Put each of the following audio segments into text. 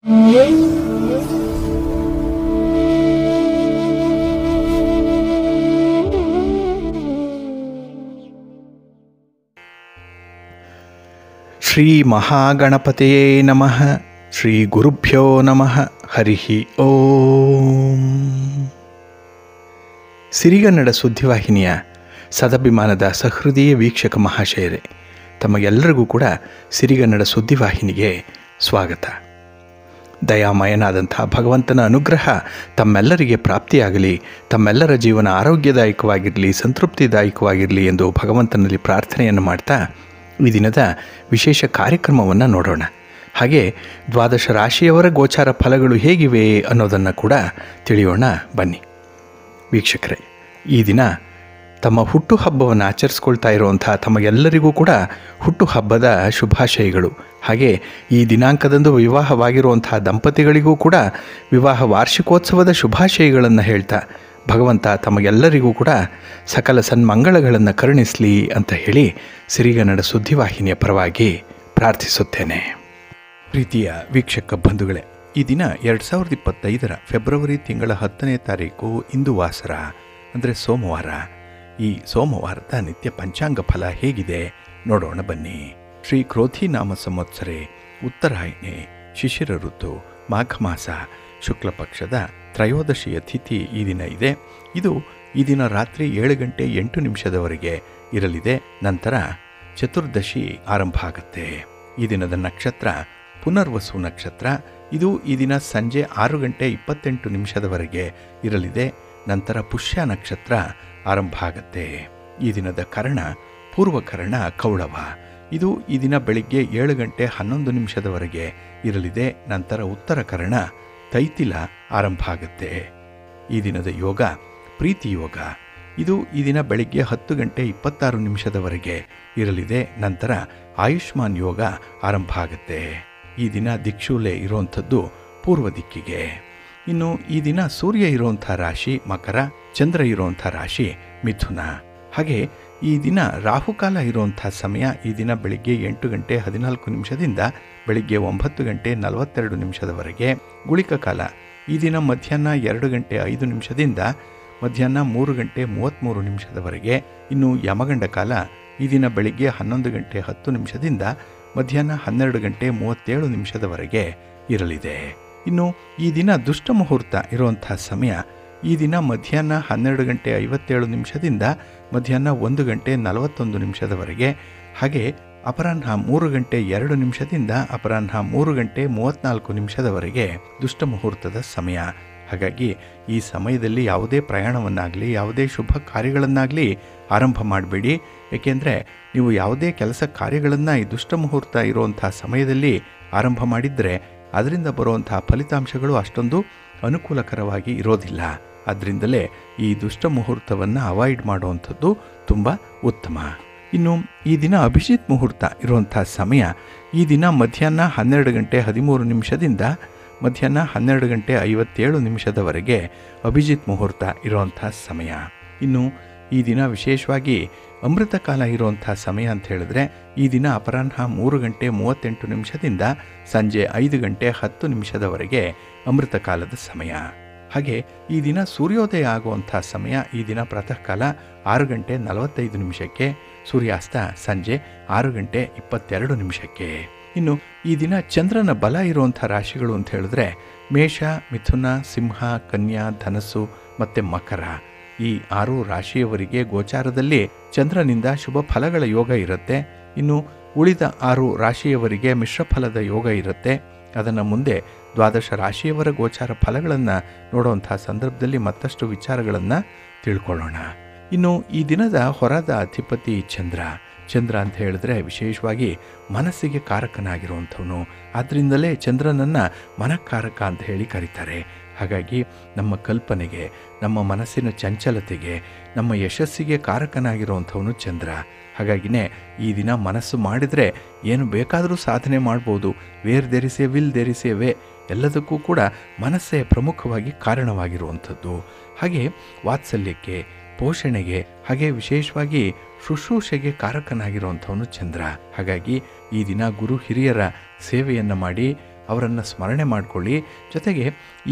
ಶ್ರೀ ಮಹಾಗಣಪತಿಯೇ ನಮಃ. ಶ್ರೀ ಗುರುಭ್ಯೋ ನಮಃ. ಹರಿ ಓಂ. ಸಿರಿಗನ್ನಡ ಸುದ್ದಿವಾಹಿನಿಯ ಸದಭಿಮಾನದ ಸಹೃದಯ ವೀಕ್ಷಕ ಮಹಾಶಯರೇ, ತಮಗೆಲ್ಲರಿಗೂ ಕೂಡ ಸಿರಿಗನ್ನಡ ಸುದ್ದಿವಾಹಿನಿಗೆ ಸ್ವಾಗತ. ದಯಾಮಯನಾದಂಥ ಭಗವಂತನ ಅನುಗ್ರಹ ತಮ್ಮೆಲ್ಲರಿಗೆ ಪ್ರಾಪ್ತಿಯಾಗಲಿ, ತಮ್ಮೆಲ್ಲರ ಜೀವನ ಆರೋಗ್ಯದಾಯಕವಾಗಿರಲಿ, ಸಂತೃಪ್ತಿದಾಯಕವಾಗಿರಲಿ ಎಂದು ಭಗವಂತನಲ್ಲಿ ಪ್ರಾರ್ಥನೆಯನ್ನು ಮಾಡ್ತಾ ಈ ದಿನದ ವಿಶೇಷ ಕಾರ್ಯಕ್ರಮವನ್ನು ನೋಡೋಣ. ಹಾಗೆ ದ್ವಾದಶ ರಾಶಿಯವರ ಗೋಚಾರ ಫಲಗಳು ಹೇಗಿವೆ ಅನ್ನೋದನ್ನು ಕೂಡ ತಿಳಿಯೋಣ ಬನ್ನಿ. ವೀಕ್ಷಕರೇ, ಈ ದಿನ ತಮ್ಮ ಹುಟ್ಟುಹಬ್ಬವನ್ನು ಆಚರಿಸ್ಕೊಳ್ತಾ ಇರುವಂಥ ತಮಗೆಲ್ಲರಿಗೂ ಕೂಡ ಹುಟ್ಟುಹಬ್ಬದ ಶುಭಾಶಯಗಳು. ಹಾಗೆ ಈ ದಿನಾಂಕದಂದು ವಿವಾಹವಾಗಿರುವಂಥ ದಂಪತಿಗಳಿಗೂ ಕೂಡ ವಿವಾಹ ವಾರ್ಷಿಕೋತ್ಸವದ ಶುಭಾಶಯಗಳನ್ನು ಹೇಳ್ತಾ ಭಗವಂತ ತಮಗೆಲ್ಲರಿಗೂ ಕೂಡ ಸಕಲ ಸನ್ಮಂಗಳಗಳನ್ನು ಕರುಣಿಸಲಿ ಅಂತ ಹೇಳಿ ಸಿರಿಗನ್ನಡ ಸುದ್ದಿವಾಹಿನಿಯ ಪರವಾಗಿ ಪ್ರಾರ್ಥಿಸುತ್ತೇನೆ. ಪ್ರೀತಿಯ ವೀಕ್ಷಕ ಬಂಧುಗಳೇ, ಈ ದಿನ 2025 ಫೆಬ್ರವರಿ ತಿಂಗಳ 10ನೇ ತಾರೀಕು ಇಂದು ವಾಸರ ಅಂದರೆ ಸೋಮವಾರ. ಈ ಸೋಮವಾರದ ನಿತ್ಯ ಪಂಚಾಂಗ ಫಲ ಹೇಗಿದೆ ನೋಡೋಣ ಬನ್ನಿ. ಶ್ರೀ ಕ್ರೋಧಿ ನಾಮ ಸಂವತ್ಸರೆ, ಉತ್ತರಾಯಣೆ, ಶಿಶಿರ ಋತು, ಮಾಘ ಮಾಸ, ಶುಕ್ಲ ಪಕ್ಷದ ತ್ರಯೋದಶಿಯ ತಿಥಿ ಈ ದಿನ ಇದೆ. ಇದು ಈ ದಿನ ರಾತ್ರಿ 7 ಗಂಟೆ 8 ನಿಮಿಷದವರೆಗೆ ಇರಲಿದೆ. ನಂತರ ಚತುರ್ದಶಿ ಆರಂಭ ಆಗುತ್ತೆ. ಈ ದಿನದ ನಕ್ಷತ್ರ ಪುನರ್ವಸು ನಕ್ಷತ್ರ. ಇದು ಈ ದಿನ ಸಂಜೆ 6 ಗಂಟೆ 28 ನಿಮಿಷದವರೆಗೆ ಇರಲಿದೆ. ನಂತರ ಪುಷ್ಯ ನಕ್ಷತ್ರ ಆರಂಭ ಆಗುತ್ತೆ. ಈ ದಿನದ ಕರ್ಣ ಪೂರ್ವಕರ್ಣ ಕೌಳವ. ಇದು ಈ ದಿನ ಬೆಳಿಗ್ಗೆ 7 ಗಂಟೆ 11 ನಿಮಿಷದವರೆಗೆ ಇರಲಿದೆ. ನಂತರ ಉತ್ತರ ಕರ್ಣ ತೈತಿಲ ಆರಂಭ ಆಗುತ್ತೆ. ಈ ದಿನದ ಯೋಗ ಪ್ರೀತಿ ಯೋಗ. ಇದು ಈ ದಿನ ಬೆಳಿಗ್ಗೆ 10 ಗಂಟೆ 26 ನಿಮಿಷದವರೆಗೆ ಇರಲಿದೆ. ನಂತರ ಆಯುಷ್ಮಾನ್ ಯೋಗ ಆರಂಭ ಆಗುತ್ತೆ. ಈ ದಿನ ದಿಕ್ಷೂಲೆ ಇರುವಂಥದ್ದು ಪೂರ್ವ ದಿಕ್ಕಿಗೆ. ಇನ್ನು ಈ ದಿನ ಸೂರ್ಯ ಇರುವಂಥ ರಾಶಿ ಮಕರ, ಚಂದ್ರ ಇರುವಂಥ ರಾಶಿ ಮಿಥುನ. ಹಾಗೆ ಈ ದಿನ ರಾಹುಕಾಲ ಇರುವಂಥ ಸಮಯ ಈ ದಿನ ಬೆಳಿಗ್ಗೆ 8 ಗಂಟೆ 14 ನಿಮಿಷದಿಂದ ಬೆಳಿಗ್ಗೆ 9 ಗಂಟೆ 42 ನಿಮಿಷದವರೆಗೆ. ಗುಳಿಕ ಕಾಲ ಈ ದಿನ ಮಧ್ಯಾಹ್ನ 2 ಗಂಟೆ 5 ನಿಮಿಷದಿಂದ ಮಧ್ಯಾಹ್ನ 3 ಗಂಟೆ 33 ನಿಮಿಷದವರೆಗೆ. ಇನ್ನು ಯಮಗಂಡ ಕಾಲ ಈ ದಿನ ಬೆಳಿಗ್ಗೆ 11 ಗಂಟೆ 10 ನಿಮಿಷದಿಂದ ಮಧ್ಯಾಹ್ನ 12 ಗಂಟೆ 37 ನಿಮಿಷದವರೆಗೆ ಇರಲಿದೆ. ಇನ್ನು ಈ ದಿನ ದುಷ್ಟ ಮುಹೂರ್ತ ಇರುವಂಥ ಸಮಯ ಈ ದಿನ ಮಧ್ಯಾಹ್ನ 12 ಗಂಟೆ 57 ನಿಮಿಷದಿಂದ ಮಧ್ಯಾಹ್ನ 1 ಗಂಟೆ 41 ನಿಮಿಷದವರೆಗೆ. ಹಾಗೆ ಅಪರಾಹ್ನ 3 ಗಂಟೆ 2 ನಿಮಿಷದಿಂದ ಅಪರಾಹ್ನ 3 ಗಂಟೆ 34 ನಿಮಿಷದವರೆಗೆ ದುಷ್ಟ ಮುಹೂರ್ತದ ಸಮಯ. ಹಾಗಾಗಿ ಈ ಸಮಯದಲ್ಲಿ ಯಾವುದೇ ಪ್ರಯಾಣವನ್ನಾಗಲಿ ಯಾವುದೇ ಶುಭ ಕಾರ್ಯಗಳನ್ನಾಗಲಿ ಆರಂಭ ಮಾಡಬೇಡಿ. ಏಕೆಂದರೆ ನೀವು ಯಾವುದೇ ಕೆಲಸ ಕಾರ್ಯಗಳನ್ನು ಈ ದುಷ್ಟ ಮುಹೂರ್ತ ಇರುವಂಥ ಸಮಯದಲ್ಲಿ ಆರಂಭ ಮಾಡಿದರೆ ಅದರಿಂದ ಬರುವಂಥ ಫಲಿತಾಂಶಗಳು ಅಷ್ಟೊಂದು ಅನುಕೂಲಕರವಾಗಿ ಇರೋದಿಲ್ಲ. ಅದರಿಂದಲೇ ಈ ದುಷ್ಟ ಮುಹೂರ್ತವನ್ನು ಅವಾಯ್ಡ್ ಮಾಡುವಂಥದ್ದು ತುಂಬ ಉತ್ತಮ. ಇನ್ನು ಈ ದಿನ ಅಭಿಜಿತ್ ಮುಹೂರ್ತ ಇರುವಂಥ ಸಮಯ ಈ ದಿನ ಮಧ್ಯಾಹ್ನ 12 ಗಂಟೆ 13 ನಿಮಿಷದಿಂದ ಮಧ್ಯಾಹ್ನ 12 ಗಂಟೆ 57 ನಿಮಿಷದವರೆಗೆ ಅಭಿಜಿತ್ ಮುಹೂರ್ತ ಇರುವಂಥ ಸಮಯ. ಇನ್ನು ಈ ದಿನ ವಿಶೇಷವಾಗಿ ಅಮೃತ ಕಾಲ ಇರುವಂಥ ಸಮಯ ಅಂತ ಹೇಳಿದ್ರೆ ಈ ದಿನ ಅಪರಾಹ್ನ 3 ಗಂಟೆ 38 ನಿಮಿಷದಿಂದ ಸಂಜೆ 5 ಗಂಟೆ 10 ನಿಮಿಷದವರೆಗೆ ಅಮೃತ ಕಾಲದ ಸಮಯ. ಹಾಗೆ ಈ ದಿನ ಸೂರ್ಯೋದಯ ಆಗುವಂಥ ಸಮಯ ಈ ದಿನ ಪ್ರಾತಃ ಕಾಲ 6 ಗಂಟೆ 45 ನಿಮಿಷಕ್ಕೆ, ಸೂರ್ಯಾಸ್ತ ಸಂಜೆ 6 ಗಂಟೆ 22 ನಿಮಿಷಕ್ಕೆ. ಇನ್ನು ಈ ದಿನ ಚಂದ್ರನ ಬಲ ಇರುವಂಥ ರಾಶಿಗಳು ಅಂತ ಹೇಳಿದ್ರೆ ಮೇಷ, ಮಿಥುನ, ಸಿಂಹ, ಕನ್ಯಾ, ಧನಸ್ಸು ಮತ್ತು ಮಕರ. ಈ 6 ರಾಶಿಯವರಿಗೆ ಗೋಚಾರದಲ್ಲಿ ಚಂದ್ರನಿಂದ ಶುಭ ಫಲಗಳ ಯೋಗ ಇರುತ್ತೆ. ಇನ್ನು ಉಳಿದ 6 ರಾಶಿಯವರಿಗೆ ಮಿಶ್ರ ಫಲದ ಯೋಗ ಇರುತ್ತೆ. ಅದನ್ನು ಮುಂದೆ ದ್ವಾದಶ ರಾಶಿಯವರ ಗೋಚಾರ ಫಲಗಳನ್ನು ನೋಡುವಂಥ ಸಂದರ್ಭದಲ್ಲಿ ಮತ್ತಷ್ಟು ವಿಚಾರಗಳನ್ನು ತಿಳ್ಕೊಳ್ಳೋಣ. ಇನ್ನು ಈ ದಿನದ ಹೊರದ ಅಧಿಪತಿ ಚಂದ್ರ. ಚಂದ್ರ ಅಂತ ಹೇಳಿದ್ರೆ ವಿಶೇಷವಾಗಿ ಮನಸ್ಸಿಗೆ ಕಾರಕನಾಗಿರುವಂಥವನು. ಆದ್ದರಿಂದಲೇ ಚಂದ್ರನನ್ನು ಮನಃಕಾರಕ ಅಂತ ಹೇಳಿ ಕರೀತಾರೆ. ಹಾಗಾಗಿ ನಮ್ಮ ಕಲ್ಪನೆಗೆ, ನಮ್ಮ ಮನಸ್ಸಿನ ಚಂಚಲತೆಗೆ, ನಮ್ಮ ಯಶಸ್ಸಿಗೆ ಕಾರಕನಾಗಿರುವಂಥವನು ಚಂದ್ರ. ಹಾಗಾಗಿನೇ ಈ ದಿನ ಮನಸ್ಸು ಮಾಡಿದರೆ ಏನು ಬೇಕಾದರೂ ಸಾಧನೆ ಮಾಡ್ಬೋದು. Where there is a will there is a way. ಎಲ್ಲದಕ್ಕೂ ಕೂಡ ಮನಸ್ಸೇ ಪ್ರಮುಖವಾಗಿ ಕಾರಣವಾಗಿರುವಂಥದ್ದು. ಹಾಗೆ ವಾತ್ಸಲ್ಯಕ್ಕೆ, ಪೋಷಣೆಗೆ, ಹಾಗೆ ವಿಶೇಷವಾಗಿ ಶುಶ್ರೂಷೆಗೆ ಕಾರಕನಾಗಿರುವಂಥವನು ಚಂದ್ರ. ಹಾಗಾಗಿ ಈ ದಿನ ಗುರು ಹಿರಿಯರ ಸೇವೆಯನ್ನು ಮಾಡಿ ಅವರನ್ನು ಸ್ಮರಣೆ ಮಾಡಿಕೊಳ್ಳಿ. ಜೊತೆಗೆ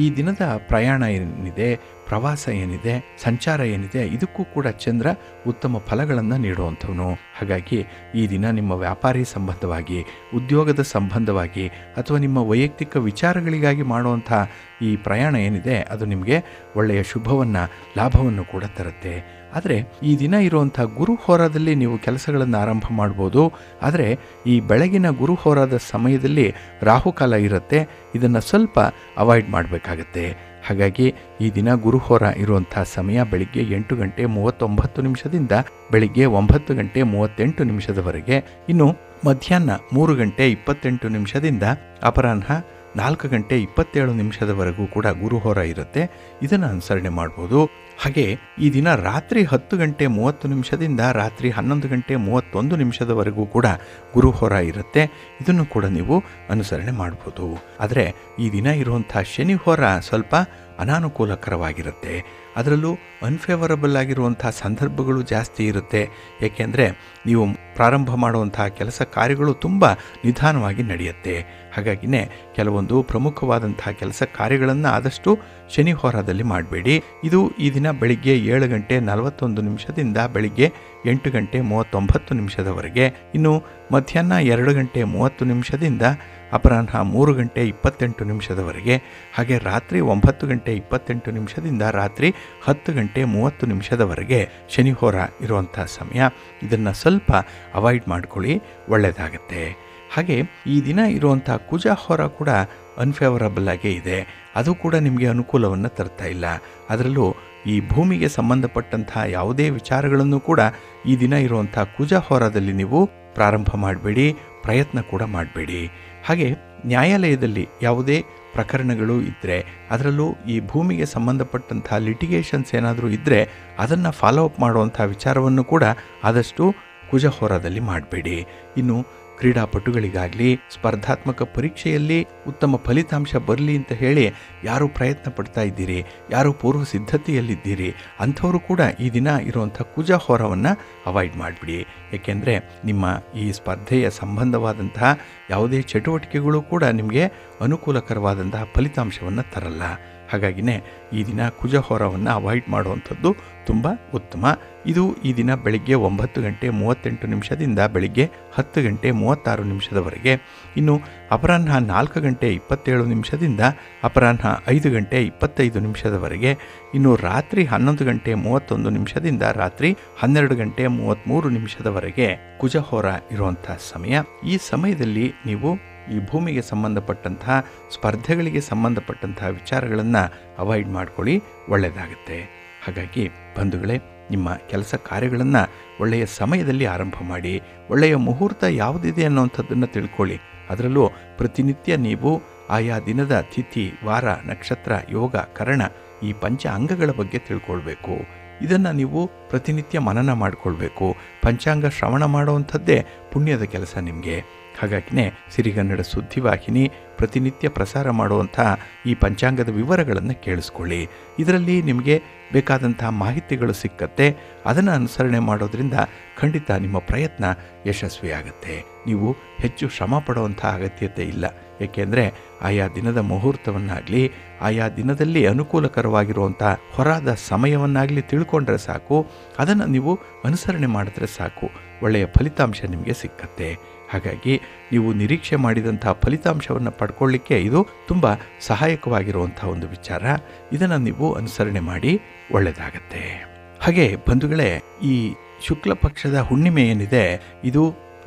ಈ ದಿನದ ಪ್ರಯಾಣ ಏನಿದೆ, ಪ್ರವಾಸ ಏನಿದೆ, ಸಂಚಾರ ಏನಿದೆ, ಇದಕ್ಕೂ ಕೂಡ ಚಂದ್ರ ಉತ್ತಮ ಫಲಗಳನ್ನು ನೀಡುವಂಥವನು. ಹಾಗಾಗಿ ಈ ದಿನ ನಿಮ್ಮ ವ್ಯಾಪಾರಿ ಸಂಬಂಧವಾಗಿ, ಉದ್ಯೋಗದ ಸಂಬಂಧವಾಗಿ ಅಥವಾ ನಿಮ್ಮ ವೈಯಕ್ತಿಕ ವಿಚಾರಗಳಿಗಾಗಿ ಮಾಡುವಂಥ ಈ ಪ್ರಯಾಣ ಏನಿದೆ ಅದು ನಿಮಗೆ ಒಳ್ಳೆಯ ಶುಭವನ್ನು, ಲಾಭವನ್ನು ಕೂಡ ತರುತ್ತೆ. ಆದರೆ ಈ ದಿನ ಇರುವಂಥ ಗುರುಹೋರಾದಲ್ಲಿ ನೀವು ಕೆಲಸಗಳನ್ನು ಆರಂಭ ಮಾಡ್ಬೋದು. ಆದರೆ ಈ ಬೆಳಗಿನ ಗುರುಹೋರಾದ ಸಮಯದಲ್ಲಿ ರಾಹುಕಾಲ ಇರುತ್ತೆ, ಇದನ್ನು ಸ್ವಲ್ಪ ಅವಾಯ್ಡ್ ಮಾಡಬೇಕಾಗತ್ತೆ. ಹಾಗಾಗಿ ಈ ದಿನ ಗುರುಹೋರ ಇರುವಂಥ ಸಮಯ ಬೆಳಿಗ್ಗೆ 8 ಗಂಟೆ 39 ನಿಮಿಷದಿಂದ ಬೆಳಿಗ್ಗೆ 9 ಗಂಟೆ 38 ನಿಮಿಷದವರೆಗೆ. ಇನ್ನು ಮಧ್ಯಾಹ್ನ 3 ಗಂಟೆ 28 ನಿಮಿಷದಿಂದ ಅಪರಾಹ್ನ 4 ಗಂಟೆ 27 ನಿಮಿಷದವರೆಗೂ ಕೂಡ ಗುರುಹೋರ ಇರುತ್ತೆ. ಇದನ್ನು ಅನುಸರಣೆ ಮಾಡ್ಬೋದು. ಹಾಗೆ ಈ ದಿನ ರಾತ್ರಿ 10 ಗಂಟೆ 30 ನಿಮಿಷದಿಂದ ರಾತ್ರಿ 11 ಗಂಟೆ 31 ನಿಮಿಷದವರೆಗೂ ಕೂಡ ಗುರುಹೋರ ಇರುತ್ತೆ. ಇದನ್ನು ಕೂಡ ನೀವು ಅನುಸರಣೆ ಮಾಡ್ಬೋದು. ಆದರೆ ಈ ದಿನ ಇರುವಂಥ ಶನಿ ಹೋರ ಸ್ವಲ್ಪ ಅನಾನುಕೂಲಕರವಾಗಿರುತ್ತೆ. ಅದರಲ್ಲೂ ಅನ್ಫೇವರಬಲ್ ಆಗಿರುವಂಥ ಸಂದರ್ಭಗಳು ಜಾಸ್ತಿ ಇರುತ್ತೆ. ಏಕೆಂದರೆ ನೀವು ಪ್ರಾರಂಭ ಮಾಡುವಂಥ ಕೆಲಸ ಕಾರ್ಯಗಳು ತುಂಬ ನಿಧಾನವಾಗಿ ನಡೆಯುತ್ತೆ. ಹಾಗಾಗಿನೇ ಕೆಲವೊಂದು ಪ್ರಮುಖವಾದಂತಹ ಕೆಲಸ ಕಾರ್ಯಗಳನ್ನು ಆದಷ್ಟು ಶನಿ ಹೋರಾದಲ್ಲಿ ಮಾಡಬೇಡಿ. ಇದು ಈ ದಿನ ಬೆಳಿಗ್ಗೆ 7 ಗಂಟೆ 41 ನಿಮಿಷದಿಂದ ಬೆಳಿಗ್ಗೆ 8 ಗಂಟೆ 39 ನಿಮಿಷದವರೆಗೆ. ಇನ್ನು ಮಧ್ಯಾಹ್ನ 2 ಗಂಟೆ 30 ನಿಮಿಷದಿಂದ ಅಪರಾಹ್ನ 3 ಗಂಟೆ 28 ನಿಮಿಷದವರೆಗೆ. ಹಾಗೆ ರಾತ್ರಿ 9 ಗಂಟೆ 28 ನಿಮಿಷದಿಂದ ರಾತ್ರಿ 10 ಗಂಟೆ 30 ನಿಮಿಷದವರೆಗೆ ಶನಿ ಹೋರ ಇರುವಂಥ ಸಮಯ. ಇದನ್ನು ಸ್ವಲ್ಪ ಅವಾಯ್ಡ್ ಮಾಡ್ಕೊಳ್ಳಿ, ಒಳ್ಳೆಯದಾಗತ್ತೆ. ಹಾಗೆ ಈ ದಿನ ಇರುವಂಥ ಕುಜ ಹೋರ ಕೂಡ ಅನ್ಫೇವರಬಲ್ ಆಗೇ ಇದೆ. ಅದು ಕೂಡ ನಿಮಗೆ ಅನುಕೂಲವನ್ನು ತರ್ತಾ ಇಲ್ಲ. ಅದರಲ್ಲೂ ಈ ಭೂಮಿಗೆ ಸಂಬಂಧಪಟ್ಟಂತಹ ಯಾವುದೇ ವಿಚಾರಗಳನ್ನು ಕೂಡ ಈ ದಿನ ಇರುವಂಥ ಕುಜ ಹೋರಾದಲ್ಲಿ ನೀವು ಪ್ರಾರಂಭ ಮಾಡಬೇಡಿ, ಪ್ರಯತ್ನ ಕೂಡ ಮಾಡಬೇಡಿ. ಹಾಗೆ ನ್ಯಾಯಾಲಯದಲ್ಲಿ ಯಾವುದೇ ಪ್ರಕರಣಗಳು ಇದ್ದರೆ, ಅದರಲ್ಲೂ ಈ ಭೂಮಿಗೆ ಸಂಬಂಧಪಟ್ಟಂಥ ಲಿಟಿಗೇಷನ್ಸ್ ಏನಾದರೂ ಇದ್ದರೆ ಅದನ್ನು ಫಾಲೋ ಅಪ್ ಮಾಡುವಂಥ ವಿಚಾರವನ್ನು ಕೂಡ ಆದಷ್ಟು ಕುಜ ಹೋರಾದಲ್ಲಿ ಮಾಡಬೇಡಿ. ಇನ್ನು ಕ್ರೀಡಾಪಟುಗಳಿಗಾಗಲಿ ಸ್ಪರ್ಧಾತ್ಮಕ ಪರೀಕ್ಷೆಯಲ್ಲಿ ಉತ್ತಮ ಫಲಿತಾಂಶ ಬರಲಿ ಅಂತ ಹೇಳಿ ಯಾರು ಪ್ರಯತ್ನ ಪಡ್ತಾ ಇದ್ದೀರಿ, ಯಾರು ಪೂರ್ವ ಸಿದ್ಧತೆಯಲ್ಲಿದ್ದೀರಿ ಅಂಥವರು ಕೂಡ ಈ ದಿನ ಇರುವಂಥ ಕುಜ ಹೋರವನ್ನು ಅವಾಯ್ಡ್ ಮಾಡಿಬಿಡಿ. ಏಕೆಂದರೆ ನಿಮ್ಮ ಈ ಸ್ಪರ್ಧೆಯ ಸಂಬಂಧವಾದಂತಹ ಯಾವುದೇ ಚಟುವಟಿಕೆಗಳು ಕೂಡ ನಿಮಗೆ ಅನುಕೂಲಕರವಾದಂತಹ ಫಲಿತಾಂಶವನ್ನು ತರಲ್ಲ. ಹಾಗಾಗಿನೇ ಈ ದಿನ ಕುಜ ಹೋರವನ್ನು ಅವಾಯ್ಡ್ ಮಾಡುವಂಥದ್ದು ತುಂಬ ಉತ್ತಮ. ಇದು ಈ ದಿನ ಬೆಳಿಗ್ಗೆ 9 ಗಂಟೆ 38 ನಿಮಿಷದಿಂದ ಬೆಳಿಗ್ಗೆ 10 ಗಂಟೆ 36 ನಿಮಿಷದವರೆಗೆ. ಇನ್ನು ಅಪರಾಹ್ನ 4 ಗಂಟೆ 27 ನಿಮಿಷದಿಂದ ಅಪರಾಹ್ನ 5 ಗಂಟೆ 25 ನಿಮಿಷದವರೆಗೆ. ಇನ್ನು ರಾತ್ರಿ 11 ಗಂಟೆ 31 ನಿಮಿಷದಿಂದ ರಾತ್ರಿ 12 ಗಂಟೆ 33 ನಿಮಿಷದವರೆಗೆ ಕುಜ ಹೋರ ಇರುವಂಥ ಸಮಯ. ಈ ಸಮಯದಲ್ಲಿ ನೀವು ಈ ಭೂಮಿಗೆ ಸಂಬಂಧಪಟ್ಟಂತಹ ಸ್ಪರ್ಧೆಗಳಿಗೆ ಸಂಬಂಧಪಟ್ಟಂತಹ ವಿಚಾರಗಳನ್ನು ಅವಾಯ್ಡ್ ಮಾಡ್ಕೊಳ್ಳಿ, ಒಳ್ಳೆಯದಾಗುತ್ತೆ. ಹಾಗಾಗಿ ಬಂಧುಗಳೇ, ನಿಮ್ಮ ಕೆಲಸ ಕಾರ್ಯಗಳನ್ನು ಒಳ್ಳೆಯ ಸಮಯದಲ್ಲಿ ಆರಂಭ ಮಾಡಿ. ಒಳ್ಳೆಯ ಮುಹೂರ್ತ ಯಾವುದಿದೆ ಅನ್ನೋವಂಥದ್ದನ್ನು ತಿಳ್ಕೊಳ್ಳಿ. ಅದರಲ್ಲೂ ಪ್ರತಿನಿತ್ಯ ನೀವು ಆಯಾ ದಿನದ ತಿಥಿ, ವಾರ, ನಕ್ಷತ್ರ, ಯೋಗ, ಕರಣ ಈ ಪಂಚ ಅಂಗಗಳ ಬಗ್ಗೆ ತಿಳ್ಕೊಳ್ಬೇಕು. ಇದನ್ನು ನೀವು ಪ್ರತಿನಿತ್ಯ ಮನನ ಮಾಡಿಕೊಳ್ಬೇಕು. ಪಂಚಾಂಗ ಶ್ರವಣ ಮಾಡುವಂಥದ್ದೇ ಪುಣ್ಯದ ಕೆಲಸ ನಿಮಗೆ. ಹಾಗಾಗಿನೇ ಸಿರಿಗನ್ನಡ ಸುದ್ದಿವಾಹಿನಿ ಪ್ರತಿನಿತ್ಯ ಪ್ರಸಾರ ಮಾಡುವಂಥ ಈ ಪಂಚಾಂಗದ ವಿವರಗಳನ್ನು ಕೇಳಿಸ್ಕೊಳ್ಳಿ. ಇದರಲ್ಲಿ ನಿಮಗೆ ಬೇಕಾದಂತಹ ಮಾಹಿತಿಗಳು ಸಿಕ್ಕತ್ತೆ. ಅದನ್ನು ಅನುಸರಣೆ ಮಾಡೋದ್ರಿಂದ ಖಂಡಿತ ನಿಮ್ಮ ಪ್ರಯತ್ನ ಯಶಸ್ವಿಯಾಗುತ್ತೆ. ನೀವು ಹೆಚ್ಚು ಶ್ರಮ ಪಡುವಂಥ ಅಗತ್ಯತೆ ಇಲ್ಲ. ಏಕೆಂದರೆ ಆಯಾ ದಿನದ ಮುಹೂರ್ತವನ್ನಾಗಲಿ, ಆಯಾ ದಿನದಲ್ಲಿ ಅನುಕೂಲಕರವಾಗಿರುವಂಥ ಹೊರಾದ ಸಮಯವನ್ನಾಗಲಿ ತಿಳ್ಕೊಂಡ್ರೆ ಸಾಕು. ಅದನ್ನು ನೀವು ಅನುಸರಣೆ ಮಾಡಿದ್ರೆ ಸಾಕು, ಒಳ್ಳೆಯ ಫಲಿತಾಂಶ ನಿಮಗೆ ಸಿಕ್ಕತ್ತೆ. ಹಾಗಾಗಿ ನೀವು ನಿರೀಕ್ಷೆ ಮಾಡಿದಂಥ ಫಲಿತಾಂಶವನ್ನು ಪಡ್ಕೊಳ್ಳಿಕ್ಕೆ ಇದು ತುಂಬ ಸಹಾಯಕವಾಗಿರುವಂಥ ಒಂದು ವಿಚಾರ. ಇದನ್ನು ನೀವು ಅನುಸರಣೆ ಮಾಡಿ, ಒಳ್ಳೆಯದಾಗತ್ತೆ. ಹಾಗೆ ಬಂಧುಗಳೇ, ಈ ಶುಕ್ಲ ಪಕ್ಷದ ಹುಣ್ಣಿಮೆ ಏನಿದೆ ಇದು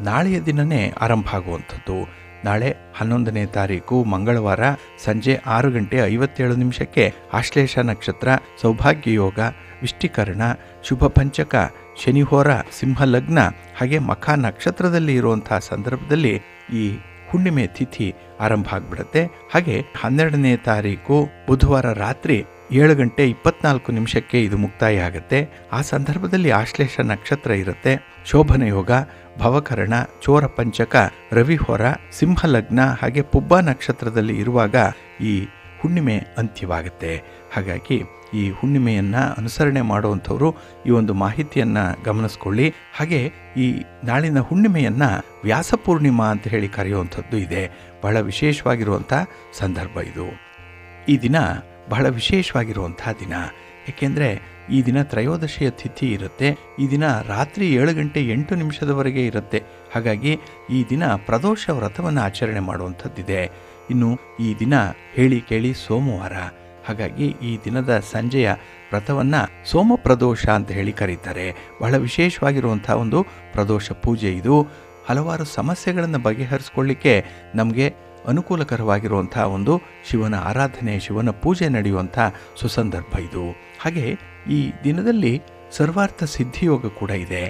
ನಾಳೆಯ ದಿನವೇ ಆರಂಭ ಆಗುವಂಥದ್ದು. ನಾಳೆ 11ನೇ ತಾರೀಕು ಮಂಗಳವಾರ ಸಂಜೆ 6 ಗಂಟೆ 57 ನಿಮಿಷಕ್ಕೆ ಆಶ್ಲೇಷ ನಕ್ಷತ್ರ, ಸೌಭಾಗ್ಯ ಯೋಗ, ವಿಷ್ಟಿಕರಣ, ಶುಭ ಪಂಚಕ, ಶನಿಹೋರ, ಸಿಂಹ ಲಗ್ನ ಹಾಗೆ ಮಖ ನಕ್ಷತ್ರದಲ್ಲಿ ಇರುವಂಥ ಸಂದರ್ಭದಲ್ಲಿ ಈ ಹುಣ್ಣಿಮೆ ತಿಥಿ ಆರಂಭ ಆಗಿಬಿಡುತ್ತೆ. ಹಾಗೆ 12ನೇ ತಾರೀಕು ಬುಧವಾರ ರಾತ್ರಿ 7 ಗಂಟೆ 24 ನಿಮಿಷಕ್ಕೆ ಇದು ಮುಕ್ತಾಯ ಆಗುತ್ತೆ. ಆ ಸಂದರ್ಭದಲ್ಲಿ ಆಶ್ಲೇಷ ನಕ್ಷತ್ರ ಇರುತ್ತೆ. ಶೋಭನ ಯೋಗ, ಭವಕರಣ, ಚೋರ ಪಂಚಕ, ರವಿಹೊರ, ಸಿಂಹ ಲಗ್ನ ಹಾಗೆ ಪುಬ್ಬ ನಕ್ಷತ್ರದಲ್ಲಿ ಇರುವಾಗ ಈ ಹುಣ್ಣಿಮೆ ಅಂತ್ಯವಾಗುತ್ತೆ. ಹಾಗಾಗಿ ಈ ಹುಣ್ಣಿಮೆಯನ್ನು ಅನುಸರಣೆ ಮಾಡುವಂಥವರು ಈ ಒಂದು ಮಾಹಿತಿಯನ್ನು ಗಮನಿಸ್ಕೊಳ್ಳಿ. ಹಾಗೆ ಈ ನಾಳಿನ ಹುಣ್ಣಿಮೆಯನ್ನು ವ್ಯಾಸಪೂರ್ಣಿಮಾ ಅಂತ ಹೇಳಿ ಕರೆಯುವಂಥದ್ದು ಇದೆ. ಬಹಳ ವಿಶೇಷವಾಗಿರುವಂಥ ಸಂದರ್ಭ ಇದು. ಈ ದಿನ ಬಹಳ ವಿಶೇಷವಾಗಿರುವಂಥ ದಿನ. ಏಕೆಂದರೆ ಈ ದಿನ ತ್ರಯೋದಶಿಯ ತಿಥಿ ಇರುತ್ತೆ. ಈ ದಿನ ರಾತ್ರಿ 7 ಗಂಟೆ 8 ನಿಮಿಷದವರೆಗೆ ಇರುತ್ತೆ. ಹಾಗಾಗಿ ಈ ದಿನ ಪ್ರದೋಷ ವ್ರತವನ್ನು ಆಚರಣೆ ಮಾಡುವಂಥದ್ದಿದೆ. ಇನ್ನು ಈ ದಿನ ಹೇಳಿ ಕೇಳಿ ಸೋಮವಾರ. ಹಾಗಾಗಿ ಈ ದಿನದ ಸಂಜೆಯ ವ್ರತವನ್ನು ಸೋಮ ಪ್ರದೋಷ ಅಂತ ಹೇಳಿ ಕರೀತಾರೆ. ಬಹಳ ವಿಶೇಷವಾಗಿರುವಂಥ ಒಂದು ಪ್ರದೋಷ ಪೂಜೆ ಇದು. ಹಲವಾರು ಸಮಸ್ಯೆಗಳನ್ನು ಬಗೆಹರಿಸ್ಕೊಳ್ಳಿಕ್ಕೆ ನಮಗೆ ಅನುಕೂಲಕರವಾಗಿರುವಂಥ ಒಂದು ಶಿವನ ಆರಾಧನೆ, ಶಿವನ ಪೂಜೆ ನಡೆಯುವಂಥ ಸುಸಂದರ್ಭ ಇದು. ಹಾಗೆ ಈ ದಿನದಲ್ಲಿ ಸರ್ವಾರ್ಥ ಸಿದ್ಧಿಯೋಗ ಕೂಡ ಇದೆ.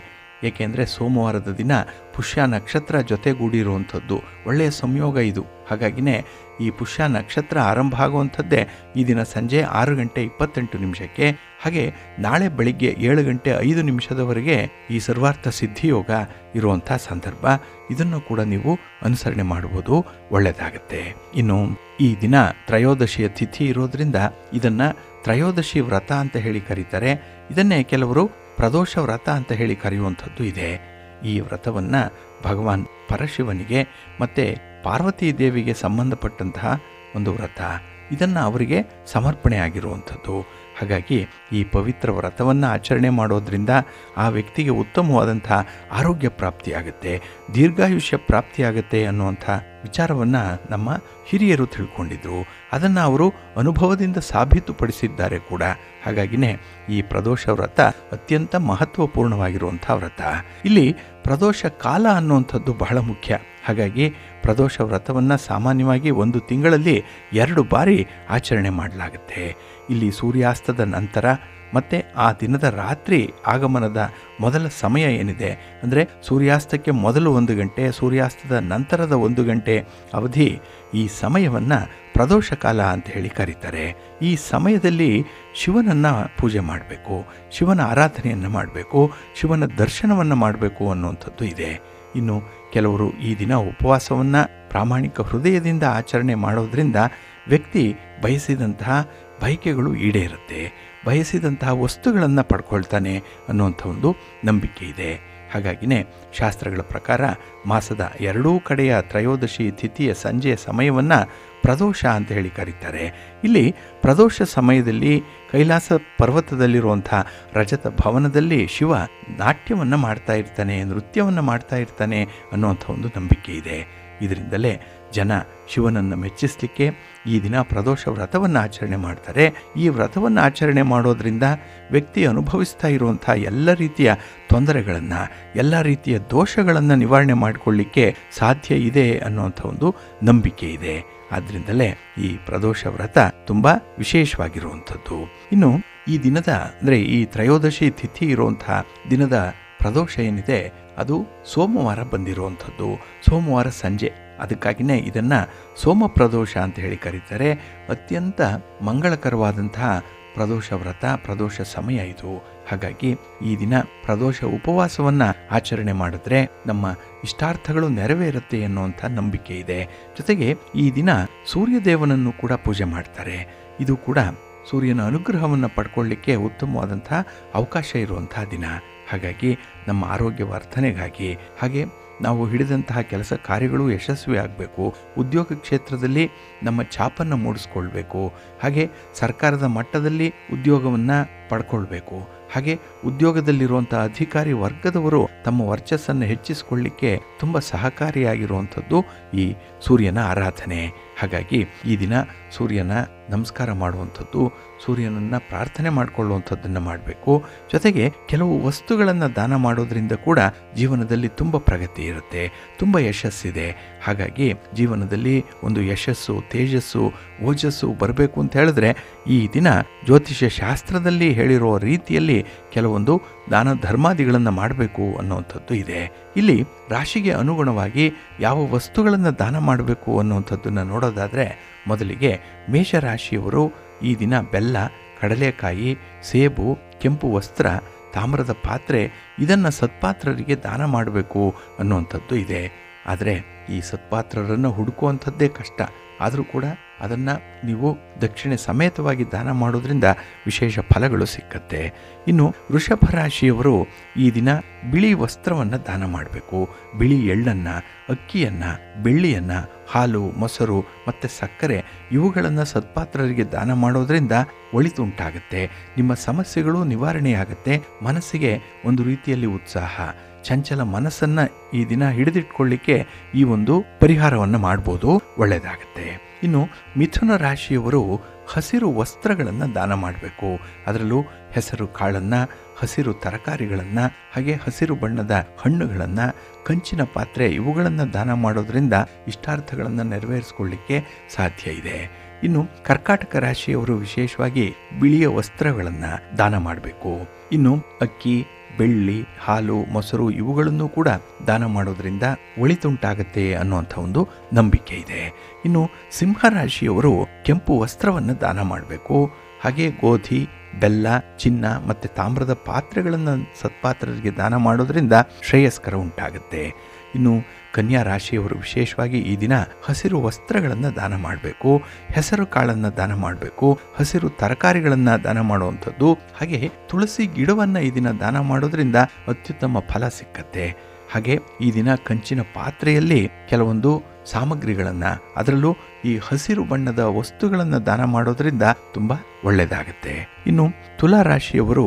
ಏಕೆಂದರೆ ಸೋಮವಾರದ ದಿನ ಪುಷ್ಯ ನಕ್ಷತ್ರ ಜೊತೆಗೂಡಿರುವಂಥದ್ದು ಒಳ್ಳೆಯ ಸಂಯೋಗ ಇದು. ಹಾಗಾಗಿನೇ ಈ ಪುಷ್ಯ ನಕ್ಷತ್ರ ಆರಂಭ ಆಗುವಂಥದ್ದೇ ಈ ದಿನ ಸಂಜೆ 6 ಗಂಟೆ 28 ನಿಮಿಷಕ್ಕೆ. ಹಾಗೆ ನಾಳೆ ಬೆಳಿಗ್ಗೆ 7 ಗಂಟೆ 5 ನಿಮಿಷದವರೆಗೆ ಈ ಸರ್ವಾರ್ಥ ಸಿದ್ಧಿಯೋಗ ಇರುವಂಥ ಸಂದರ್ಭ. ಇದನ್ನು ಕೂಡ ನೀವು ಅನುಸರಣೆ ಮಾಡುವುದು ಒಳ್ಳೆಯದಾಗುತ್ತೆ. ಇನ್ನು ಈ ದಿನ ತ್ರಯೋದಶಿಯ ತಿಥಿ ಇರೋದ್ರಿಂದ ಇದನ್ನು ತ್ರಯೋದಶಿ ವ್ರತ ಅಂತ ಹೇಳಿ ಕರೀತಾರೆ. ಇದನ್ನೇ ಕೆಲವರು ಪ್ರದೋಷ ವ್ರತ ಅಂತ ಹೇಳಿ ಕರೆಯುವಂಥದ್ದು ಇದೆ. ಈ ವ್ರತವನ್ನು ಭಗವಾನ್ ಪರಶಿವನಿಗೆ ಮತ್ತು ಪಾರ್ವತೀ ದೇವಿಗೆ ಸಂಬಂಧಪಟ್ಟಂತಹ ಒಂದು ವ್ರತ. ಇದನ್ನು ಅವರಿಗೆ ಸಮರ್ಪಣೆ ಆಗಿರುವಂಥದ್ದು. ಹಾಗಾಗಿ ಈ ಪವಿತ್ರ ವ್ರತವನ್ನು ಆಚರಣೆ ಮಾಡೋದ್ರಿಂದ ಆ ವ್ಯಕ್ತಿಗೆ ಉತ್ತಮವಾದಂಥ ಆರೋಗ್ಯ ಪ್ರಾಪ್ತಿಯಾಗುತ್ತೆ, ದೀರ್ಘಾಯುಷ್ಯ ಪ್ರಾಪ್ತಿಯಾಗುತ್ತೆ ಅನ್ನುವಂಥ ವಿಚಾರವನ್ನು ನಮ್ಮ ಹಿರಿಯರು ತಿಳ್ಕೊಂಡಿದ್ರು. ಅದನ್ನು ಅವರು ಅನುಭವದಿಂದ ಸಾಬೀತುಪಡಿಸಿದ್ದಾರೆ ಕೂಡ. ಹಾಗಾಗಿನೇ ಈ ಪ್ರದೋಷ ವ್ರತ ಅತ್ಯಂತ ಮಹತ್ವಪೂರ್ಣವಾಗಿರುವಂಥ ವ್ರತ. ಇಲ್ಲಿ ಪ್ರದೋಷ ಕಾಲ ಅನ್ನುವಂಥದ್ದು ಬಹಳ ಮುಖ್ಯ. ಹಾಗಾಗಿ ಪ್ರದೋಷ ವ್ರತವನ್ನು ಸಾಮಾನ್ಯವಾಗಿ 1 ತಿಂಗಳಲ್ಲಿ 2 ಬಾರಿ ಆಚರಣೆ ಮಾಡಲಾಗುತ್ತೆ. ಇಲ್ಲಿ ಸೂರ್ಯಾಸ್ತದ ನಂತರ ಮತ್ತು ಆ ದಿನದ ರಾತ್ರಿ ಆಗಮನದ ಮೊದಲ ಸಮಯ ಏನಿದೆ, ಅಂದರೆ ಸೂರ್ಯಾಸ್ತಕ್ಕೆ ಮೊದಲು 1 ಗಂಟೆ, ಸೂರ್ಯಾಸ್ತದ ನಂತರದ 1 ಗಂಟೆ ಅವಧಿ, ಈ ಸಮಯವನ್ನು ಪ್ರದೋಷ ಕಾಲ ಅಂತ ಹೇಳಿ ಕರೀತಾರೆ. ಈ ಸಮಯದಲ್ಲಿ ಶಿವನನ್ನು ಪೂಜೆ ಮಾಡಬೇಕು, ಶಿವನ ಆರಾಧನೆಯನ್ನು ಮಾಡಬೇಕು, ಶಿವನ ದರ್ಶನವನ್ನು ಮಾಡಬೇಕು ಅನ್ನುವಂಥದ್ದು ಇದೆ. ಇನ್ನು ಕೆಲವರು ಈ ದಿನ ಉಪವಾಸವನ್ನು ಪ್ರಾಮಾಣಿಕ ಹೃದಯದಿಂದ ಆಚರಣೆ ಮಾಡೋದ್ರಿಂದ ವ್ಯಕ್ತಿ ಬಯಸಿದಂತಹ ಬಯಕೆಗಳು ಈಡೇರುತ್ತೆ, ಬಯಸಿದಂತಹ ವಸ್ತುಗಳನ್ನು ಪಡ್ಕೊಳ್ತಾನೆ ಅನ್ನುವಂಥ ಒಂದು ನಂಬಿಕೆ ಇದೆ. ಹಾಗಾಗಿನೇ ಶಾಸ್ತ್ರಗಳ ಪ್ರಕಾರ ಮಾಸದ 2 ಕಡೆಯ ತ್ರಯೋದಶಿ ತಿಥಿಯ ಸಂಜೆಯ ಸಮಯವನ್ನು ಪ್ರದೋಷ ಅಂತ ಹೇಳಿ ಕರೀತಾರೆ. ಇಲ್ಲಿ ಪ್ರದೋಷ ಸಮಯದಲ್ಲಿ ಕೈಲಾಸ ಪರ್ವತದಲ್ಲಿರುವಂಥ ರಜತ ಭವನದಲ್ಲಿ ಶಿವ ನಾಟ್ಯವನ್ನು ಮಾಡ್ತಾ ಇರ್ತಾನೆ, ನೃತ್ಯವನ್ನು ಮಾಡ್ತಾ ಇರ್ತಾನೆ ಅನ್ನುವಂಥ ಒಂದು ನಂಬಿಕೆ ಇದೆ. ಇದರಿಂದಲೇ ಜನ ಶಿವನನ್ನು ಮೆಚ್ಚಿಸಲಿಕ್ಕೆ ಈ ದಿನ ಪ್ರದೋಷ ವ್ರತವನ್ನು ಆಚರಣೆ ಮಾಡ್ತಾರೆ. ಈ ವ್ರತವನ್ನು ಆಚರಣೆ ಮಾಡೋದ್ರಿಂದ ವ್ಯಕ್ತಿ ಅನುಭವಿಸ್ತಾ ಇರುವಂಥ ಎಲ್ಲ ರೀತಿಯ ತೊಂದರೆಗಳನ್ನು, ಎಲ್ಲ ರೀತಿಯ ದೋಷಗಳನ್ನು ನಿವಾರಣೆ ಮಾಡಿಕೊಳ್ಳಿಕ್ಕೆ ಸಾಧ್ಯ ಇದೆ ಅನ್ನುವಂಥ ಒಂದು ನಂಬಿಕೆ ಇದೆ. ಆದ್ದರಿಂದಲೇ ಈ ಪ್ರದೋಷ ವ್ರತ ತುಂಬ ವಿಶೇಷವಾಗಿರುವಂಥದ್ದು. ಇನ್ನು ಈ ದಿನದ ಅಂದರೆ ಈ ತ್ರಯೋದಶಿ ತಿಥಿ ಇರುವಂಥ ದಿನದ ಪ್ರದೋಷ ಏನಿದೆ ಅದು ಸೋಮವಾರ ಬಂದಿರುವಂಥದ್ದು, ಸೋಮವಾರ ಸಂಜೆ. ಅದಕ್ಕಾಗಿಯೇ ಇದನ್ನು ಸೋಮ ಪ್ರದೋಷ ಅಂತ ಹೇಳಿ ಕರೀತಾರೆ. ಅತ್ಯಂತ ಮಂಗಳಕರವಾದಂತಹ ಪ್ರದೋಷ ವ್ರತ, ಪ್ರದೋಷ ಸಮಯ ಇದು. ಹಾಗಾಗಿ ಈ ದಿನ ಪ್ರದೋಷ ಉಪವಾಸವನ್ನು ಆಚರಣೆ ಮಾಡಿದ್ರೆ ನಮ್ಮ ಇಷ್ಟಾರ್ಥಗಳು ನೆರವೇರುತ್ತೆ ಅನ್ನುವಂಥ ನಂಬಿಕೆ ಇದೆ. ಜೊತೆಗೆ ಈ ದಿನ ಸೂರ್ಯದೇವನನ್ನು ಕೂಡ ಪೂಜೆ ಮಾಡ್ತಾರೆ. ಇದು ಕೂಡ ಸೂರ್ಯನ ಅನುಗ್ರಹವನ್ನು ಪಡ್ಕೊಳ್ಳಿಕ್ಕೆ ಉತ್ತಮವಾದಂಥ ಅವಕಾಶ ಇರುವಂಥ ದಿನ. ಹಾಗಾಗಿ ನಮ್ಮ ಆರೋಗ್ಯ ವರ್ಧನೆಗಾಗಿ, ಹಾಗೆ ನಾವು ಹಿಡಿದಂತಹ ಕೆಲಸ ಕಾರ್ಯಗಳು ಯಶಸ್ವಿ ಆಗಬೇಕು, ಉದ್ಯೋಗ ಕ್ಷೇತ್ರದಲ್ಲಿ ನಮ್ಮ ಛಾಪನ್ನು ಮೂಡಿಸ್ಕೊಳ್ಬೇಕು, ಹಾಗೆ ಸರ್ಕಾರದ ಮಟ್ಟದಲ್ಲಿ ಉದ್ಯೋಗವನ್ನು ಪಡ್ಕೊಳ್ಬೇಕು, ಹಾಗೆ ಉದ್ಯೋಗದಲ್ಲಿರುವಂಥ ಅಧಿಕಾರಿ ವರ್ಗದವರು ತಮ್ಮ ವರ್ಚಸ್ಸನ್ನು ಹೆಚ್ಚಿಸಿಕೊಳ್ಳಿಕ್ಕೆ ತುಂಬ ಸಹಕಾರಿಯಾಗಿರುವಂಥದ್ದು ಈ ಸೂರ್ಯನ ಆರಾಧನೆ. ಹಾಗಾಗಿ ಈ ದಿನ ಸೂರ್ಯನ ನಮಸ್ಕಾರ ಮಾಡುವಂಥದ್ದು, ಸೂರ್ಯನನ್ನು ಪ್ರಾರ್ಥನೆ ಮಾಡಿಕೊಳ್ಳುವಂಥದ್ದನ್ನು ಮಾಡಬೇಕು. ಜೊತೆಗೆ ಕೆಲವು ವಸ್ತುಗಳನ್ನು ದಾನ ಮಾಡೋದ್ರಿಂದ ಕೂಡ ಜೀವನದಲ್ಲಿ ತುಂಬ ಪ್ರಗತಿ ಇರುತ್ತೆ, ತುಂಬ ಯಶಸ್ಸಿದೆ. ಹಾಗಾಗಿ ಜೀವನದಲ್ಲಿ ಒಂದು ಯಶಸ್ಸು, ತೇಜಸ್ಸು, ಓಜಸ್ಸು ಬರಬೇಕು ಅಂತ ಹೇಳಿದ್ರೆ ಈ ದಿನ ಜ್ಯೋತಿಷ್ಯ ಶಾಸ್ತ್ರದಲ್ಲಿ ಹೇಳಿರೋ ರೀತಿಯಲ್ಲಿ ಕೆಲವೊಂದು ದಾನ ಧರ್ಮಾದಿಗಳನ್ನು ಮಾಡಬೇಕು ಅನ್ನುವಂಥದ್ದು ಇದೆ. ಇಲ್ಲಿ ರಾಶಿಗೆ ಅನುಗುಣವಾಗಿ ಯಾವ ವಸ್ತುಗಳನ್ನು ದಾನ ಮಾಡಬೇಕು ಅನ್ನುವಂಥದ್ದನ್ನು ನೋಡೋದಾದರೆ, ಮೊದಲಿಗೆ ಮೇಷರಾಶಿಯವರು ಈ ದಿನ ಬೆಲ್ಲ, ಕಡಲೆಕಾಯಿ, ಸೇಬು, ಕೆಂಪು ವಸ್ತ್ರ, ತಾಮ್ರದ ಪಾತ್ರೆ ಇದನ್ನು ಸತ್ಪಾತ್ರರಿಗೆ ದಾನ ಮಾಡಬೇಕು ಅನ್ನುವಂಥದ್ದು ಇದೆ. ಆದರೆ ಈ ಸತ್ಪಾತ್ರರನ್ನು ಹುಡುಕುವಂಥದ್ದೇ ಕಷ್ಟ. ಆದರೂ ಕೂಡ ಅದನ್ನು ನೀವು ದಕ್ಷಿಣೆ ಸಮೇತವಾಗಿ ದಾನ ಮಾಡೋದ್ರಿಂದ ವಿಶೇಷ ಫಲಗಳು ಸಿಕ್ಕತ್ತೆ. ಇನ್ನು ವೃಷಭ ರಾಶಿಯವರು ಈ ದಿನ ಬಿಳಿ ವಸ್ತ್ರವನ್ನು ದಾನ ಮಾಡಬೇಕು. ಬಿಳಿ ಎಳ್ಳನ್ನು, ಅಕ್ಕಿಯನ್ನು, ಬೆಳ್ಳಿಯನ್ನು, ಹಾಲು, ಮೊಸರು ಮತ್ತು ಸಕ್ಕರೆ ಇವುಗಳನ್ನು ಸತ್ಪಾತ್ರರಿಗೆ ದಾನ ಮಾಡೋದ್ರಿಂದ ಒಳಿತುಂಟಾಗುತ್ತೆ. ನಿಮ್ಮ ಸಮಸ್ಯೆಗಳು ನಿವಾರಣೆಯಾಗುತ್ತೆ. ಮನಸ್ಸಿಗೆ ಒಂದು ರೀತಿಯಲ್ಲಿ ಉತ್ಸಾಹ, ಚಂಚಲ ಮನಸ್ಸನ್ನು ಈ ದಿನ ಹಿಡಿದಿಟ್ಕೊಳ್ಳಿಕ್ಕೆ ಈ ಒಂದು ಪರಿಹಾರವನ್ನು ಮಾಡ್ಬೋದು, ಒಳ್ಳೆಯದಾಗತ್ತೆ. ಇನ್ನು ಮಿಥುನ ರಾಶಿಯವರು ಹಸಿರು ವಸ್ತ್ರಗಳನ್ನು ದಾನ ಮಾಡಬೇಕು. ಅದರಲ್ಲೂ ಹೆಸರು ಕಾಳನ್ನು, ಹಸಿರು ತರಕಾರಿಗಳನ್ನು, ಹಾಗೆ ಹಸಿರು ಬಣ್ಣದ ಹಣ್ಣುಗಳನ್ನು, ಕಂಚಿನ ಪಾತ್ರೆ ಇವುಗಳನ್ನು ದಾನ ಮಾಡೋದ್ರಿಂದ ಇಷ್ಟಾರ್ಥಗಳನ್ನು ನೆರವೇರಿಸಿಕೊಳ್ಳಿಕ್ಕೆ ಸಾಧ್ಯ ಇದೆ. ಇನ್ನು ಕರ್ಕಾಟಕ ರಾಶಿಯವರು ವಿಶೇಷವಾಗಿ ಬಿಳಿಯ ವಸ್ತ್ರಗಳನ್ನು ದಾನ ಮಾಡಬೇಕು. ಇನ್ನು ಅಕ್ಕಿ, ಬೆಳ್ಳಿ, ಹಾಲು, ಮೊಸರು ಇವುಗಳನ್ನು ಕೂಡ ದಾನ ಮಾಡೋದ್ರಿಂದ ಒಳಿತುಂಟಾಗತ್ತೆ ಅನ್ನುವಂಥ ಒಂದು ನಂಬಿಕೆ ಇದೆ. ಇನ್ನು ಸಿಂಹರಾಶಿಯವರು ಕೆಂಪು ವಸ್ತ್ರವನ್ನು ದಾನ ಮಾಡಬೇಕು. ಹಾಗೆ ಗೋಧಿ, ಬೆಲ್ಲ, ಚಿನ್ನ ಮತ್ತು ತಾಮ್ರದ ಪಾತ್ರೆಗಳನ್ನು ಸತ್ಪಾತ್ರರಿಗೆ ದಾನ ಮಾಡೋದ್ರಿಂದ ಶ್ರೇಯಸ್ಕರ ಉಂಟಾಗುತ್ತೆ. ಇನ್ನು ಕನ್ಯಾ ರಾಶಿಯವರು ವಿಶೇಷವಾಗಿ ಈ ದಿನ ಹಸಿರು ವಸ್ತ್ರಗಳನ್ನು ದಾನ ಮಾಡಬೇಕು. ಹೆಸರು ಕಾಳನ್ನು ದಾನ ಮಾಡಬೇಕು. ಹಸಿರು ತರಕಾರಿಗಳನ್ನು ದಾನ ಮಾಡುವಂಥದ್ದು. ಹಾಗೆ ತುಳಸಿ ಗಿಡವನ್ನು ಈ ದಿನ ದಾನ ಮಾಡೋದ್ರಿಂದ ಅತ್ಯುತ್ತಮ ಫಲ ಸಿಕ್ಕತ್ತೆ. ಹಾಗೆ ಈ ದಿನ ಕಂಚಿನ ಪಾತ್ರೆಯಲ್ಲಿ ಕೆಲವೊಂದು ಸಾಮಗ್ರಿಗಳನ್ನು, ಅದರಲ್ಲೂ ಈ ಹಸಿರು ಬಣ್ಣದ ವಸ್ತುಗಳನ್ನು ದಾನ ಮಾಡೋದ್ರಿಂದ ತುಂಬ ಒಳ್ಳೆಯದಾಗತ್ತೆ. ಇನ್ನು ತುಲಾ ರಾಶಿಯವರು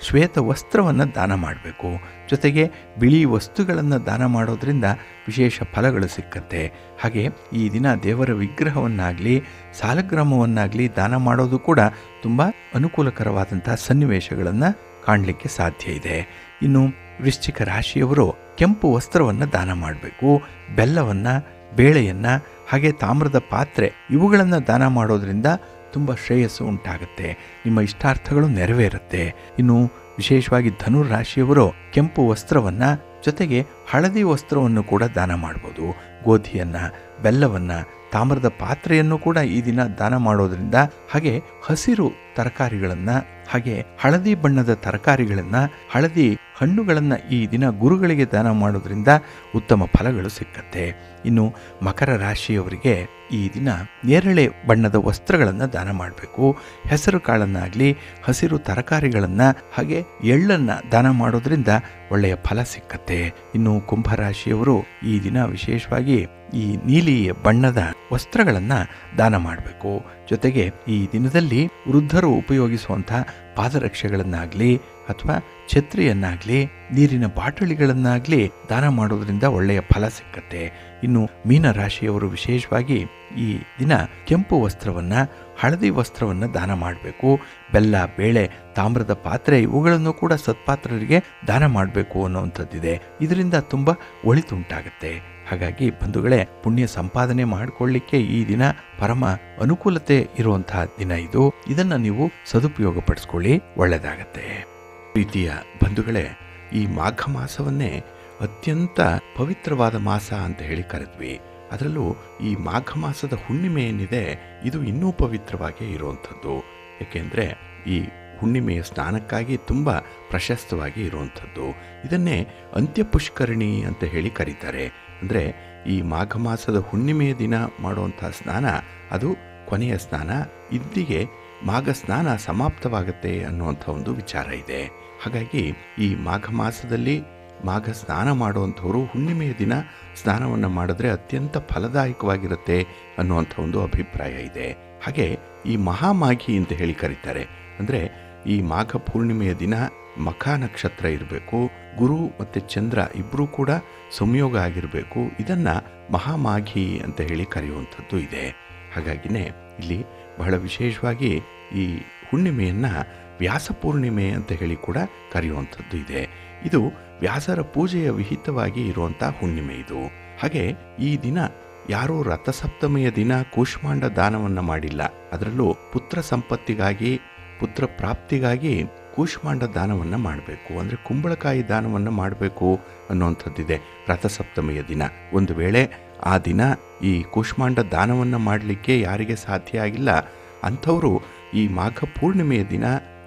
ಶ್ವೇತ ವಸ್ತ್ರವನ್ನು ದಾನ ಮಾಡಬೇಕು. ಜೊತೆಗೆ ಬಿಳಿ ವಸ್ತುಗಳನ್ನು ದಾನ ಮಾಡೋದ್ರಿಂದ ವಿಶೇಷ ಫಲಗಳು ಸಿಕ್ಕತ್ತೆ. ಹಾಗೆ ಈ ದಿನ ದೇವರ ವಿಗ್ರಹವನ್ನಾಗಲಿ ಸಾಲಗ್ರಾಮವನ್ನಾಗಲಿ ದಾನ ಮಾಡೋದು ಕೂಡ ತುಂಬ ಅನುಕೂಲಕರವಾದಂಥ ಸನ್ನಿವೇಶಗಳನ್ನು ಕಾಣಲಿಕ್ಕೆ ಸಾಧ್ಯ ಇದೆ. ಇನ್ನು ವೃಶ್ಚಿಕ ರಾಶಿಯವರು ಕೆಂಪು ವಸ್ತ್ರವನ್ನು ದಾನ ಮಾಡಬೇಕು. ಬೆಲ್ಲವನ್ನು, ಬೇಳೆಯನ್ನು, ಹಾಗೆ ತಾಮ್ರದ ಪಾತ್ರೆ ಇವುಗಳನ್ನು ದಾನ ಮಾಡೋದ್ರಿಂದ ತುಂಬ ಶ್ರೇಯಸ್ಸು ಉಂಟಾಗುತ್ತೆ. ನಿಮ್ಮ ಇಷ್ಟಾರ್ಥಗಳು ನೆರವೇರುತ್ತೆ. ಇನ್ನು ವಿಶೇಷವಾಗಿ ಧನುರ್ ರಾಶಿಯವರು ಕೆಂಪು ವಸ್ತ್ರವನ್ನು ಜೊತೆಗೆ ಹಳದಿ ವಸ್ತ್ರವನ್ನು ಕೂಡ ದಾನ ಮಾಡ್ಬೋದು. ಗೋಧಿಯನ್ನು, ಬೆಲ್ಲವನ್ನು, ತಾಮ್ರದ ಪಾತ್ರೆಯನ್ನು ಕೂಡ ಈ ದಿನ ದಾನ ಮಾಡೋದ್ರಿಂದ, ಹಾಗೆ ಹಸಿರು ತರಕಾರಿಗಳನ್ನು, ಹಾಗೆ ಹಳದಿ ಬಣ್ಣದ ತರಕಾರಿಗಳನ್ನು, ಹಳದಿ ಹಣ್ಣುಗಳನ್ನು ಈ ದಿನ ಗುರುಗಳಿಗೆ ದಾನ ಮಾಡೋದ್ರಿಂದ ಉತ್ತಮ ಫಲಗಳು ಸಿಕ್ಕತ್ತೆ. ಇನ್ನು ಮಕರ ರಾಶಿಯವರಿಗೆ ಈ ದಿನ ನೇರಳೆ ಬಣ್ಣದ ವಸ್ತ್ರಗಳನ್ನು ದಾನ ಮಾಡಬೇಕು. ಹೆಸರು ಕಾಳನ್ನಾಗಲಿ, ಹಸಿರು ತರಕಾರಿಗಳನ್ನು, ಹಾಗೆ ಎಳ್ಳನ್ನು ದಾನ ಮಾಡೋದ್ರಿಂದ ಒಳ್ಳೆಯ ಫಲ ಸಿಕ್ಕತ್ತೆ. ಇನ್ನು ಕುಂಭರಾಶಿಯವರು ಈ ದಿನ ವಿಶೇಷವಾಗಿ ಈ ನೀಲಿ ಬಣ್ಣದ ವಸ್ತ್ರಗಳನ್ನು ದಾನ ಮಾಡಬೇಕು. ಜೊತೆಗೆ ಈ ದಿನದಲ್ಲಿ ವೃದ್ಧರು ಉಪಯೋಗಿಸುವಂಥ ಪಾದರಕ್ಷೆಗಳನ್ನಾಗಲಿ ಅಥವಾ ಛತ್ರಿಯನ್ನಾಗಲಿ, ನೀರಿನ ಬಾಟಲಿಗಳನ್ನಾಗಲಿ ದಾನ ಮಾಡೋದ್ರಿಂದ ಒಳ್ಳೆಯ ಫಲ ಸಿಕ್ಕತ್ತೆ. ಇನ್ನು ಮೀನರಾಶಿಯವರು ವಿಶೇಷವಾಗಿ ಈ ದಿನ ಕೆಂಪು ವಸ್ತ್ರವನ್ನು, ಹಳದಿ ವಸ್ತ್ರವನ್ನು ದಾನ ಮಾಡಬೇಕು. ಬೆಲ್ಲ, ಬೇಳೆ, ತಾಮ್ರದ ಪಾತ್ರೆ ಇವುಗಳನ್ನು ಕೂಡ ಸತ್ಪಾತ್ರರಿಗೆ ದಾನ ಮಾಡಬೇಕು ಅನ್ನುವಂಥದ್ದಿದೆ. ಇದರಿಂದ ತುಂಬ ಒಳಿತುಂಟಾಗುತ್ತೆ. ಹಾಗಾಗಿ ಬಂಧುಗಳೇ, ಪುಣ್ಯ ಸಂಪಾದನೆ ಮಾಡಿಕೊಳ್ಳಿಕ್ಕೆ ಈ ದಿನ ಪರಮ ಅನುಕೂಲತೆ ಇರುವಂತಹ ದಿನ ಇದು. ಇದನ್ನು ನೀವು ಸದುಪಯೋಗ ಪಡಿಸ್ಕೊಳ್ಳಿ, ಒಳ್ಳೆಯದಾಗತ್ತೆ. ಪ್ರೀತಿಯ ಬಂಧುಗಳೇ, ಈ ಮಾಘ ಮಾಸವನ್ನೇ ಅತ್ಯಂತ ಪವಿತ್ರವಾದ ಮಾಸ ಅಂತ ಹೇಳಿ ಕರೆದ್ವಿ. ಅದರಲ್ಲೂ ಈ ಮಾಘ ಮಾಸದ ಹುಣ್ಣಿಮೆ ಏನಿದೆ ಇದು ಇನ್ನೂ ಪವಿತ್ರವಾಗಿ ಇರುವಂಥದ್ದು. ಏಕೆಂದರೆ ಈ ಹುಣ್ಣಿಮೆಯ ಸ್ನಾನಕ್ಕಾಗಿ ತುಂಬ ಪ್ರಶಸ್ತವಾಗಿ ಇರುವಂಥದ್ದು. ಇದನ್ನೇ ಅಂತ್ಯಪುಷ್ಕರಣಿ ಅಂತ ಹೇಳಿ ಕರೀತಾರೆ. ಅಂದರೆ ಈ ಮಾಘ ಮಾಸದ ಹುಣ್ಣಿಮೆಯ ದಿನ ಮಾಡುವಂಥ ಸ್ನಾನ ಅದು ಕೊನೆಯ ಸ್ನಾನ. ಇಲ್ಲಿಗೆ ಮಾಘ ಸ್ನಾನ ಸಮಾಪ್ತವಾಗುತ್ತೆ ಅನ್ನುವಂಥ ಒಂದು ವಿಚಾರ ಇದೆ. ಹಾಗಾಗಿ ಈ ಮಾಘ ಮಾಸದಲ್ಲಿ ಮಾಘ ಸ್ನಾನ ಮಾಡುವಂಥವರು ಹುಣ್ಣಿಮೆಯ ದಿನ ಸ್ನಾನವನ್ನು ಮಾಡಿದ್ರೆ ಅತ್ಯಂತ ಫಲದಾಯಕವಾಗಿರುತ್ತೆ ಅನ್ನುವಂಥ ಒಂದು ಅಭಿಪ್ರಾಯ ಇದೆ. ಹಾಗೆ ಈ ಮಹಾಮಾಘಿ ಅಂತ ಹೇಳಿ ಕರೀತಾರೆ. ಅಂದರೆ ಈ ಮಾಘ ಪೂರ್ಣಿಮೆಯ ದಿನ ಮಖ ನಕ್ಷತ್ರ ಇರಬೇಕು, ಗುರು ಮತ್ತು ಚಂದ್ರ ಇಬ್ಬರೂ ಕೂಡ ಸಂಯೋಗ ಆಗಿರಬೇಕು. ಇದನ್ನು ಮಹಾಮಾಘಿ ಅಂತ ಹೇಳಿ ಕರೆಯುವಂಥದ್ದು ಇದೆ. ಹಾಗಾಗಿನೇ ಇಲ್ಲಿ ಬಹಳ ವಿಶೇಷವಾಗಿ ಈ ಹುಣ್ಣಿಮೆಯನ್ನು ವ್ಯಾಸ ಪೂರ್ಣಿಮೆ ಅಂತ ಹೇಳಿ ಕೂಡ ಕರೆಯುವಂಥದ್ದು ಇದೆ. ಇದು ವ್ಯಾಸರ ಪೂಜೆಯ ವಿಹಿತವಾಗಿ ಇರುವಂಥ ಹುಣ್ಣಿಮೆ ಇದು. ಹಾಗೆ ಈ ದಿನ ಯಾರೂ ರಥಸಪ್ತಮಿಯ ದಿನ ಕೂಷ್ಮಾಂಡ ದಾನವನ್ನು ಮಾಡಿಲ್ಲ. ಅದರಲ್ಲೂ ಪುತ್ರ ಸಂಪತ್ತಿಗಾಗಿ, ಪುತ್ರ ಪ್ರಾಪ್ತಿಗಾಗಿ ಕೂಷ್ಮಾಂಡ ದಾನವನ್ನು ಮಾಡಬೇಕು. ಅಂದರೆ ಕುಂಬಳಕಾಯಿ ದಾನವನ್ನು ಮಾಡಬೇಕು ಅನ್ನುವಂಥದ್ದಿದೆ ರಥಸಪ್ತಮಿಯ ದಿನ. ಒಂದು ವೇಳೆ ಆ ದಿನ ಈ ಕೂಷ್ಮಾಂಡ ದಾನವನ್ನು ಮಾಡಲಿಕ್ಕೆ ಯಾರಿಗೆ ಸಾಧ್ಯ ಆಗಿಲ್ಲ ಅಂಥವರು ಈ ಮಾಘ ಪೂರ್ಣಿಮೆಯ ದಿನ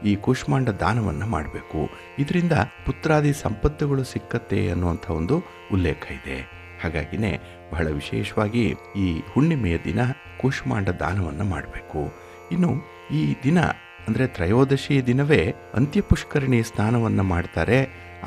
ಈ ಕೂಷ್ಮಾಂಡ ದಾನವನ್ನು ಮಾಡಬೇಕು. ಇದರಿಂದ ಪುತ್ರಾದಿ ಸಂಪತ್ತುಗಳು ಸಿಕ್ಕತ್ತೆ ಅನ್ನುವಂಥ ಒಂದು ಉಲ್ಲೇಖ ಇದೆ. ಹಾಗಾಗಿನೇ ಬಹಳ ವಿಶೇಷವಾಗಿ ಈ ಹುಣ್ಣಿಮೆಯ ದಿನ ಕೂಷ್ಮಾಂಡ ದಾನವನ್ನು ಮಾಡಬೇಕು. ಇನ್ನು ಈ ದಿನ ಅಂದರೆ ತ್ರಯೋದಶಿ ದಿನವೇ ಅಂತ್ಯಪುಷ್ಕರಣಿ ಸ್ನಾನವನ್ನು ಮಾಡ್ತಾರೆ.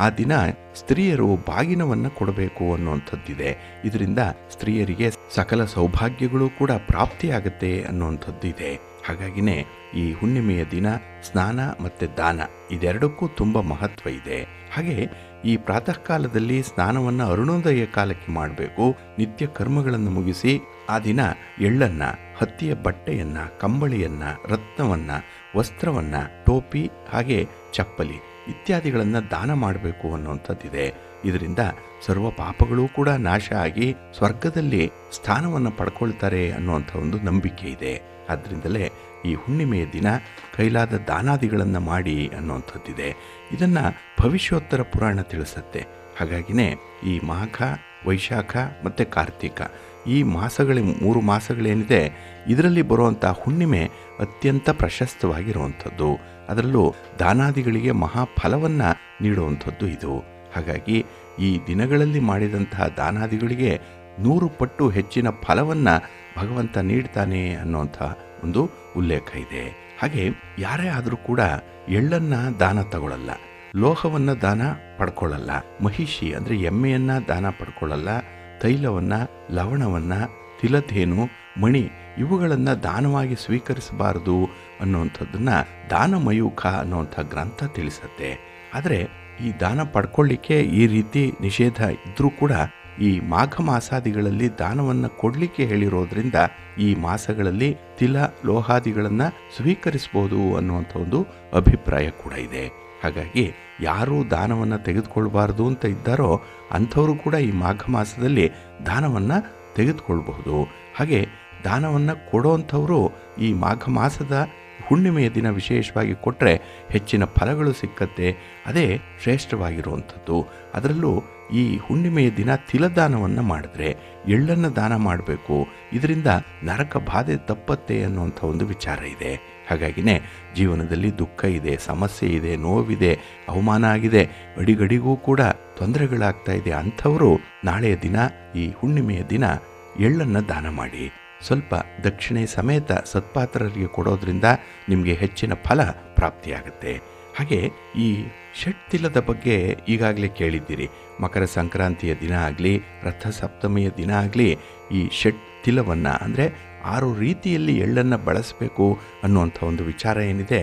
ಆ ದಿನ ಸ್ತ್ರೀಯರು ಬಾಗಿನವನ್ನು ಕೊಡಬೇಕು ಅನ್ನುವಂಥದ್ದಿದೆ. ಇದರಿಂದ ಸ್ತ್ರೀಯರಿಗೆ ಸಕಲ ಸೌಭಾಗ್ಯಗಳು ಕೂಡ ಪ್ರಾಪ್ತಿಯಾಗತ್ತೆ ಅನ್ನುವಂಥದ್ದು ಇದೆ. ಹಾಗಾಗಿನೇ ಈ ಹುಣ್ಣಿಮೆಯ ದಿನ ಸ್ನಾನ ಮತ್ತು ದಾನ ಇದೆರಡಕ್ಕೂ ತುಂಬ ಮಹತ್ವ ಇದೆ. ಹಾಗೆ ಈ ಪ್ರಾತಃ ಕಾಲದಲ್ಲಿ ಸ್ನಾನವನ್ನು ಅರುಣೋದಯ ಕಾಲಕ್ಕೆ ಮಾಡಬೇಕು. ನಿತ್ಯ ಕರ್ಮಗಳನ್ನು ಮುಗಿಸಿ ಆ ದಿನ ಎಳ್ಳನ್ನು, ಹತ್ತಿಯ ಬಟ್ಟೆಯನ್ನು, ಕಂಬಳಿಯನ್ನು, ರತ್ನವನ್ನು, ವಸ್ತ್ರವನ್ನು, ಟೋಪಿ ಹಾಗೆ ಚಪ್ಪಲಿ ಇತ್ಯಾದಿಗಳನ್ನು ದಾನ ಮಾಡಬೇಕು ಅನ್ನುವಂಥದ್ದಿದೆ. ಇದರಿಂದ ಸರ್ವ ಪಾಪಗಳೂ ಕೂಡ ನಾಶ ಆಗಿ ಸ್ವರ್ಗದಲ್ಲಿ ಸ್ಥಾನವನ್ನು ಪಡ್ಕೊಳ್ತಾರೆ ಅನ್ನುವಂಥ ಒಂದು ನಂಬಿಕೆ ಇದೆ. ಆದ್ದರಿಂದಲೇ ಈ ಹುಣ್ಣಿಮೆಯ ದಿನ ಕೈಲಾದ ದಾನಾದಿಗಳನ್ನು ಮಾಡಿ ಅನ್ನುವಂಥದ್ದಿದೆ. ಇದನ್ನು ಭವಿಷ್ಯೋತ್ತರ ಪುರಾಣ ತಿಳಿಸುತ್ತೆ. ಹಾಗಾಗಿನೇ ಈ ಮಾಘ, ವೈಶಾಖ ಮತ್ತು ಕಾರ್ತಿಕ ಈ ಮೂರು ಮಾಸಗಳೇನಿದೆ ಇದರಲ್ಲಿ ಬರುವಂಥ ಹುಣ್ಣಿಮೆ ಅತ್ಯಂತ ಪ್ರಶಸ್ತವಾಗಿರುವಂಥದ್ದು. ಅದರಲ್ಲೂ ದಾನಾದಿಗಳಿಗೆ ಮಹಾಫಲವನ್ನು ನೀಡುವಂಥದ್ದು ಇದು. ಹಾಗಾಗಿ ಈ ದಿನಗಳಲ್ಲಿ ಮಾಡಿದಂತಹ ದಾನಾದಿಗಳಿಗೆ 100 ಪಟ್ಟು ಹೆಚ್ಚಿನ ಫಲವನ್ನು ಭಗವಂತ ನೀಡ್ತಾನೆ ಅನ್ನುವಂಥ ಒಂದು ಉಲ್ಲೇಖ ಇದೆ. ಹಾಗೆ ಯಾರೇ ಆದರೂ ಕೂಡ ಎಳ್ಳನ್ನು ದಾನ ತಗೊಳ್ಳಲ್ಲ, ಲೋಹವನ್ನು ದಾನ ಪಡ್ಕೊಳ್ಳಲ್ಲ, ಮಹಿಷಿ ಅಂದರೆ ಎಮ್ಮೆಯನ್ನು ದಾನ ಪಡ್ಕೊಳ್ಳಲ್ಲ, ತೈಲವನ್ನು, ಲವಣವನ್ನು, ತಿಲಧೇನು, ಮಣಿ ಇವುಗಳನ್ನು ದಾನವಾಗಿ ಸ್ವೀಕರಿಸಬಾರದು ಅನ್ನುವಂಥದ್ದನ್ನು ದಾನಮಯೂಖ ಅನ್ನುವಂಥ ಗ್ರಂಥ ತಿಳಿಸುತ್ತೆ. ಆದರೆ ಈ ದಾನ ಪಡ್ಕೊಳ್ಳಿಕ್ಕೆ ಈ ರೀತಿ ನಿಷೇಧ ಇದ್ದರೂ ಕೂಡ ಈ ಮಾಘ ಮಾಸಾದಿಗಳಲ್ಲಿ ದಾನವನ್ನು ಕೊಡಲಿಕ್ಕೆ ಹೇಳಿರೋದ್ರಿಂದ ಈ ಮಾಸಗಳಲ್ಲಿ ತಿಲ ಲೋಹಾದಿಗಳನ್ನು ಸ್ವೀಕರಿಸ್ಬೋದು ಅನ್ನುವಂಥ ಒಂದು ಅಭಿಪ್ರಾಯ ಕೂಡ ಇದೆ. ಹಾಗಾಗಿ ಯಾರು ದಾನವನ್ನು ತೆಗೆದುಕೊಳ್ಬಾರ್ದು ಅಂತ ಇದ್ದಾರೋ ಅಂಥವರು ಕೂಡ ಈ ಮಾಘ ಮಾಸದಲ್ಲಿ ದಾನವನ್ನು ತೆಗೆದುಕೊಳ್ಬಹುದು. ಹಾಗೆ ದಾನವನ್ನು ಕೊಡೋವಂಥವರು ಈ ಮಾಘ ಮಾಸದ ಹುಣ್ಣಿಮೆಯ ದಿನ ವಿಶೇಷವಾಗಿ ಕೊಟ್ಟರೆ ಹೆಚ್ಚಿನ ಫಲಗಳು ಸಿಕ್ಕತ್ತೆ. ಅದೇ ಶ್ರೇಷ್ಠವಾಗಿರುವಂಥದ್ದು. ಅದರಲ್ಲೂ ಈ ಹುಣ್ಣಿಮೆಯ ದಿನ ತಿಲದಾನವನ್ನು ಮಾಡಿದ್ರೆ, ಎಳ್ಳನ್ನು ದಾನ ಮಾಡಬೇಕು. ಇದರಿಂದ ನರಕ ಬಾಧೆ ತಪ್ಪತ್ತೆ ಅನ್ನುವಂಥ ಒಂದು ವಿಚಾರ ಇದೆ. ಹಾಗಾಗಿನೇ ಜೀವನದಲ್ಲಿ ದುಃಖ ಇದೆ, ಸಮಸ್ಯೆ ಇದೆ, ನೋವಿದೆ, ಅವಮಾನ ಆಗಿದೆ, ಅಡಿಗಡಿಗೂ ಕೂಡ ತೊಂದರೆಗಳಾಗ್ತಾ ಇದೆ ಅಂಥವರು ನಾಳೆಯ ದಿನ ಈ ಹುಣ್ಣಿಮೆಯ ದಿನ ಎಳ್ಳನ್ನು ದಾನ ಮಾಡಿ. ಸ್ವಲ್ಪ ದಕ್ಷಿಣೆ ಸಮೇತ ಸತ್ಪಾತ್ರರಿಗೆ ಕೊಡೋದ್ರಿಂದ ನಿಮಗೆ ಹೆಚ್ಚಿನ ಫಲ ಪ್ರಾಪ್ತಿಯಾಗುತ್ತೆ. ಹಾಗೆ ಈ ಷಟ್ತಿಲದ ಬಗ್ಗೆ ಈಗಾಗಲೇ ಕೇಳಿದ್ದೀರಿ. ಮಕರ ಸಂಕ್ರಾಂತಿಯ ದಿನ ಆಗಲಿ, ರಥಸಪ್ತಮಿಯ ದಿನ ಆಗಲಿ ಈ ಷಟ್ತಿಲವನ್ನು ಅಂದರೆ 6 ರೀತಿಯಲ್ಲಿ ಎಳ್ಳನ್ನು ಬಳಸಬೇಕು ಅನ್ನುವಂಥ ಒಂದು ವಿಚಾರ ಏನಿದೆ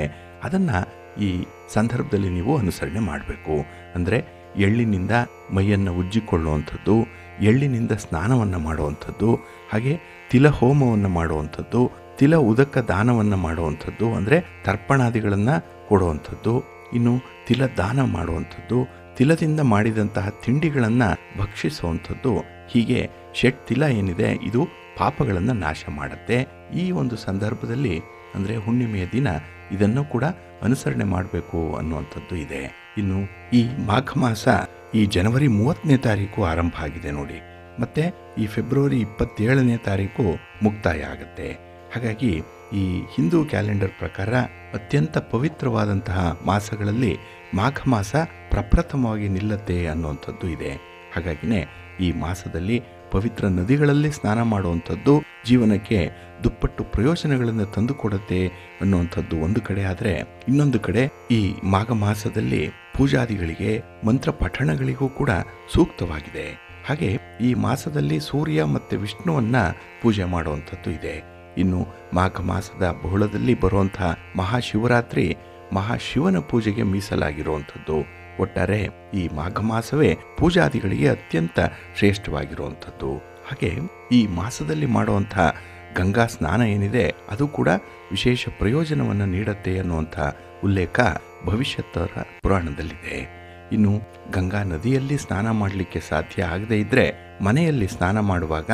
ಅದನ್ನು ಈ ಸಂದರ್ಭದಲ್ಲಿ ನೀವು ಅನುಸರಣೆ ಮಾಡಬೇಕು. ಅಂದರೆ ಎಳ್ಳಿನಿಂದ ಮೈಯನ್ನು ಉಜ್ಜಿಕೊಳ್ಳುವಂಥದ್ದು, ಎಳ್ಳಿನಿಂದ ಸ್ನಾನವನ್ನು ಮಾಡುವಂಥದ್ದು, ಹಾಗೆ ತಿಲ ಹೋಮವನ್ನು ಮಾಡುವಂಥದ್ದು, ತಿಲ ಉದಕ ದಾನವನ್ನು ಮಾಡುವಂಥದ್ದು ಅಂದರೆ ತರ್ಪಣಾದಿಗಳನ್ನು ಕೊಡುವಂಥದ್ದು, ಇನ್ನು ತಿಲ ದಾನ ಮಾಡುವಂಥದ್ದು, ತಿಲದಿಂದ ಮಾಡಿದಂತಹ ತಿಂಡಿಗಳನ್ನು ಭಕ್ಷಿಸುವಂಥದ್ದು. ಹೀಗೆ ಷಟ್ತಿಲ ಏನಿದೆ ಇದು ಪಾಪಗಳನ್ನು ನಾಶ ಮಾಡುತ್ತೆ. ಈ ಒಂದು ಸಂದರ್ಭದಲ್ಲಿ ಅಂದರೆ ಹುಣ್ಣಿಮೆಯ ದಿನ ಇದನ್ನು ಕೂಡ ಅನುಸರಣೆ ಮಾಡಬೇಕು ಅನ್ನುವಂಥದ್ದು ಇದೆ. ಇನ್ನು ಈ ಮಾಘ ಮಾಸ ಈ ಜನವರಿ 30ನೇ ತಾರೀಕು ಆರಂಭ ಆಗಿದೆ ನೋಡಿ, ಮತ್ತು ಈ ಫೆಬ್ರವರಿ 27ನೇ ತಾರೀಕು ಮುಕ್ತಾಯ ಆಗುತ್ತೆ. ಹಾಗಾಗಿ ಈ ಹಿಂದೂ ಕ್ಯಾಲೆಂಡರ್ ಪ್ರಕಾರ ಅತ್ಯಂತ ಪವಿತ್ರವಾದಂತಹ ಮಾಸಗಳಲ್ಲಿ ಮಾಘ ಮಾಸ ಪ್ರಪ್ರಥಮವಾಗಿ ನಿಲ್ಲತ್ತೆ ಅನ್ನುವಂಥದ್ದು ಇದೆ. ಹಾಗಾಗಿನೇ ಈ ಮಾಸದಲ್ಲಿ ಪವಿತ್ರ ನದಿಗಳಲ್ಲಿ ಸ್ನಾನ ಮಾಡುವಂಥದ್ದು ಜೀವನಕ್ಕೆ ದುಪ್ಪಟ್ಟು ಪ್ರಯೋಜನಗಳನ್ನು ತಂದುಕೊಡುತ್ತೆ ಅನ್ನುವಂಥದ್ದು ಒಂದು ಕಡೆ. ಆದರೆ ಇನ್ನೊಂದು ಕಡೆ ಈ ಮಾಘ ಮಾಸದಲ್ಲಿ ಪೂಜಾದಿಗಳಿಗೆ, ಮಂತ್ರ ಪಠಣಗಳಿಗೂ ಕೂಡ ಸೂಕ್ತವಾಗಿದೆ. ಹಾಗೆ ಈ ಮಾಸದಲ್ಲಿ ಸೂರ್ಯ ಮತ್ತು ವಿಷ್ಣುವನ್ನ ಪೂಜೆ ಮಾಡುವಂಥದ್ದು ಇದೆ. ಇನ್ನು ಮಾಘ ಮಾಸದ ಬಹುಳದಲ್ಲಿ ಬರುವಂತಹ ಮಹಾಶಿವರಾತ್ರಿ ಮಹಾಶಿವನ ಪೂಜೆಗೆ ಮೀಸಲಾಗಿರುವಂಥದ್ದು. ಒಟ್ಟಾರೆ ಈ ಮಾಘ ಮಾಸವೇ ಪೂಜಾದಿಗಳಿಗೆ ಅತ್ಯಂತ ಶ್ರೇಷ್ಠವಾಗಿರುವಂಥದ್ದು. ಹಾಗೆ ಈ ಮಾಸದಲ್ಲಿ ಮಾಡುವಂಥ ಗಂಗಾ ಸ್ನಾನ ಏನಿದೆ ಅದು ಕೂಡ ವಿಶೇಷ ಪ್ರಯೋಜನವನ್ನು ನೀಡುತ್ತೆ ಅನ್ನುವಂಥ ಉಲ್ಲೇಖ ಭವಿಷ್ಯತ್ತರ ಪುರಾಣದಲ್ಲಿದೆ. ಇನ್ನು ಗಂಗಾ ನದಿಯಲ್ಲಿ ಸ್ನಾನ ಮಾಡಲಿಕ್ಕೆ ಸಾಧ್ಯ ಆಗದೇ ಇದ್ದರೆ ಮನೆಯಲ್ಲಿ ಸ್ನಾನ ಮಾಡುವಾಗ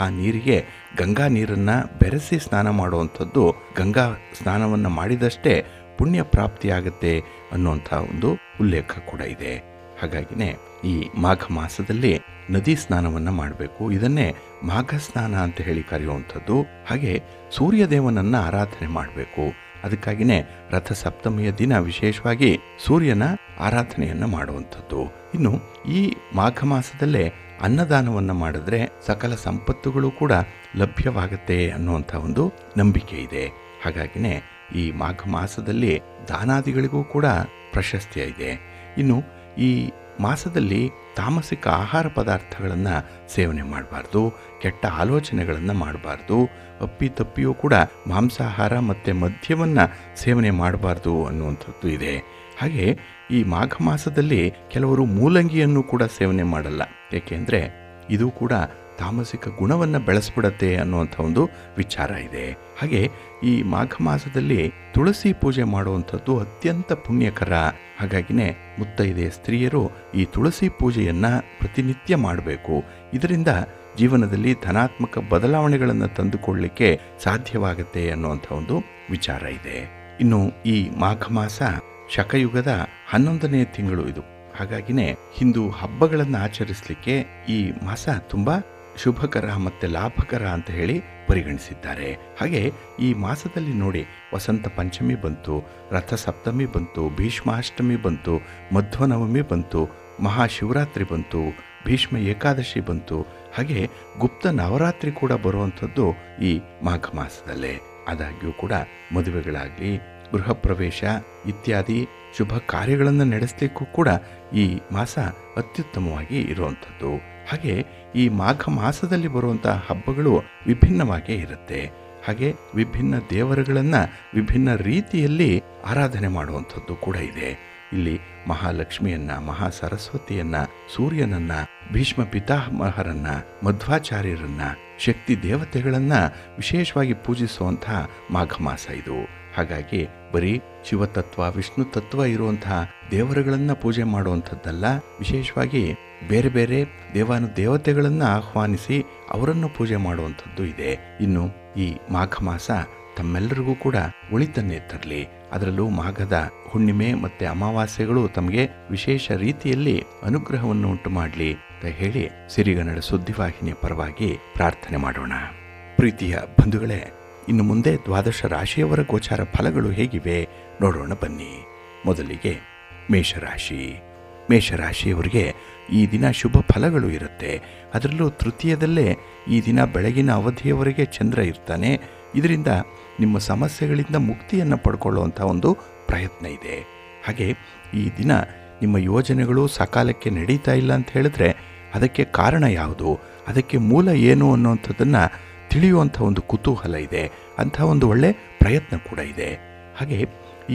ಆ ನೀರಿಗೆ ಗಂಗಾ ನೀರನ್ನು ಬೆರೆಸಿ ಸ್ನಾನ ಮಾಡುವಂಥದ್ದು ಗಂಗಾ ಸ್ನಾನವನ್ನು ಮಾಡಿದಷ್ಟೇ ಪುಣ್ಯ ಪ್ರಾಪ್ತಿಯಾಗತ್ತೆ ಅನ್ನುವಂಥ ಒಂದು ಉಲ್ಲೇಖ ಕೂಡ ಇದೆ. ಹಾಗಾಗಿನೇ ಈ ಮಾಘ ಮಾಸದಲ್ಲಿ ನದಿ ಸ್ನಾನವನ್ನು ಮಾಡಬೇಕು. ಇದನ್ನೇ ಮಾಘ ಸ್ನಾನ ಅಂತ ಹೇಳಿ ಕರೆಯುವಂಥದ್ದು. ಹಾಗೆ ಸೂರ್ಯದೇವನನ್ನು ಆರಾಧನೆ ಮಾಡಬೇಕು. ಅದಕ್ಕಾಗಿಯೇ ರಥಸಪ್ತಮಿಯ ದಿನ ವಿಶೇಷವಾಗಿ ಸೂರ್ಯನ ಆರಾಧನೆಯನ್ನು ಮಾಡುವಂಥದ್ದು. ಇನ್ನು ಈ ಮಾಘ ಮಾಸದಲ್ಲೇ ಅನ್ನದಾನವನ್ನು ಮಾಡಿದ್ರೆ ಸಕಲ ಸಂಪತ್ತುಗಳು ಕೂಡ ಲಭ್ಯವಾಗುತ್ತೆ ಅನ್ನುವಂಥ ಒಂದು ನಂಬಿಕೆ ಇದೆ. ಹಾಗಾಗಿನೇ ಈ ಮಾಘ ಮಾಸದಲ್ಲಿ ದಾನಾದಿಗಳಿಗೂ ಕೂಡ ಪ್ರಶಸ್ತಿ ಇದೆ. ಇನ್ನು ಈ ಮಾಸದಲ್ಲಿ ತಾಮಸಿಕ ಆಹಾರ ಪದಾರ್ಥಗಳನ್ನು ಸೇವನೆ ಮಾಡಬಾರ್ದು, ಕೆಟ್ಟ ಆಲೋಚನೆಗಳನ್ನು ಮಾಡಬಾರ್ದು, ಅಪ್ಪಿತಪ್ಪಿಯೂ ಕೂಡ ಮಾಂಸಾಹಾರ ಮತ್ತು ಮದ್ಯವನ್ನು ಸೇವನೆ ಮಾಡಬಾರ್ದು ಅನ್ನುವಂಥದ್ದು ಇದೆ. ಹಾಗೆ ಈ ಮಾಘ ಮಾಸದಲ್ಲಿ ಕೆಲವರು ಮೂಲಂಗಿಯನ್ನು ಕೂಡ ಸೇವನೆ ಮಾಡಲ್ಲ, ಏಕೆಂದರೆ ಇದು ಕೂಡ ತಾಮಸಿಕ ಗುಣವನ್ನು ಬೆಳೆಸ್ಬಿಡತ್ತೆ ಅನ್ನುವಂಥ ಒಂದು ವಿಚಾರ ಇದೆ. ಹಾಗೆ ಈ ಮಾಘ ಮಾಸದಲ್ಲಿ ತುಳಸಿ ಪೂಜೆ ಮಾಡುವಂಥದ್ದು ಅತ್ಯಂತ ಪುಣ್ಯಕರ. ಹಾಗಾಗಿನೇ ಮುತ್ತೈದೆ ಸ್ತ್ರೀಯರು ಈ ತುಳಸಿ ಪೂಜೆಯನ್ನು ಪ್ರತಿನಿತ್ಯ ಮಾಡಬೇಕು. ಇದರಿಂದ ಜೀವನದಲ್ಲಿ ಧನಾತ್ಮಕ ಬದಲಾವಣೆಗಳನ್ನು ತಂದುಕೊಳ್ಳಲಿಕ್ಕೆ ಸಾಧ್ಯವಾಗುತ್ತೆ ಅನ್ನುವಂಥ ಒಂದು ವಿಚಾರ ಇದೆ. ಇನ್ನು ಈ ಮಾಘ ಮಾಸ ಶಕಯುಗದ 11ನೇ ತಿಂಗಳು ಇದು. ಹಾಗಾಗಿನೇ ಹಿಂದೂ ಹಬ್ಬಗಳನ್ನು ಆಚರಿಸಲಿಕ್ಕೆ ಈ ಮಾಸ ತುಂಬ ಶುಭಕರ ಮತ್ತು ಲಾಭಕರ ಅಂತ ಹೇಳಿ ಪರಿಗಣಿಸಿದ್ದಾರೆ. ಹಾಗೆ ಈ ಮಾಸದಲ್ಲಿ ನೋಡಿ, ವಸಂತ ಪಂಚಮಿ ಬಂತು, ರಥಸಪ್ತಮಿ ಬಂತು, ಭೀಷ್ಮಾಷ್ಟಮಿ ಬಂತು, ಮಧ್ವನವಮಿ ಬಂತು, ಮಹಾಶಿವರಾತ್ರಿ ಬಂತು, ಭೀಷ್ಮ ಏಕಾದಶಿ ಬಂತು. ಹಾಗೆ ಗುಪ್ತ ನವರಾತ್ರಿ ಕೂಡ ಬರುವಂಥದ್ದು ಈ ಮಾಘ ಮಾಸದಲ್ಲೇ. ಆದಾಗ್ಯೂ ಕೂಡ ಮದುವೆಗಳಾಗಲಿ, ಗೃಹ ಪ್ರವೇಶ ಇತ್ಯಾದಿ ಶುಭ ಕಾರ್ಯಗಳನ್ನು ನಡೆಸಲಿಕ್ಕೂ ಕೂಡ ಈ ಮಾಸ ಅತ್ಯುತ್ತಮವಾಗಿ ಇರುವಂಥದ್ದು. ಹಾಗೆ ಈ ಮಾಘ ಮಾಸದಲ್ಲಿ ಬರುವಂಥ ಹಬ್ಬಗಳು ವಿಭಿನ್ನವಾಗೇ ಇರುತ್ತೆ. ಹಾಗೆ ವಿಭಿನ್ನ ದೇವರುಗಳನ್ನು ವಿಭಿನ್ನ ರೀತಿಯಲ್ಲಿ ಆರಾಧನೆ ಮಾಡುವಂಥದ್ದು ಕೂಡ ಇದೆ. ಇಲ್ಲಿ ಮಹಾಲಕ್ಷ್ಮಿಯನ್ನ, ಮಹಾ ಸರಸ್ವತಿಯನ್ನ, ಸೂರ್ಯನನ್ನ, ಭೀಷ್ಮ ಪಿತಾಮಹರನ್ನ, ಮಧ್ವಾಚಾರ್ಯರನ್ನ, ಶಕ್ತಿ ದೇವತೆಗಳನ್ನ ವಿಶೇಷವಾಗಿ ಪೂಜಿಸುವಂತಹ ಮಾಘ ಮಾಸ ಇದು. ಹಾಗಾಗಿ ಬರೀ ಶಿವತತ್ವ, ವಿಷ್ಣು ತತ್ವ ಇರುವಂತಹ ದೇವರುಗಳನ್ನ ಪೂಜೆ ಮಾಡುವಂಥದ್ದಲ್ಲ, ವಿಶೇಷವಾಗಿ ಬೇರೆ ಬೇರೆ ದೇವತೆಗಳನ್ನು ಆಹ್ವಾನಿಸಿ ಅವರನ್ನು ಪೂಜೆ ಮಾಡುವಂಥದ್ದು ಇದೆ. ಇನ್ನು ಈ ಮಾಘ ಮಾಸ ತಮ್ಮೆಲ್ಲರಿಗೂ ಕೂಡ ಒಳಿತನ್ನೇ ತರಲಿ. ಅದರಲ್ಲೂ ಮಾಘದ ಹುಣ್ಣಿಮೆ ಮತ್ತು ಅಮಾವಾಸ್ಯೆಗಳು ತಮಗೆ ವಿಶೇಷ ರೀತಿಯಲ್ಲಿ ಅನುಗ್ರಹವನ್ನು ಉಂಟು ಮಾಡಲಿ ಅಂತ ಹೇಳಿ ಸಿರಿಗನ್ನಡ ಸುದ್ದಿವಾಹಿನಿಯ ಪರವಾಗಿ ಪ್ರಾರ್ಥನೆ ಮಾಡೋಣ. ಪ್ರೀತಿಯ ಬಂಧುಗಳೇ, ಇನ್ನು ಮುಂದೆ 12 ರಾಶಿಯವರ ಗೋಚಾರ ಫಲಗಳು ಹೇಗಿವೆ ನೋಡೋಣ ಬನ್ನಿ. ಮೊದಲಿಗೆ ಮೇಷರಾಶಿ. ಮೇಷರಾಶಿಯವರಿಗೆ ಈ ದಿನ ಶುಭ ಫಲಗಳು ಇರುತ್ತೆ. ಅದರಲ್ಲೂ ತೃತೀಯದಲ್ಲೇ ಈ ದಿನ ಬೆಳಗಿನ ಅವಧಿಯವರೆಗೆ ಚಂದ್ರ ಇರ್ತಾನೆ. ಇದರಿಂದ ನಿಮ್ಮ ಸಮಸ್ಯೆಗಳಿಂದ ಮುಕ್ತಿಯನ್ನು ಪಡ್ಕೊಳ್ಳುವಂಥ ಒಂದು ಪ್ರಯತ್ನ ಇದೆ. ಹಾಗೆ ಈ ದಿನ ನಿಮ್ಮ ಯೋಜನೆಗಳು ಸಕಾಲಕ್ಕೆ ನಡೀತಾ ಇಲ್ಲ ಅಂತ ಹೇಳಿದ್ರೆ ಅದಕ್ಕೆ ಕಾರಣ ಯಾವುದು, ಅದಕ್ಕೆ ಮೂಲ ಏನು ಅನ್ನುವಂಥದ್ದನ್ನು ತಿಳಿಯುವಂಥ ಒಂದು ಕುತೂಹಲ ಇದೆ. ಅಂಥ ಒಂದು ಒಳ್ಳೆ ಪ್ರಯತ್ನ ಕೂಡ ಇದೆ. ಹಾಗೆ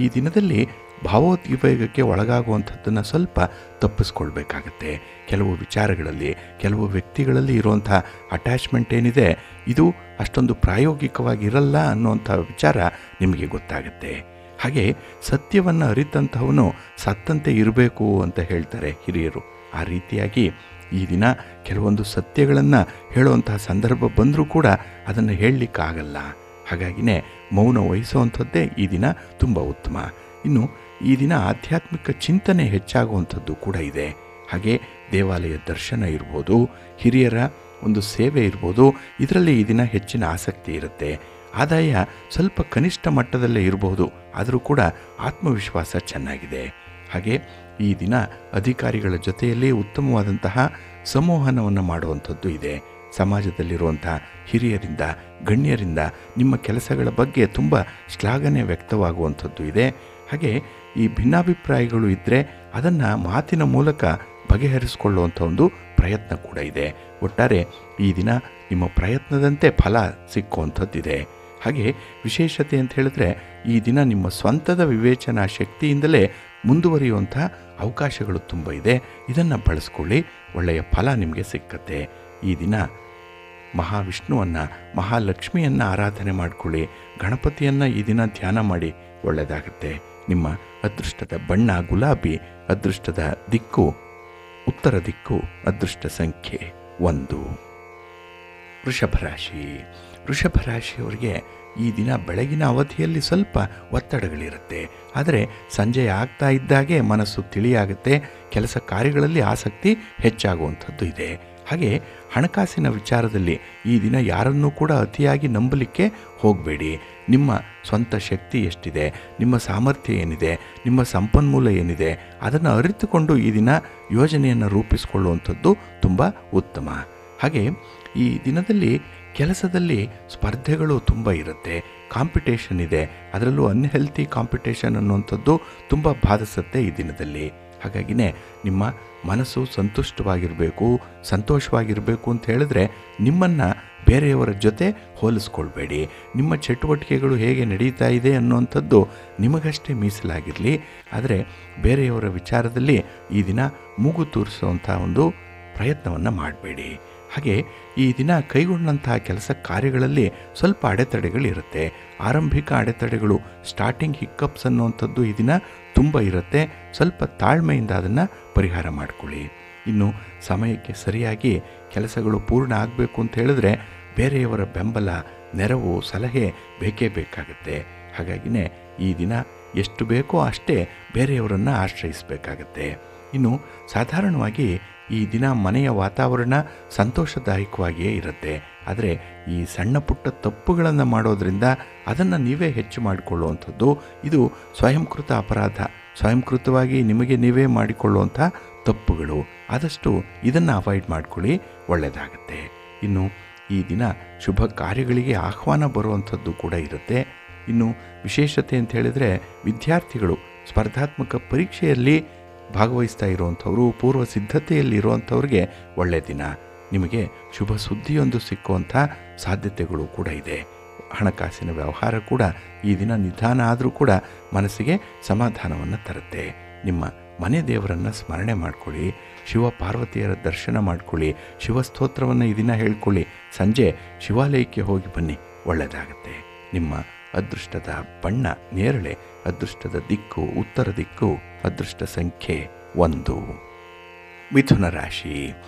ಈ ದಿನದಲ್ಲಿ ಭಾವೋದ್ವೇಗಕ್ಕೆ ಒಳಗಾಗುವಂಥದ್ದನ್ನು ಸ್ವಲ್ಪ ತಪ್ಪಿಸ್ಕೊಳ್ಬೇಕಾಗತ್ತೆ. ಕೆಲವು ವಿಚಾರಗಳಲ್ಲಿ, ಕೆಲವು ವ್ಯಕ್ತಿಗಳಲ್ಲಿ ಇರುವಂಥ ಅಟ್ಯಾಚ್ಮೆಂಟ್ ಏನಿದೆ, ಇದು ಅಷ್ಟೊಂದು ಪ್ರಾಯೋಗಿಕವಾಗಿರಲ್ಲ ಅನ್ನುವಂಥ ವಿಚಾರ ನಿಮಗೆ ಗೊತ್ತಾಗುತ್ತೆ. ಹಾಗೆ ಸತ್ಯವನ್ನು ಅರಿತಂಥವನು ಸತ್ತಂತೆ ಇರಬೇಕು ಅಂತ ಹೇಳ್ತಾರೆ ಹಿರಿಯರು. ಆ ರೀತಿಯಾಗಿ ಈ ದಿನ ಕೆಲವೊಂದು ಸತ್ಯಗಳನ್ನು ಹೇಳುವಂತಹ ಸಂದರ್ಭ ಬಂದರೂ ಕೂಡ ಅದನ್ನು ಹೇಳಲಿಕ್ಕಾಗಲ್ಲ. ಹಾಗಾಗಿನೇ ಮೌನ ವಹಿಸುವಂಥದ್ದೇ ಈ ದಿನ ತುಂಬ ಉತ್ತಮ. ಇನ್ನು ಈ ದಿನ ಆಧ್ಯಾತ್ಮಿಕ ಚಿಂತನೆ ಹೆಚ್ಚಾಗುವಂಥದ್ದು ಕೂಡ ಇದೆ. ಹಾಗೆ ದೇವಾಲಯ ದರ್ಶನ ಇರ್ಬೋದು, ಹಿರಿಯರ ಒಂದು ಸೇವೆ ಇರ್ಬೋದು, ಇದರಲ್ಲಿ ಈ ದಿನ ಹೆಚ್ಚಿನ ಆಸಕ್ತಿ ಇರುತ್ತೆ. ಆದಾಯ ಸ್ವಲ್ಪ ಕನಿಷ್ಠ ಮಟ್ಟದಲ್ಲೇ ಇರಬಹುದು, ಆದರೂ ಕೂಡ ಆತ್ಮವಿಶ್ವಾಸ ಚೆನ್ನಾಗಿದೆ. ಹಾಗೆ ಈ ದಿನ ಅಧಿಕಾರಿಗಳ ಜೊತೆಯಲ್ಲಿ ಉತ್ತಮವಾದಂತಹ ಸಂವಹನವನ್ನು ಮಾಡುವಂಥದ್ದು ಇದೆ. ಸಮಾಜದಲ್ಲಿರುವಂಥ ಹಿರಿಯರಿಂದ, ಗಣ್ಯರಿಂದ ನಿಮ್ಮ ಕೆಲಸಗಳ ಬಗ್ಗೆ ತುಂಬ ಶ್ಲಾಘನೆ ವ್ಯಕ್ತವಾಗುವಂಥದ್ದು ಇದೆ. ಹಾಗೆ ಈ ಭಿನ್ನಾಭಿಪ್ರಾಯಗಳು ಇದ್ದರೆ ಅದನ್ನು ಮಾತಿನ ಮೂಲಕ ಬಗೆಹರಿಸಿಕೊಳ್ಳುವಂಥ ಒಂದು ಪ್ರಯತ್ನ ಕೂಡ ಇದೆ. ಒಟ್ಟಾರೆ ಈ ದಿನ ನಿಮ್ಮ ಪ್ರಯತ್ನದಂತೆ ಫಲ ಸಿಕ್ಕುವಂಥದ್ದಿದೆ. ಹಾಗೆ ವಿಶೇಷತೆ ಅಂತ ಹೇಳಿದ್ರೆ ಈ ದಿನ ನಿಮ್ಮ ಸ್ವಂತದ ವಿವೇಚನಾ ಶಕ್ತಿಯಿಂದಲೇ ಮುಂದುವರಿಯುವಂಥ ಅವಕಾಶಗಳು ತುಂಬ ಇದೆ. ಇದನ್ನು ಬಳಸ್ಕೊಳ್ಳಿ, ಒಳ್ಳೆಯ ಫಲ ನಿಮಗೆ ಸಿಕ್ಕತ್ತೆ. ಈ ದಿನ ಮಹಾವಿಷ್ಣುವನ್ನು, ಮಹಾಲಕ್ಷ್ಮಿಯನ್ನು ಆರಾಧನೆ ಮಾಡಿಕೊಳ್ಳಿ. ಗಣಪತಿಯನ್ನು ಈ ದಿನ ಧ್ಯಾನ ಮಾಡಿ, ಒಳ್ಳೆಯದಾಗುತ್ತೆ. ನಿಮ್ಮ ಅದೃಷ್ಟದ ಬಣ್ಣ ಗುಲಾಬಿ, ಅದೃಷ್ಟದ ದಿಕ್ಕು ಉತ್ತರ ದಿಕ್ಕು, ಅದೃಷ್ಟ ಸಂಖ್ಯೆ 1. ವೃಷಭರಾಶಿ. ವೃಷಭರಾಶಿಯವರಿಗೆ ಈ ದಿನ ಬೆಳಗಿನ ಅವಧಿಯಲ್ಲಿ ಸ್ವಲ್ಪ ಒತ್ತಡಗಳಿರುತ್ತೆ. ಆದರೆ ಸಂಜೆ ಆಗ್ತಾ ಇದ್ದಾಗೆ ಮನಸ್ಸು ತಿಳಿಯಾಗುತ್ತೆ. ಕೆಲಸ ಕಾರ್ಯಗಳಲ್ಲಿ ಆಸಕ್ತಿ ಹೆಚ್ಚಾಗುವಂಥದ್ದು ಇದೆ. ಹಾಗೆ ಹಣಕಾಸಿನ ವಿಚಾರದಲ್ಲಿ ಈ ದಿನ ಯಾರನ್ನೂ ಕೂಡ ಅತಿಯಾಗಿ ನಂಬಲಿಕ್ಕೆ ಹೋಗಬೇಡಿ. ನಿಮ್ಮ ಸ್ವಂತ ಶಕ್ತಿ ಎಷ್ಟಿದೆ, ನಿಮ್ಮ ಸಾಮರ್ಥ್ಯ ಏನಿದೆ, ನಿಮ್ಮ ಸಂಪನ್ಮೂಲ ಏನಿದೆ, ಅದನ್ನು ಅರಿತುಕೊಂಡು ಈ ದಿನ ಯೋಜನೆಯನ್ನು ರೂಪಿಸಿಕೊಳ್ಳುವಂಥದ್ದು ತುಂಬ ಉತ್ತಮ. ಹಾಗೆ ಈ ದಿನದಲ್ಲಿ ಕೆಲಸದಲ್ಲಿ ಸ್ಪರ್ಧೆಗಳು ತುಂಬ ಇರುತ್ತೆ, ಕಾಂಪಿಟೇಷನ್ ಇದೆ. ಅದರಲ್ಲೂ ಅನ್ಹೆಲ್ತಿ ಕಾಂಪಿಟೇಷನ್ ಅನ್ನುವಂಥದ್ದು ತುಂಬ ಬಾಧಿಸುತ್ತೆ ಈ ದಿನದಲ್ಲಿ. ಹಾಗಾಗಿನೇ ನಿಮ್ಮ ಮನಸ್ಸು ಸಂತುಷ್ಟವಾಗಿರಬೇಕು, ಸಂತೋಷವಾಗಿರಬೇಕು ಅಂತ ಹೇಳಿದ್ರೆ ನಿಮ್ಮನ್ನು ಬೇರೆಯವರ ಜೊತೆ ಹೋಲಿಸ್ಕೊಳ್ಬೇಡಿ. ನಿಮ್ಮ ಚಟುವಟಿಕೆಗಳು ಹೇಗೆ ನಡೀತಾ ಇದೆ ಅನ್ನುವಂಥದ್ದು ನಿಮಗಷ್ಟೇ ಮೀಸಲಾಗಿರಲಿ. ಆದರೆ ಬೇರೆಯವರ ವಿಚಾರದಲ್ಲಿ ಈ ದಿನ ಮೂಗು ತೂರಿಸುವಂಥ ಒಂದು ಪ್ರಯತ್ನವನ್ನು ಮಾಡಬೇಡಿ. ಹಾಗೆ ಈ ದಿನ ಕೈಗೊಂಡಂತಹ ಕೆಲಸ ಕಾರ್ಯಗಳಲ್ಲಿ ಸ್ವಲ್ಪ ಅಡೆತಡೆಗಳಿರುತ್ತೆ. ಆರಂಭಿಕ ಅಡೆತಡೆಗಳು, ಸ್ಟಾರ್ಟಿಂಗ್ ಹಿಕ್ಕಪ್ಸ್ ಅನ್ನುವಂಥದ್ದು ಈ ದಿನ ತುಂಬ ಇರುತ್ತೆ. ಸ್ವಲ್ಪ ತಾಳ್ಮೆಯಿಂದ ಅದನ್ನು ಪರಿಹಾರ ಮಾಡಿಕೊಳ್ಳಿ. ಇನ್ನು ಸಮಯಕ್ಕೆ ಸರಿಯಾಗಿ ಕೆಲಸಗಳು ಪೂರ್ಣ ಆಗಬೇಕು ಅಂತ ಹೇಳಿದ್ರೆ ಬೇರೆಯವರ ಬೆಂಬಲ, ನೆರವು, ಸಲಹೆ ಬೇಕೇ ಬೇಕಾಗುತ್ತೆ. ಹಾಗಾಗಿನೇ ಈ ದಿನ ಎಷ್ಟು ಬೇಕೋ ಅಷ್ಟೇ ಬೇರೆಯವರನ್ನು ಆಶ್ರಯಿಸಬೇಕಾಗತ್ತೆ. ಇನ್ನು ಸಾಧಾರಣವಾಗಿ ಈ ದಿನ ಮನೆಯ ವಾತಾವರಣ ಸಂತೋಷದಾಯಕವಾಗಿಯೇ ಇರುತ್ತೆ. ಆದರೆ ಈ ಸಣ್ಣ ಪುಟ್ಟ ತಪ್ಪುಗಳನ್ನು ಮಾಡೋದರಿಂದ ಅದನ್ನು ನೀವೇ ಹೆಚ್ಚು ಮಾಡಿಕೊಳ್ಳುವಂಥದ್ದು ಇದು ಸ್ವಯಂಕೃತ ಅಪರಾಧ. ಸ್ವಯಂಕೃತವಾಗಿ ನಿಮಗೆ ನೀವೇ ಮಾಡಿಕೊಳ್ಳುವಂಥ ತಪ್ಪುಗಳು. ಆದಷ್ಟು ಇದನ್ನು ಅವಾಯ್ಡ್ ಮಾಡ್ಕೊಳ್ಳಿ, ಒಳ್ಳೆಯದಾಗತ್ತೆ. ಇನ್ನು ಈ ದಿನ ಶುಭ ಕಾರ್ಯಗಳಿಗೆ ಆಹ್ವಾನ ಬರುವಂಥದ್ದು ಕೂಡ ಇರುತ್ತೆ. ಇನ್ನು ವಿಶೇಷತೆ ಅಂತ ಹೇಳಿದರೆ ವಿದ್ಯಾರ್ಥಿಗಳು ಸ್ಪರ್ಧಾತ್ಮಕ ಪರೀಕ್ಷೆಯಲ್ಲಿ ಭಾಗವಹಿಸ್ತಾ ಇರುವಂಥವರು, ಪೂರ್ವ ಸಿದ್ಧತೆಯಲ್ಲಿರುವಂಥವ್ರಿಗೆ ಒಳ್ಳೆಯ ದಿನ. ನಿಮಗೆ ಶುಭ ಸುದ್ದಿಯೊಂದು ಸಿಕ್ಕುವಂಥ ಸಾಧ್ಯತೆಗಳು ಕೂಡ ಇದೆ. ಹಣಕಾಸಿನ ವ್ಯವಹಾರ ಕೂಡ ಈ ದಿನ ನಿಧಾನ ಆದರೂ ಕೂಡ ಮನಸ್ಸಿಗೆ ಸಮಾಧಾನವನ್ನು ತರುತ್ತೆ. ನಿಮ್ಮ ಮನೆ ದೇವರನ್ನು ಸ್ಮರಣೆ ಮಾಡ್ಕೊಳ್ಳಿ, ಶಿವ ಪಾರ್ವತಿಯರ ದರ್ಶನ ಮಾಡ್ಕೊಳ್ಳಿ, ಶಿವಸ್ತೋತ್ರವನ್ನು ಈ ದಿನ ಹೇಳ್ಕೊಳ್ಳಿ. ಸಂಜೆ ಶಿವಾಲಯಕ್ಕೆ ಹೋಗಿ ಬನ್ನಿ, ಒಳ್ಳೆಯದಾಗತ್ತೆ. ನಿಮ್ಮ ಅದೃಷ್ಟದ ಬಣ್ಣ ನೇರಳೆ, ಅದೃಷ್ಟದ ದಿಕ್ಕು ಉತ್ತರ ದಿಕ್ಕು, ಅದೃಷ್ಟ ಸಂಖ್ಯೆ 1. ಮಿಥುನ ರಾಶಿ.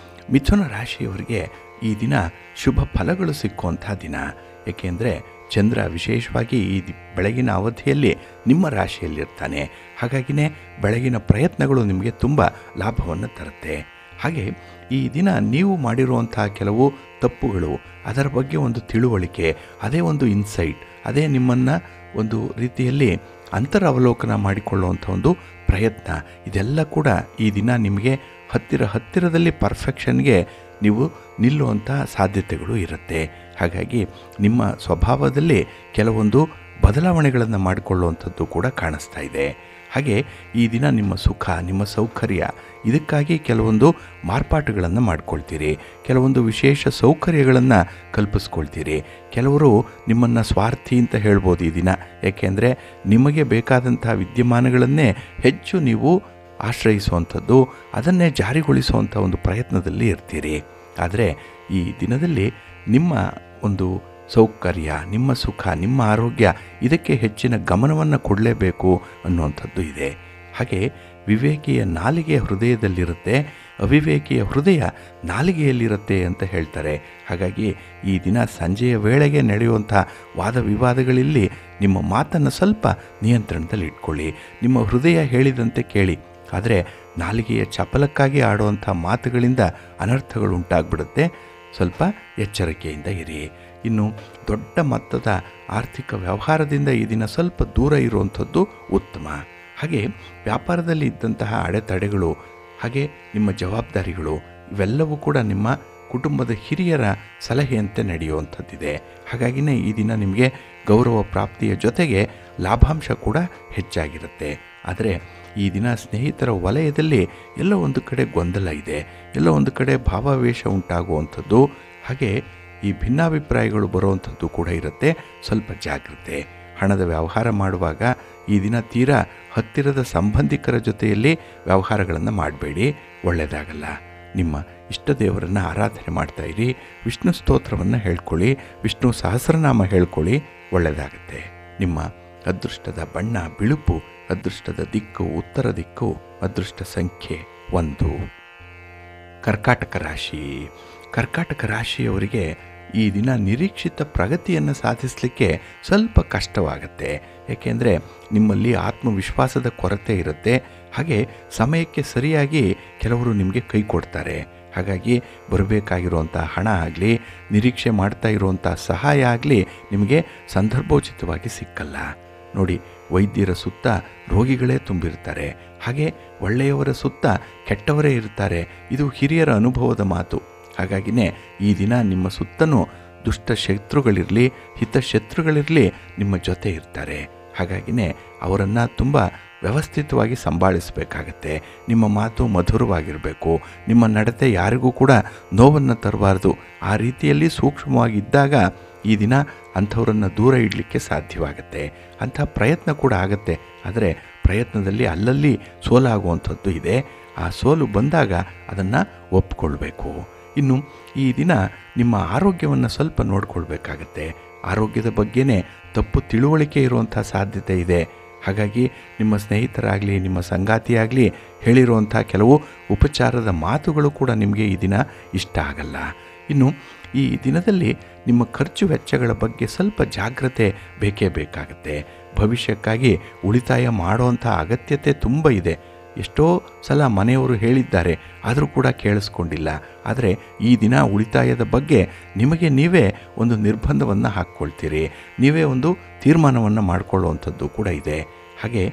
ಮಿಥುನ ರಾಶಿಯವರಿಗೆ ಈ ದಿನ ಶುಭ ಫಲಗಳು ಸಿಕ್ಕುವಂಥ ದಿನ. ಏಕೆಂದರೆ ಚಂದ್ರ ವಿಶೇಷವಾಗಿ ಈ ಬೆಳಗಿನ ಅವಧಿಯಲ್ಲಿ ನಿಮ್ಮ ರಾಶಿಯಲ್ಲಿರ್ತಾನೆ. ಹಾಗಾಗಿನೇ ಬೆಳಗಿನ ಪ್ರಯತ್ನಗಳು ನಿಮಗೆ ತುಂಬ ಲಾಭವನ್ನು ತರುತ್ತೆ. ಹಾಗೆ ಈ ದಿನ ನೀವು ಮಾಡಿರುವಂಥ ಕೆಲವು ತಪ್ಪುಗಳು, ಅದರ ಬಗ್ಗೆ ಒಂದು ತಿಳುವಳಿಕೆ, ಅದೇ ಒಂದು ಇನ್ಸೈಟ್, ಅದೇ ನಿಮ್ಮನ್ನು ಒಂದು ರೀತಿಯಲ್ಲಿ ಅಂತರವಲೋಕನ ಮಾಡಿಕೊಳ್ಳುವಂಥ ಒಂದು ಪ್ರಯತ್ನ, ಇದೆಲ್ಲ ಕೂಡ ಈ ದಿನ ನಿಮಗೆ ಹತ್ತಿರದಲ್ಲಿ ಪರ್ಫೆಕ್ಷನ್ಗೆ ನೀವು ನಿಲ್ಲುವಂಥ ಸಾಧ್ಯತೆಗಳು ಇರುತ್ತೆ. ಹಾಗಾಗಿ ನಿಮ್ಮ ಸ್ವಭಾವದಲ್ಲಿ ಕೆಲವೊಂದು ಬದಲಾವಣೆಗಳನ್ನು ಮಾಡಿಕೊಳ್ಳುವಂಥದ್ದು ಕೂಡ ಕಾಣಿಸ್ತಾ ಇದೆ. ಹಾಗೆ ಈ ದಿನ ನಿಮ್ಮ ಸುಖ, ನಿಮ್ಮ ಸೌಕರ್ಯ, ಇದಕ್ಕಾಗಿ ಕೆಲವೊಂದು ಮಾರ್ಪಾಟುಗಳನ್ನು ಮಾಡ್ಕೊಳ್ತೀರಿ, ಕೆಲವೊಂದು ವಿಶೇಷ ಸೌಕರ್ಯಗಳನ್ನು ಕಲ್ಪಿಸ್ಕೊಳ್ತೀರಿ. ಕೆಲವರು ನಿಮ್ಮನ್ನು ಸ್ವಾರ್ಥಿ ಅಂತ ಹೇಳ್ಬೋದು ಈ ದಿನ. ಏಕೆಂದರೆ ನಿಮಗೆ ಬೇಕಾದಂಥ ವಿದ್ಯಮಾನಗಳನ್ನೇ ಹೆಚ್ಚು ನೀವು ಆಶ್ರಯಿಸುವಂಥದ್ದು, ಅದನ್ನೇ ಜಾರಿಗೊಳಿಸುವಂಥ ಒಂದು ಪ್ರಯತ್ನದಲ್ಲಿ ಇರ್ತೀರಿ. ಆದರೆ ಈ ದಿನದಲ್ಲಿ ನಿಮ್ಮ ಒಂದು ಸೌಕರ್ಯ, ನಿಮ್ಮ ಸುಖ, ನಿಮ್ಮ ಆರೋಗ್ಯ, ಇದಕ್ಕೆ ಹೆಚ್ಚಿನ ಗಮನವನ್ನು ಕೊಡಲೇಬೇಕು ಅನ್ನುವಂಥದ್ದು ಇದೆ. ಹಾಗೆ ವಿವೇಕಿಯ ನಾಲಿಗೆ ಹೃದಯದಲ್ಲಿರುತ್ತೆ, ಅವಿವೇಕಿಯ ಹೃದಯ ನಾಲಿಗೆಯಲ್ಲಿರುತ್ತೆ ಅಂತ ಹೇಳ್ತಾರೆ. ಹಾಗಾಗಿ ಈ ದಿನ ಸಂಜೆಯ ವೇಳೆಗೆ ನಡೆಯುವಂಥ ವಾದ ವಿವಾದಗಳಲ್ಲಿ ನಿಮ್ಮ ಮಾತನ್ನು ಸ್ವಲ್ಪ ನಿಯಂತ್ರಣದಲ್ಲಿ ಇಟ್ಕೊಳ್ಳಿ. ನಿಮ್ಮ ಹೃದಯ ಹೇಳಿದಂತೆ ಕೇಳಿ. ಆದರೆ ನಾಲಿಗೆಯ ಚಪಲಕ್ಕಾಗಿ ಆಡುವಂಥ ಮಾತುಗಳಿಂದ ಅನರ್ಥಗಳು ಉಂಟಾಗ್ಬಿಡುತ್ತೆ. ಸ್ವಲ್ಪ ಎಚ್ಚರಿಕೆಯಿಂದ ಇರಿ. ಇನ್ನು ದೊಡ್ಡ ಮೊತ್ತದ ಆರ್ಥಿಕ ವ್ಯವಹಾರದಿಂದ ಈ ದಿನ ಸ್ವಲ್ಪ ದೂರ ಇರುವಂಥದ್ದು ಉತ್ತಮ. ಹಾಗೆ ವ್ಯಾಪಾರದಲ್ಲಿ ಇದ್ದಂತಹ ಅಡೆತಡೆಗಳು, ಹಾಗೆ ನಿಮ್ಮ ಜವಾಬ್ದಾರಿಗಳು, ಇವೆಲ್ಲವೂ ಕೂಡ ನಿಮ್ಮ ಕುಟುಂಬದ ಹಿರಿಯರ ಸಲಹೆಯಂತೆ ನಡೆಯುವಂಥದ್ದಿದೆ. ಹಾಗಾಗಿನೇ ಈ ದಿನ ನಿಮಗೆ ಗೌರವ ಪ್ರಾಪ್ತಿಯ ಜೊತೆಗೆ ಲಾಭಾಂಶ ಕೂಡ ಹೆಚ್ಚಾಗಿರುತ್ತೆ. ಆದರೆ ಈ ದಿನ ಸ್ನೇಹಿತರ ವಲಯದಲ್ಲಿ ಎಲ್ಲೋ ಒಂದು ಕಡೆ ಗೊಂದಲ ಇದೆ, ಎಲ್ಲೋ ಒಂದು ಕಡೆ ಭಾವಾವೇಶ ಉಂಟಾಗುವಂಥದ್ದು, ಹಾಗೆ ಈ ಭಿನ್ನಾಭಿಪ್ರಾಯಗಳು ಬರುವಂಥದ್ದು ಕೂಡ ಇರುತ್ತೆ. ಸ್ವಲ್ಪ ಜಾಗ್ರತೆ. ಹಣದ ವ್ಯವಹಾರ ಮಾಡುವಾಗ ಈ ದಿನ ತೀರಾ ಹತ್ತಿರದ ಸಂಬಂಧಿಕರ ಜೊತೆಯಲ್ಲಿ ವ್ಯವಹಾರಗಳನ್ನು ಮಾಡಬೇಡಿ, ಒಳ್ಳೆಯದಾಗಲ್ಲ. ನಿಮ್ಮ ಇಷ್ಟ ದೇವರನ್ನು ಆರಾಧನೆ ಮಾಡ್ತಾ ಇರಿ, ವಿಷ್ಣು ಸ್ತೋತ್ರವನ್ನು ಹೇಳ್ಕೊಳ್ಳಿ, ವಿಷ್ಣು ಸಹಸ್ರನಾಮ ಹೇಳ್ಕೊಳ್ಳಿ, ಒಳ್ಳೆಯದಾಗುತ್ತೆ. ನಿಮ್ಮ ಅದೃಷ್ಟದ ಬಣ್ಣ ಬಿಳುಪು, ಅದೃಷ್ಟದ ದಿಕ್ಕು ಉತ್ತರ ದಿಕ್ಕು, ಅದೃಷ್ಟ ಸಂಖ್ಯೆ 1. ಕರ್ಕಾಟಕ ರಾಶಿ. ಕರ್ಕಾಟಕ ರಾಶಿಯವರಿಗೆ ಈ ದಿನ ನಿರೀಕ್ಷಿತ ಪ್ರಗತಿಯನ್ನು ಸಾಧಿಸಲಿಕ್ಕೆ ಸ್ವಲ್ಪ ಕಷ್ಟವಾಗುತ್ತೆ. ಏಕೆಂದರೆ ನಿಮ್ಮಲ್ಲಿ ಆತ್ಮವಿಶ್ವಾಸದ ಕೊರತೆ ಇರುತ್ತೆ. ಹಾಗೆ ಸಮಯಕ್ಕೆ ಸರಿಯಾಗಿ ಕೆಲವರು ನಿಮಗೆ ಕೈ ಕೊಡ್ತಾರೆ. ಹಾಗಾಗಿ ಬರಬೇಕಾಗಿರುವಂಥ ಹಣ ಆಗಲಿ, ನಿರೀಕ್ಷೆ ಮಾಡ್ತಾ ಇರುವಂಥ ಸಹಾಯ ಆಗಲಿ ನಿಮಗೆ ಸಂದರ್ಭೋಚಿತವಾಗಿ ಸಿಕ್ಕಲ್ಲ. ನೋಡಿ, ವೈದ್ಯರ ಸುತ್ತ ರೋಗಿಗಳೇ ತುಂಬಿರ್ತಾರೆ, ಹಾಗೆ ಒಳ್ಳೆಯವರ ಸುತ್ತ ಕೆಟ್ಟವರೇ ಇರ್ತಾರೆ. ಇದು ಹಿರಿಯರ ಅನುಭವದ ಮಾತು. ಹಾಗಾಗಿನೇ ಈ ದಿನ ನಿಮ್ಮ ಸುತ್ತನೂ ದುಷ್ಟ ಶತ್ರುಗಳಿರಲಿ, ಹಿತಶತ್ರುಗಳಿರಲಿ, ನಿಮ್ಮ ಜೊತೆ ಇರ್ತಾರೆ. ಹಾಗಾಗಿನೇ ಅವರನ್ನು ತುಂಬ ವ್ಯವಸ್ಥಿತವಾಗಿ ಸಂಭಾಳಿಸಬೇಕಾಗತ್ತೆ. ನಿಮ್ಮ ಮಾತು ಮಧುರವಾಗಿರಬೇಕು, ನಿಮ್ಮ ನಡತೆ ಯಾರಿಗೂ ಕೂಡ ನೋವನ್ನು ತರಬಾರ್ದು. ಆ ರೀತಿಯಲ್ಲಿ ಸೂಕ್ಷ್ಮವಾಗಿದ್ದಾಗ ಈ ದಿನ ಅಂಥವರನ್ನು ದೂರ ಇಡಲಿಕ್ಕೆ ಸಾಧ್ಯವಾಗುತ್ತೆ. ಅಂಥ ಪ್ರಯತ್ನ ಕೂಡ ಆಗುತ್ತೆ. ಆದರೆ ಪ್ರಯತ್ನದಲ್ಲಿ ಅಲ್ಲಲ್ಲಿ ಸೋಲಾಗುವಂಥದ್ದು ಇದೆ. ಆ ಸೋಲು ಬಂದಾಗ ಅದನ್ನು ಒಪ್ಪಿಕೊಳ್ಬೇಕು. ಇನ್ನು ಈ ದಿನ ನಿಮ್ಮ ಆರೋಗ್ಯವನ್ನು ಸ್ವಲ್ಪ ನೋಡಿಕೊಳ್ಬೇಕಾಗತ್ತೆ. ಆರೋಗ್ಯದ ಬಗ್ಗೆನೇ ತಪ್ಪು ತಿಳುವಳಿಕೆ ಇರುವಂಥ ಸಾಧ್ಯತೆ ಇದೆ. ಹಾಗಾಗಿ ನಿಮ್ಮ ಸ್ನೇಹಿತರಾಗಲಿ, ನಿಮ್ಮ ಸಂಗಾತಿಯಾಗಲಿ ಹೇಳಿರುವಂಥ ಕೆಲವು ಉಪಚಾರದ ಮಾತುಗಳು ಕೂಡ ನಿಮಗೆ ಈ ದಿನ ಇಷ್ಟ ಆಗಲ್ಲ. ಇನ್ನು ಈ ದಿನದಲ್ಲಿ ನಿಮ್ಮ ಖರ್ಚು ವೆಚ್ಚಗಳ ಬಗ್ಗೆ ಸ್ವಲ್ಪ ಜಾಗ್ರತೆ ಬೇಕೇ ಬೇಕಾಗುತ್ತೆ. ಭವಿಷ್ಯಕ್ಕಾಗಿ ಉಳಿತಾಯ ಮಾಡುವಂಥ ಅಗತ್ಯತೆ ತುಂಬ ಇದೆ. ಎಷ್ಟೋ ಸಲ ಮನೆಯವರು ಹೇಳಿದ್ದಾರೆ, ಆದರೂ ಕೂಡ ಕೇಳಿಸ್ಕೊಂಡಿಲ್ಲ. ಆದರೆ ಈ ದಿನ ಉಳಿತಾಯದ ಬಗ್ಗೆ ನಿಮಗೆ ನೀವೇ ಒಂದು ನಿರ್ಬಂಧವನ್ನು ಹಾಕ್ಕೊಳ್ತೀರಿ, ನೀವೇ ಒಂದು ತೀರ್ಮಾನವನ್ನು ಮಾಡಿಕೊಳ್ಳುವಂಥದ್ದು ಕೂಡ ಇದೆ. ಹಾಗೆ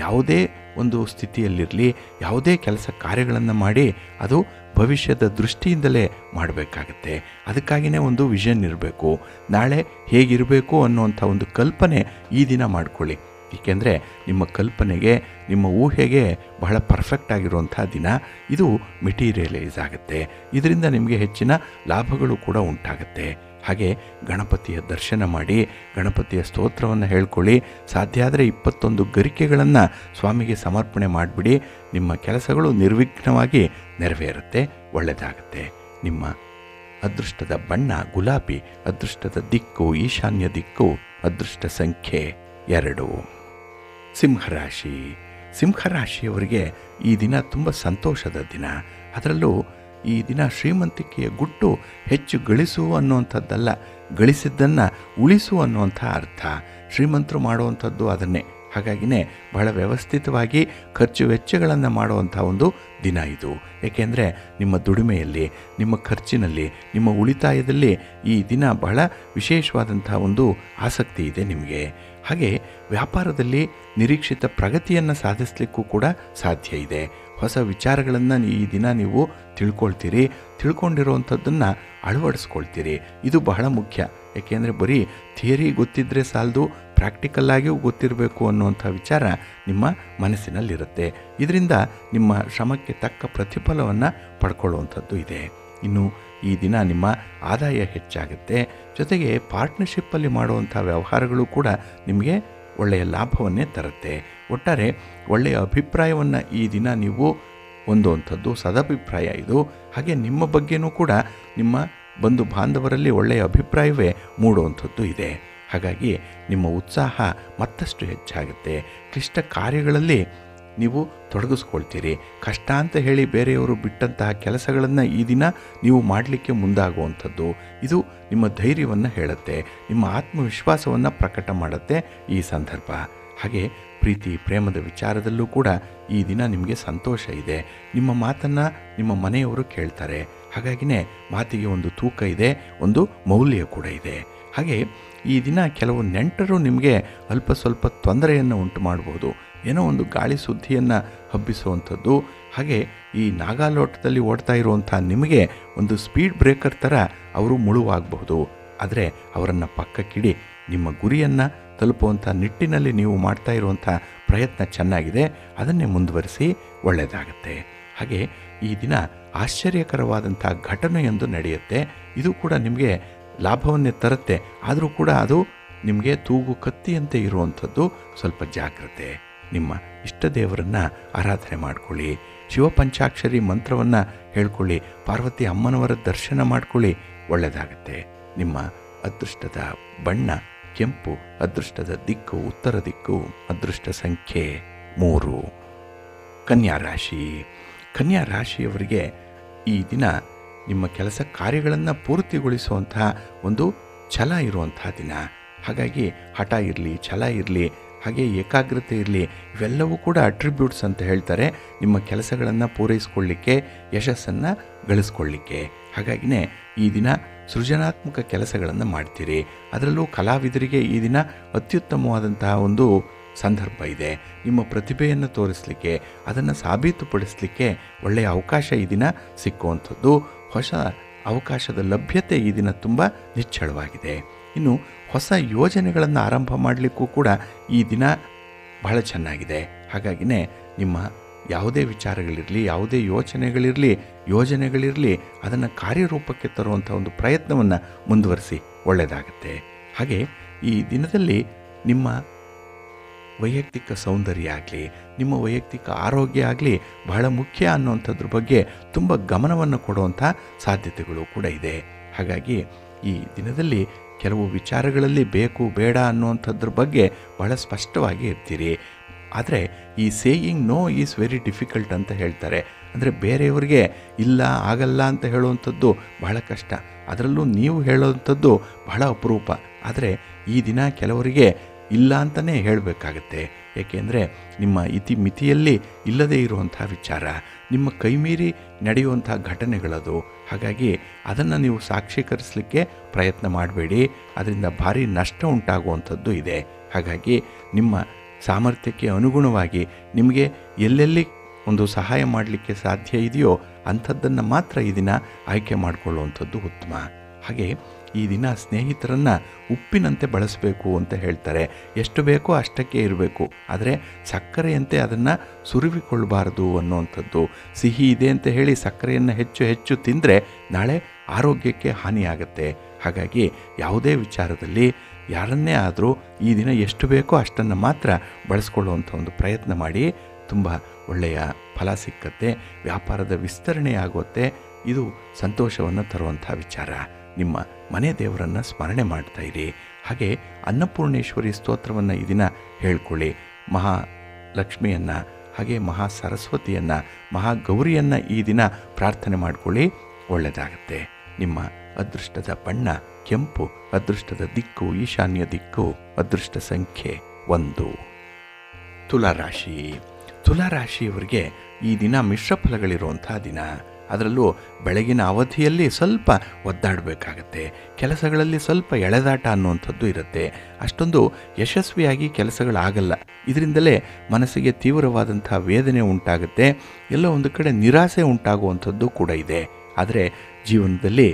ಯಾವುದೇ ಒಂದು ಸ್ಥಿತಿಯಲ್ಲಿರಲಿ, ಯಾವುದೇ ಕೆಲಸ ಕಾರ್ಯಗಳನ್ನು ಮಾಡಿ ಅದು ಭವಿಷ್ಯದ ದೃಷ್ಟಿಯಿಂದಲೇ ಮಾಡಬೇಕಾಗತ್ತೆ. ಅದಕ್ಕಾಗಿಯೇ ಒಂದು ವಿಷನ್ ಇರಬೇಕು. ನಾಳೆ ಹೇಗಿರಬೇಕು ಅನ್ನುವಂಥ ಒಂದು ಕಲ್ಪನೆ ಈ ದಿನ ಮಾಡಿಕೊಳ್ಳಿ. ಏಕೆಂದರೆ ನಿಮ್ಮ ಕಲ್ಪನೆಗೆ, ನಿಮ್ಮ ಊಹೆಗೆ ಬಹಳ ಪರ್ಫೆಕ್ಟ್ ಆಗಿರುವಂಥ ದಿನ ಇದು. ಮೆಟೀರಿಯಲೈಸ್ ಆಗುತ್ತೆ. ಇದರಿಂದ ನಿಮಗೆ ಹೆಚ್ಚಿನ ಲಾಭಗಳು ಕೂಡ ಉಂಟಾಗುತ್ತೆ. ಹಾಗೆ ಗಣಪತಿಯ ದರ್ಶನ ಮಾಡಿ, ಗಣಪತಿಯ ಸ್ತೋತ್ರವನ್ನು ಹೇಳ್ಕೊಳ್ಳಿ. ಸಾಧ್ಯ ಆದರೆ 21 ಗರಿಕೆಗಳನ್ನು ಸ್ವಾಮಿಗೆ ಸಮರ್ಪಣೆ ಮಾಡಿಬಿಡಿ. ನಿಮ್ಮ ಕೆಲಸಗಳು ನಿರ್ವಿಘ್ನವಾಗಿ ನೆರವೇರುತ್ತೆ, ಒಳ್ಳೆಯದಾಗುತ್ತೆ. ನಿಮ್ಮ ಅದೃಷ್ಟದ ಬಣ್ಣ ಗುಲಾಬಿ, ಅದೃಷ್ಟದ ದಿಕ್ಕು ಈಶಾನ್ಯ ದಿಕ್ಕು, ಅದೃಷ್ಟ ಸಂಖ್ಯೆ 2. ಸಿಂಹರಾಶಿ. ಸಿಂಹರಾಶಿಯವರಿಗೆ ಈ ದಿನ ತುಂಬ ಸಂತೋಷದ ದಿನ. ಅದರಲ್ಲೂ ಈ ದಿನ ಶ್ರೀಮಂತಿಕೆಯ ಗುಟ್ಟು ಹೆಚ್ಚು ಗಳಿಸು ಅನ್ನುವಂಥದ್ದಲ್ಲ, ಗಳಿಸಿದ್ದನ್ನು ಉಳಿಸು ಅನ್ನುವಂಥ ಅರ್ಥ. ಶ್ರೀಮಂತರು ಮಾಡುವಂಥದ್ದು ಅದನ್ನೇ. ಹಾಗಾಗಿನೇ ಬಹಳ ವ್ಯವಸ್ಥಿತವಾಗಿ ಖರ್ಚು ವೆಚ್ಚಗಳನ್ನು ಮಾಡುವಂಥ ಒಂದು ದಿನ ಇದು. ಏಕೆಂದರೆ ನಿಮ್ಮ ದುಡಿಮೆಯಲ್ಲಿ, ನಿಮ್ಮ ಖರ್ಚಿನಲ್ಲಿ, ನಿಮ್ಮ ಉಳಿತಾಯದಲ್ಲಿ ಈ ದಿನ ಬಹಳ ವಿಶೇಷವಾದಂಥ ಒಂದು ಆಸಕ್ತಿ ಇದೆ ನಿಮಗೆ. ಹಾಗೆ ವ್ಯಾಪಾರದಲ್ಲಿ ನಿರೀಕ್ಷಿತ ಪ್ರಗತಿಯನ್ನು ಸಾಧಿಸಲಿಕ್ಕೂ ಕೂಡ ಸಾಧ್ಯ ಇದೆ. ಹೊಸ ವಿಚಾರಗಳನ್ನು ಈ ದಿನ ನೀವು ತಿಳ್ಕೊಳ್ತೀರಿ, ತಿಳ್ಕೊಂಡಿರುವಂಥದ್ದನ್ನು ಅಳವಡಿಸ್ಕೊಳ್ತೀರಿ. ಇದು ಬಹಳ ಮುಖ್ಯ. ಏಕೆಂದರೆ ಬರೀ ಥಿಯರಿ ಗೊತ್ತಿದ್ದರೆ ಸಾಲದು, ಪ್ರಾಕ್ಟಿಕಲ್ಲಾಗಿಯೂ ಗೊತ್ತಿರಬೇಕು ಅನ್ನುವಂಥ ವಿಚಾರ ನಿಮ್ಮ ಮನಸ್ಸಿನಲ್ಲಿರುತ್ತೆ. ಇದರಿಂದ ನಿಮ್ಮ ಶ್ರಮಕ್ಕೆ ತಕ್ಕ ಪ್ರತಿಫಲವನ್ನು ಪಡ್ಕೊಳ್ಳುವಂಥದ್ದು ಇದೆ. ಇನ್ನು ಈ ದಿನ ನಿಮ್ಮ ಆದಾಯ ಹೆಚ್ಚಾಗುತ್ತೆ. ಜೊತೆಗೆ ಪಾರ್ಟ್ನರ್ಶಿಪ್ಪಲ್ಲಿ ಮಾಡುವಂಥ ವ್ಯವಹಾರಗಳು ಕೂಡ ನಿಮಗೆ ಒಳ್ಳೆಯ ಲಾಭವನ್ನೇ ತರುತ್ತೆ. ಒಟ್ಟಾರೆ ಒಳ್ಳೆಯ ಅಭಿಪ್ರಾಯವನ್ನು ಈ ದಿನ ನೀವು ಹೊಂದುವಂಥದ್ದು ಸದಭಿಪ್ರಾಯ ಇದು. ಹಾಗೆ ನಿಮ್ಮ ಬಗ್ಗೆನೂ ಕೂಡ ನಿಮ್ಮ ಬಂಧು ಬಾಂಧವರಲ್ಲಿ ಒಳ್ಳೆಯ ಅಭಿಪ್ರಾಯವೇ ಮೂಡುವಂಥದ್ದು ಇದೆ. ಹಾಗಾಗಿ ನಿಮ್ಮ ಉತ್ಸಾಹ ಮತ್ತಷ್ಟು ಹೆಚ್ಚಾಗುತ್ತೆ. ಕ್ಲಿಷ್ಟ ಕಾರ್ಯಗಳಲ್ಲಿ ನೀವು ತೊಡಗಿಸ್ಕೊಳ್ತೀರಿ. ಕಷ್ಟ ಅಂತ ಹೇಳಿ ಬೇರೆಯವರು ಬಿಟ್ಟಂತಹ ಕೆಲಸಗಳನ್ನು ಈ ದಿನ ನೀವು ಮಾಡಲಿಕ್ಕೆ ಮುಂದಾಗುವಂಥದ್ದು. ಇದು ನಿಮ್ಮ ಧೈರ್ಯವನ್ನು ಹೇಳುತ್ತೆ, ನಿಮ್ಮ ಆತ್ಮವಿಶ್ವಾಸವನ್ನು ಪ್ರಕಟ ಮಾಡುತ್ತೆ ಈ ಸಂದರ್ಭ. ಹಾಗೆ ಪ್ರೀತಿ ಪ್ರೇಮದ ವಿಚಾರದಲ್ಲೂ ಕೂಡ ಈ ದಿನ ನಿಮಗೆ ಸಂತೋಷ ಇದೆ. ನಿಮ್ಮ ಮಾತನ್ನು ನಿಮ್ಮ ಮನೆಯವರು ಕೇಳ್ತಾರೆ. ಹಾಗಾಗಿನೇ ಮಾತಿಗೆ ಒಂದು ತೂಕ ಇದೆ, ಒಂದು ಮೌಲ್ಯ ಕೂಡ ಇದೆ. ಹಾಗೆ ಈ ದಿನ ಕೆಲವು ನೆಂಟರು ನಿಮಗೆ ಅಲ್ಪ ಸ್ವಲ್ಪ ತೊಂದರೆಯನ್ನು ಉಂಟು ಮಾಡ್ಬೋದು. ಏನೋ ಒಂದು ಗಾಳಿ ಸುದ್ದಿಯನ್ನು ಹಬ್ಬಿಸುವಂಥದ್ದು. ಹಾಗೆ ಈ ನಾಗಾಲೋಟದಲ್ಲಿ ಓಡ್ತಾ ಇರುವಂಥ ನಿಮಗೆ ಒಂದು ಸ್ಪೀಡ್ ಬ್ರೇಕರ್ ಥರ ಅವರು ಮುಳುವಾಗಬಹುದು. ಆದರೆ ಅವರನ್ನು ಪಕ್ಕಕ್ಕಿಡಿ. ನಿಮ್ಮ ಗುರಿಯನ್ನು ತಲುಪುವಂಥ ನಿಟ್ಟಿನಲ್ಲಿ ನೀವು ಮಾಡ್ತಾ ಇರುವಂಥ ಪ್ರಯತ್ನ ಚೆನ್ನಾಗಿದೆ, ಅದನ್ನೇ ಮುಂದುವರಿಸಿ, ಒಳ್ಳೆಯದಾಗುತ್ತೆ. ಹಾಗೆ ಈ ದಿನ ಆಶ್ಚರ್ಯಕರವಾದಂಥ ಘಟನೆಯೊಂದು ನಡೆಯುತ್ತೆ. ಇದು ಕೂಡ ನಿಮಗೆ ಲಾಭವನ್ನೇ ತರುತ್ತೆ. ಆದರೂ ಕೂಡ ಅದು ನಿಮಗೆ ತೂಗು ಕತ್ತಿಯಂತೆ ಇರುವಂಥದ್ದು. ಸ್ವಲ್ಪ ಜಾಗ್ರತೆ. ನಿಮ್ಮ ಇಷ್ಟ ದೇವರನ್ನು ಆರಾಧನೆ ಮಾಡಿಕೊಳ್ಳಿ. ಶಿವಪಂಚಾಕ್ಷರಿ ಮಂತ್ರವನ್ನು ಹೇಳ್ಕೊಳ್ಳಿ. ಪಾರ್ವತಿ ಅಮ್ಮನವರ ದರ್ಶನ ಮಾಡಿಕೊಳ್ಳಿ, ಒಳ್ಳೆಯದಾಗುತ್ತೆ. ನಿಮ್ಮ ಅದೃಷ್ಟದ ಬಣ್ಣ ಕೆಂಪು, ಅದೃಷ್ಟದ ದಿಕ್ಕು ಉತ್ತರ ದಿಕ್ಕು, ಅದೃಷ್ಟ ಸಂಖ್ಯೆ 3. ಕನ್ಯಾ ರಾಶಿ. ಕನ್ಯಾ ರಾಶಿಯವರಿಗೆ ಈ ದಿನ ನಿಮ್ಮ ಕೆಲಸ ಕಾರ್ಯಗಳನ್ನು ಪೂರ್ತಿಗೊಳಿಸುವಂತಹ ಒಂದು ಛಲ ಇರುವಂಥ ದಿನ. ಹಾಗಾಗಿ ಹಠ ಇರಲಿ, ಛಲ ಇರಲಿ, ಹಾಗೆ ಏಕಾಗ್ರತೆ ಇರಲಿ. ಇವೆಲ್ಲವೂ ಕೂಡ ಅಟ್ರಿಬ್ಯೂಟ್ಸ್ ಅಂತ ಹೇಳ್ತಾರೆ ನಿಮ್ಮ ಕೆಲಸಗಳನ್ನು ಪೂರೈಸ್ಕೊಳ್ಳಿಕ್ಕೆ, ಯಶಸ್ಸನ್ನು ಗಳಿಸ್ಕೊಳ್ಳಿಕ್ಕೆ. ಹಾಗಾಗಿನೇ ಈ ದಿನ ಸೃಜನಾತ್ಮಕ ಕೆಲಸಗಳನ್ನು ಮಾಡ್ತೀರಿ. ಅದರಲ್ಲೂ ಕಲಾವಿದರಿಗೆ ಈ ದಿನ ಅತ್ಯುತ್ತಮವಾದಂತಹ ಒಂದು ಸಂದರ್ಭ ಇದೆ. ನಿಮ್ಮ ಪ್ರತಿಭೆಯನ್ನು ತೋರಿಸಲಿಕ್ಕೆ, ಅದನ್ನು ಸಾಬೀತುಪಡಿಸಲಿಕ್ಕೆ ಒಳ್ಳೆಯ ಅವಕಾಶ ಈ ದಿನ ಸಿಕ್ಕುವಂಥದ್ದು. ಹೊಸ ಅವಕಾಶದ ಲಭ್ಯತೆ ಈ ದಿನ ತುಂಬ ನಿಚ್ಚಳವಾಗಿದೆ. ಇನ್ನು ಹೊಸ ಯೋಜನೆಗಳನ್ನು ಆರಂಭ ಮಾಡಲಿಕ್ಕೂ ಕೂಡ ಈ ದಿನ ಬಹಳ ಚೆನ್ನಾಗಿದೆ. ಹಾಗಾಗಿನೇ ನಿಮ್ಮ ಯಾವುದೇ ವಿಚಾರಗಳಿರಲಿ, ಯಾವುದೇ ಯೋಜನೆಗಳಿರಲಿ ಅದನ್ನು ಕಾರ್ಯರೂಪಕ್ಕೆ ತರುವಂಥ ಒಂದು ಪ್ರಯತ್ನವನ್ನು ಮುಂದುವರಿಸಿ, ಒಳ್ಳೆಯದಾಗುತ್ತೆ. ಹಾಗೆ ಈ ದಿನದಲ್ಲಿ ನಿಮ್ಮ ವೈಯಕ್ತಿಕ ಸೌಂದರ್ಯ ಆಗಲಿ, ನಿಮ್ಮ ವೈಯಕ್ತಿಕ ಆರೋಗ್ಯ ಆಗಲಿ ಬಹಳ ಮುಖ್ಯ ಅನ್ನುವಂಥದ್ರ ಬಗ್ಗೆ ತುಂಬ ಗಮನವನ್ನು ಕೊಡುವಂಥ ಸಾಧ್ಯತೆಗಳು ಕೂಡ ಇದೆ. ಹಾಗಾಗಿ ಈ ದಿನದಲ್ಲಿ ಕೆಲವು ವಿಚಾರಗಳಲ್ಲಿ ಬೇಕು ಬೇಡ ಅನ್ನುವಂಥದ್ರ ಬಗ್ಗೆ ಬಹಳ ಸ್ಪಷ್ಟವಾಗಿ ಇರ್ತೀರಿ. ಆದರೆ ಈ saying no is very difficult ಅಂತ ಹೇಳ್ತಾರೆ. ಅಂದರೆ ಬೇರೆಯವರಿಗೆ ಇಲ್ಲ, ಆಗಲ್ಲ ಅಂತ ಹೇಳುವಂಥದ್ದು ಬಹಳ ಕಷ್ಟ. ಅದರಲ್ಲೂ ನೀವು ಹೇಳುವಂಥದ್ದು ಬಹಳ ಅಪರೂಪ. ಆದರೆ ಈ ದಿನ ಕೆಲವರಿಗೆ ಇಲ್ಲ ಅಂತಲೇ ಹೇಳಬೇಕಾಗತ್ತೆ. ಏಕೆಂದರೆ ನಿಮ್ಮ ಇತಿಮಿತಿಯಲ್ಲಿ ಇಲ್ಲದೇ ಇರುವಂಥ ವಿಚಾರ, ನಿಮ್ಮ ಕೈಮೀರಿ ನಡೆಯುವಂಥ ಘಟನೆಗಳದು. ಹಾಗಾಗಿ ಅದನ್ನು ನೀವು ಸಾಕ್ಷೀಕರಿಸಲಿಕ್ಕೆ ಪ್ರಯತ್ನ ಮಾಡಬೇಡಿ. ಅದರಿಂದ ಭಾರಿ ನಷ್ಟ ಉಂಟಾಗುವಂಥದ್ದು ಇದೆ. ಹಾಗಾಗಿ ನಿಮ್ಮ ಸಾಮರ್ಥ್ಯಕ್ಕೆ ಅನುಗುಣವಾಗಿ ನಿಮಗೆ ಎಲ್ಲೆಲ್ಲಿ ಒಂದು ಸಹಾಯ ಮಾಡಲಿಕ್ಕೆ ಸಾಧ್ಯ ಇದೆಯೋ ಅಂಥದ್ದನ್ನು ಮಾತ್ರ ಈ ದಿನ ಆಯ್ಕೆ ಮಾಡಿಕೊಳ್ಳುವಂಥದ್ದು ಉತ್ತಮ. ಹಾಗೆ ಈ ದಿನ ಸ್ನೇಹಿತರನ್ನು ಉಪ್ಪಿನಂತೆ ಬಳಸಬೇಕು ಅಂತ ಹೇಳ್ತಾರೆ. ಎಷ್ಟು ಬೇಕೋ ಅಷ್ಟಕ್ಕೆ ಇರಬೇಕು, ಆದರೆ ಸಕ್ಕರೆಯಂತೆ ಅದನ್ನು ಸುರುವಿಕೊಳ್ಳಬಾರದು ಅನ್ನುವಂಥದ್ದು. ಸಿಹಿ ಇದೆ ಅಂತ ಹೇಳಿ ಸಕ್ಕರೆಯನ್ನು ಹೆಚ್ಚು ತಿಂದರೆ ನಾಳೆ ಆರೋಗ್ಯಕ್ಕೆ ಹಾನಿಯಾಗತ್ತೆ. ಹಾಗಾಗಿ ಯಾವುದೇ ವಿಚಾರದಲ್ಲಿ ಯಾರನ್ನೇ ಆದರೂ ಈ ದಿನ ಎಷ್ಟು ಬೇಕೋ ಅಷ್ಟನ್ನು ಮಾತ್ರ ಬಳಸ್ಕೊಳ್ಳುವಂಥ ಒಂದು ಪ್ರಯತ್ನ ಮಾಡಿ. ತುಂಬ ಒಳ್ಳೆಯ ಫಲ ಸಿಕ್ಕತ್ತೆ, ವ್ಯಾಪಾರದ ವಿಸ್ತರಣೆ ಆಗುತ್ತೆ. ಇದು ಸಂತೋಷವನ್ನು ತರುವಂಥ ವಿಚಾರ. ನಿಮ್ಮ ಮನೆ ದೇವರನ್ನು ಸ್ಮರಣೆ ಮಾಡ್ತಾ ಇರಿ. ಹಾಗೆ ಅನ್ನಪೂರ್ಣೇಶ್ವರಿ ಸ್ತೋತ್ರವನ್ನು ಈ ದಿನ ಹೇಳ್ಕೊಳ್ಳಿ. ಮಹಾಲಕ್ಷ್ಮಿಯನ್ನು, ಹಾಗೆ ಮಹಾ ಸರಸ್ವತಿಯನ್ನು, ಮಹಾಗೌರಿಯನ್ನು ಈ ದಿನ ಪ್ರಾರ್ಥನೆ ಮಾಡಿಕೊಳ್ಳಿ, ಒಳ್ಳೆಯದಾಗುತ್ತೆ. ನಿಮ್ಮ ಅದೃಷ್ಟದ ಬಣ್ಣ ಕೆಂಪು, ಅದೃಷ್ಟದ ದಿಕ್ಕು ಈಶಾನ್ಯ ದಿಕ್ಕು, ಅದೃಷ್ಟ ಸಂಖ್ಯೆ 1. ತುಲಾರಾಶಿ. ತುಲಾರಾಶಿಯವರಿಗೆ ಈ ದಿನ ಮಿಶ್ರ ಫಲಗಳಿರುವಂಥ ದಿನ. ಅದರಲ್ಲೂ ಬೆಳಗಿನ ಅವಧಿಯಲ್ಲಿ ಸ್ವಲ್ಪ ಒದ್ದಾಡಬೇಕಾಗತ್ತೆ. ಕೆಲಸಗಳಲ್ಲಿ ಸ್ವಲ್ಪ ಎಳೆದಾಟ ಅನ್ನುವಂಥದ್ದು ಇರುತ್ತೆ. ಅಷ್ಟೊಂದು ಯಶಸ್ವಿಯಾಗಿ ಕೆಲಸಗಳಾಗಲ್ಲ. ಇದರಿಂದಲೇ ಮನಸ್ಸಿಗೆ ತೀವ್ರವಾದಂಥ ವೇದನೆ ಉಂಟಾಗುತ್ತೆ. ಎಲ್ಲೋ ಒಂದು ಕಡೆ ನಿರಾಸೆ ಉಂಟಾಗುವಂಥದ್ದು ಕೂಡ ಇದೆ. ಆದರೆ ಜೀವನದಲ್ಲಿ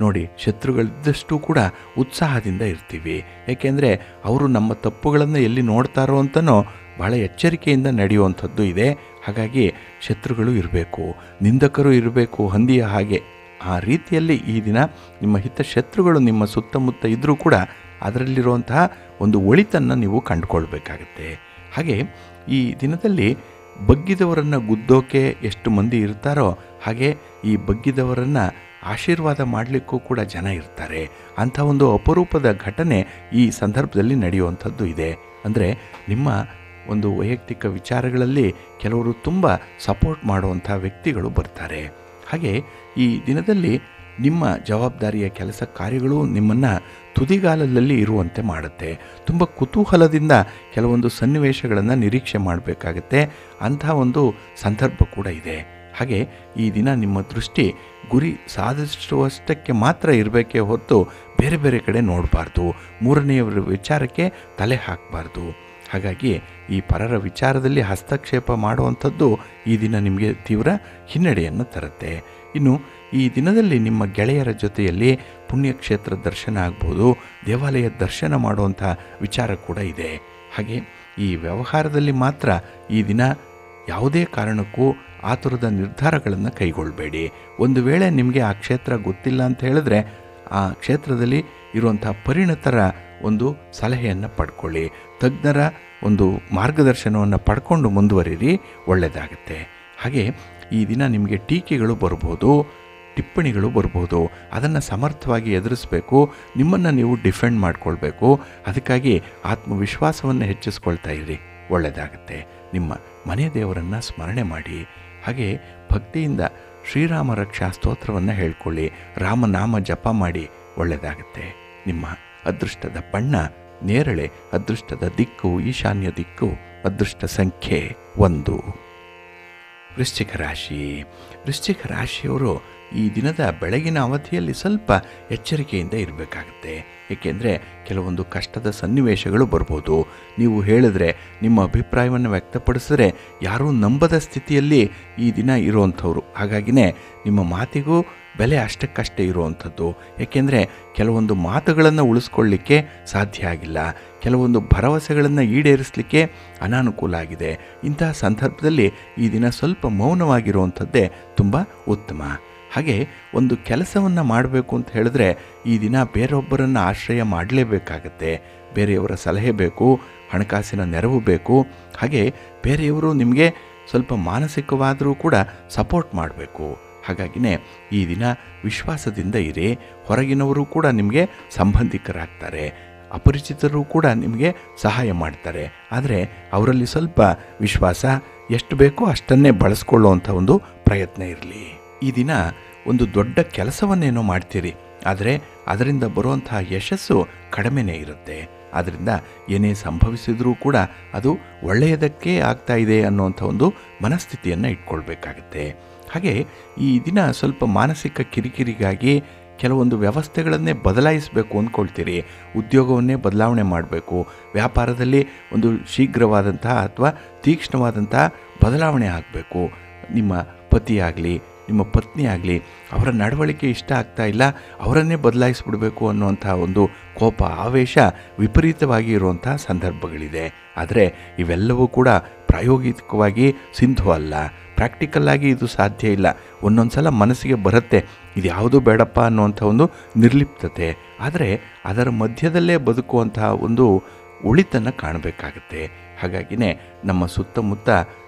ನೋಡಿ, ಶತ್ರುಗಳಿದ್ದಷ್ಟು ಕೂಡ ಉತ್ಸಾಹದಿಂದ ಇರ್ತೀವಿ. ಏಕೆಂದರೆ ಅವರು ನಮ್ಮ ತಪ್ಪುಗಳನ್ನು ಎಲ್ಲಿ ನೋಡ್ತಾರೋ ಅಂತನೋ ಬಹಳ ಎಚ್ಚರಿಕೆಯಿಂದ ನಡೆಯುವಂಥದ್ದು ಇದೆ. ಹಾಗಾಗಿ ಶತ್ರುಗಳು ಇರಬೇಕು, ನಿಂದಕರು ಇರಬೇಕು, ಹಂದಿಯ ಹಾಗೆ. ಆ ರೀತಿಯಲ್ಲಿ ಈ ದಿನ ನಿಮ್ಮ ಹಿತಶತ್ರುಗಳು ನಿಮ್ಮ ಸುತ್ತಮುತ್ತ ಇದ್ದರೂ ಕೂಡ ಅದರಲ್ಲಿರುವಂತಹ ಒಂದು ಒಳಿತನ್ನು ನೀವು ಕಂಡುಕೊಳ್ಬೇಕಾಗತ್ತೆ. ಹಾಗೆ ಈ ದಿನದಲ್ಲಿ ಬಗ್ಗಿದವರನ್ನು ಗುದ್ದೋಕೆ ಎಷ್ಟು ಮಂದಿ ಇರ್ತಾರೋ ಹಾಗೆ ಈ ಬಗ್ಗಿದವರನ್ನು ಆಶೀರ್ವಾದ ಮಾಡಲಿಕ್ಕೂ ಕೂಡ ಜನ ಇರ್ತಾರೆ. ಅಂಥ ಒಂದು ಅಪರೂಪದ ಘಟನೆ ಈ ಸಂದರ್ಭದಲ್ಲಿ ನಡೆಯುವಂಥದ್ದು ಇದೆ. ಅಂದರೆ ನಿಮ್ಮ ಒಂದು ವೈಯಕ್ತಿಕ ವಿಚಾರಗಳಲ್ಲಿ ಕೆಲವರು ತುಂಬ ಸಪೋರ್ಟ್ ಮಾಡುವಂಥ ವ್ಯಕ್ತಿಗಳು ಬರ್ತಾರೆ. ಹಾಗೆ ಈ ದಿನದಲ್ಲಿ ನಿಮ್ಮ ಜವಾಬ್ದಾರಿಯ ಕೆಲಸ ಕಾರ್ಯಗಳು ನಿಮ್ಮನ್ನು ತುದಿಗಾಲಲ್ಲಿ ಇರುವಂತೆ ಮಾಡುತ್ತೆ. ತುಂಬ ಕುತೂಹಲದಿಂದ ಕೆಲವೊಂದು ಸನ್ನಿವೇಶಗಳನ್ನು ನಿರೀಕ್ಷೆ ಮಾಡಬೇಕಾಗತ್ತೆ. ಅಂಥ ಒಂದು ಸಂದರ್ಭ ಕೂಡ ಇದೆ. ಹಾಗೆ ಈ ದಿನ ನಿಮ್ಮ ದೃಷ್ಟಿ ಗುರಿ ಸಾಧಿಸುವಷ್ಟಕ್ಕೆ ಮಾತ್ರ ಇರಬೇಕೇ ಹೊರತು ಬೇರೆ ಬೇರೆ ಕಡೆ ನೋಡಬಾರ್ದು. ಮೂರನೆಯವರ ವಿಚಾರಕ್ಕೆ ತಲೆ ಹಾಕಬಾರ್ದು. ಹಾಗಾಗಿ ಈ ಪರರ ವಿಚಾರದಲ್ಲಿ ಹಸ್ತಕ್ಷೇಪ ಮಾಡುವಂಥದ್ದು ಈ ದಿನ ನಿಮಗೆ ತೀವ್ರ ಹಿನ್ನಡೆಯನ್ನು ತರುತ್ತೆ. ಇನ್ನು ಈ ದಿನದಲ್ಲಿ ನಿಮ್ಮ ಗೆಳೆಯರ ಜೊತೆಯಲ್ಲಿ ಪುಣ್ಯಕ್ಷೇತ್ರ ದರ್ಶನ ಆಗ್ಬೋದು, ದೇವಾಲಯ ದರ್ಶನ ಮಾಡುವಂಥ ವಿಚಾರ ಕೂಡ ಇದೆ. ಹಾಗೆ ಈ ವ್ಯವಹಾರದಲ್ಲಿ ಮಾತ್ರ ಈ ದಿನ ಯಾವುದೇ ಕಾರಣಕ್ಕೂ ಆತುರದ ನಿರ್ಧಾರಗಳನ್ನು ಕೈಗೊಳ್ಳಬೇಡಿ. ಒಂದು ವೇಳೆ ನಿಮಗೆ ಆ ಕ್ಷೇತ್ರ ಗೊತ್ತಿಲ್ಲ ಅಂತ ಹೇಳಿದ್ರೆ ಆ ಕ್ಷೇತ್ರದಲ್ಲಿ ಇರುವಂಥ ಪರಿಣಿತರ ಒಂದು ಸಲಹೆಯನ್ನು ಪಡ್ಕೊಳ್ಳಿ. ತಜ್ಞರ ಒಂದು ಮಾರ್ಗದರ್ಶನವನ್ನು ಪಡ್ಕೊಂಡು ಮುಂದುವರಿರಿ, ಒಳ್ಳೆಯದಾಗುತ್ತೆ. ಹಾಗೆ ಈ ದಿನ ನಿಮಗೆ ಟೀಕೆಗಳು ಬರ್ಬೋದು, ಟಿಪ್ಪಣಿಗಳು ಬರ್ಬೋದು. ಅದನ್ನು ಸಮರ್ಥವಾಗಿ ಎದುರಿಸಬೇಕು. ನಿಮ್ಮನ್ನು ನೀವು ಡಿಫೆಂಡ್ ಮಾಡಿಕೊಳ್ಬೇಕು. ಅದಕ್ಕಾಗಿ ಆತ್ಮವಿಶ್ವಾಸವನ್ನು ಹೆಚ್ಚಿಸ್ಕೊಳ್ತಾ ಇರಿ, ಒಳ್ಳೆಯದಾಗುತ್ತೆ. ನಿಮ್ಮ ಮನೆ ದೇವರನ್ನು ಸ್ಮರಣೆ ಮಾಡಿ. ಹಾಗೆ ಭಕ್ತಿಯಿಂದ ಶ್ರೀರಾಮ ರಕ್ಷಾ ಸ್ತೋತ್ರವನ್ನು ಹೇಳ್ಕೊಳ್ಳಿ, ರಾಮನಾಮ ಜಪ ಮಾಡಿ, ಒಳ್ಳೆಯದಾಗುತ್ತೆ. ನಿಮ್ಮ ಅದೃಷ್ಟದ ಬಣ್ಣ ನೇರಳೆ ಅದೃಷ್ಟದ ದಿಕ್ಕು, ಈಶಾನ್ಯ ದಿಕ್ಕು, ಅದೃಷ್ಟ ಸಂಖ್ಯೆ 1. ವೃಶ್ಚಿಕ ರಾಶಿ. ವೃಶ್ಚಿಕ ರಾಶಿಯವರು ಈ ದಿನದ ಬೆಳಗಿನ ಅವಧಿಯಲ್ಲಿ ಸ್ವಲ್ಪ ಎಚ್ಚರಿಕೆಯಿಂದ ಇರಬೇಕಾಗತ್ತೆ. ಏಕೆಂದರೆ ಕೆಲವೊಂದು ಕಷ್ಟದ ಸನ್ನಿವೇಶಗಳು ಬರ್ಬೋದು. ನೀವು ಹೇಳಿದ್ರೆ, ನಿಮ್ಮ ಅಭಿಪ್ರಾಯವನ್ನು ವ್ಯಕ್ತಪಡಿಸಿದ್ರೆ ಯಾರೂ ನಂಬದ ಸ್ಥಿತಿಯಲ್ಲಿ ಈ ದಿನ ಇರುವಂಥವ್ರು. ಹಾಗಾಗಿನೇ ನಿಮ್ಮ ಮಾತಿಗೂ ಬೆಲೆ ಅಷ್ಟಕ್ಕಷ್ಟೇ ಇರುವಂಥದ್ದು. ಏಕೆಂದರೆ ಕೆಲವೊಂದು ಮಾತುಗಳನ್ನು ಉಳಿಸ್ಕೊಳ್ಳಿಕ್ಕೆ ಸಾಧ್ಯ ಆಗಿಲ್ಲ, ಕೆಲವೊಂದು ಭರವಸೆಗಳನ್ನು ಈಡೇರಿಸಲಿಕ್ಕೆ ಅನಾನುಕೂಲ ಆಗಿದೆ. ಇಂತಹ ಸಂದರ್ಭದಲ್ಲಿ ಈ ದಿನ ಸ್ವಲ್ಪ ಮೌನವಾಗಿರುವಂಥದ್ದೇ ತುಂಬ ಉತ್ತಮ. ಹಾಗೆ ಒಂದು ಕೆಲಸವನ್ನು ಮಾಡಬೇಕು ಅಂತ ಹೇಳಿದ್ರೆ ಈ ದಿನ ಬೇರೊಬ್ಬರನ್ನು ಆಶ್ರಯ ಮಾಡಲೇಬೇಕಾಗತ್ತೆ. ಬೇರೆಯವರ ಸಲಹೆ ಬೇಕು, ಹಣಕಾಸಿನ ನೆರವು ಬೇಕು. ಹಾಗೆ ಬೇರೆಯವರು ನಿಮಗೆ ಸ್ವಲ್ಪ ಮಾನಸಿಕವಾದರೂ ಕೂಡ ಸಪೋರ್ಟ್ ಮಾಡಬೇಕು. ಹಾಗಾಗಿನೇ ಈ ದಿನ ವಿಶ್ವಾಸದಿಂದ ಇರಿ. ಹೊರಗಿನವರು ಕೂಡ ನಿಮಗೆ ಸಂಬಂಧಿಕರಾಗ್ತಾರೆ, ಅಪರಿಚಿತರು ಕೂಡ ನಿಮಗೆ ಸಹಾಯ ಮಾಡ್ತಾರೆ. ಆದರೆ ಅವರಲ್ಲಿ ಸ್ವಲ್ಪ ವಿಶ್ವಾಸ, ಎಷ್ಟು ಬೇಕೋ ಅಷ್ಟನ್ನೇ ಬಳಸ್ಕೊಳ್ಳುವಂಥ ಒಂದು ಪ್ರಯತ್ನ ಇರಲಿ. ಈ ದಿನ ಒಂದು ದೊಡ್ಡ ಕೆಲಸವನ್ನೇನೋ ಮಾಡ್ತೀರಿ, ಆದರೆ ಅದರಿಂದ ಬರುವಂತಹ ಯಶಸ್ಸು ಕಡಿಮೆನೇ ಇರುತ್ತೆ. ಆದ್ದರಿಂದ ಏನೇ ಸಂಭವಿಸಿದರೂ ಕೂಡ ಅದು ಒಳ್ಳೆಯದಕ್ಕೆ ಆಗ್ತಾ ಇದೆ ಅನ್ನುವಂಥ ಒಂದು ಮನಸ್ಥಿತಿಯನ್ನು ಇಟ್ಕೊಳ್ಬೇಕಾಗತ್ತೆ. ಹಾಗೆ ಈ ದಿನ ಸ್ವಲ್ಪ ಮಾನಸಿಕ ಕಿರಿಕಿರಿಗಾಗಿ ಕೆಲವೊಂದು ವ್ಯವಸ್ಥೆಗಳನ್ನೇ ಬದಲಾಯಿಸಬೇಕು ಅಂದ್ಕೊಳ್ತೀರಿ. ಉದ್ಯೋಗವನ್ನೇ ಬದಲಾವಣೆ ಮಾಡಬೇಕು, ವ್ಯಾಪಾರದಲ್ಲಿ ಒಂದು ಶೀಘ್ರವಾದಂತಹ ಅಥವಾ ತೀಕ್ಷ್ಣವಾದಂತಹ ಬದಲಾವಣೆ ಆಗಬೇಕು. ನಿಮ್ಮ ಪತಿಯಾಗಲಿ ನಿಮ್ಮ ಪತ್ನಿ ಆಗಲಿ ಅವರ ನಡವಳಿಕೆ ಇಷ್ಟ ಆಗ್ತಾ ಇಲ್ಲ, ಅವರನ್ನೇ ಬದಲಾಯಿಸಿಬಿಡಬೇಕು ಅನ್ನುವಂಥ ಒಂದು ಕೋಪ, ಆವೇಶ ವಿಪರೀತವಾಗಿ ಇರುವಂಥ ಸಂದರ್ಭಗಳಿದೆ. ಆದರೆ ಇವೆಲ್ಲವೂ ಕೂಡ ಪ್ರಾಯೋಗಿಕವಾಗಿ ಸಿಂಧು ಅಲ್ಲ, ಪ್ರಾಕ್ಟಿಕಲ್ಲಾಗಿ ಇದು ಸಾಧ್ಯ ಇಲ್ಲ. ಒಂದೊಂದು ಸಲ ಮನಸ್ಸಿಗೆ ಬರುತ್ತೆ, ಇದು ಯಾವುದೂ ಬೇಡಪ್ಪ ಅನ್ನುವಂಥ ಒಂದು ನಿರ್ಲಿಪ್ತತೆ. ಆದರೆ ಅದರ ಮಧ್ಯದಲ್ಲೇ ಬದುಕುವಂತಹ ಒಂದು ಉಳಿತನ್ನು ಕಾಣಬೇಕಾಗತ್ತೆ. ಹಾಗಾಗಿನೇ ನಮ್ಮ ಸುತ್ತಮುತ್ತ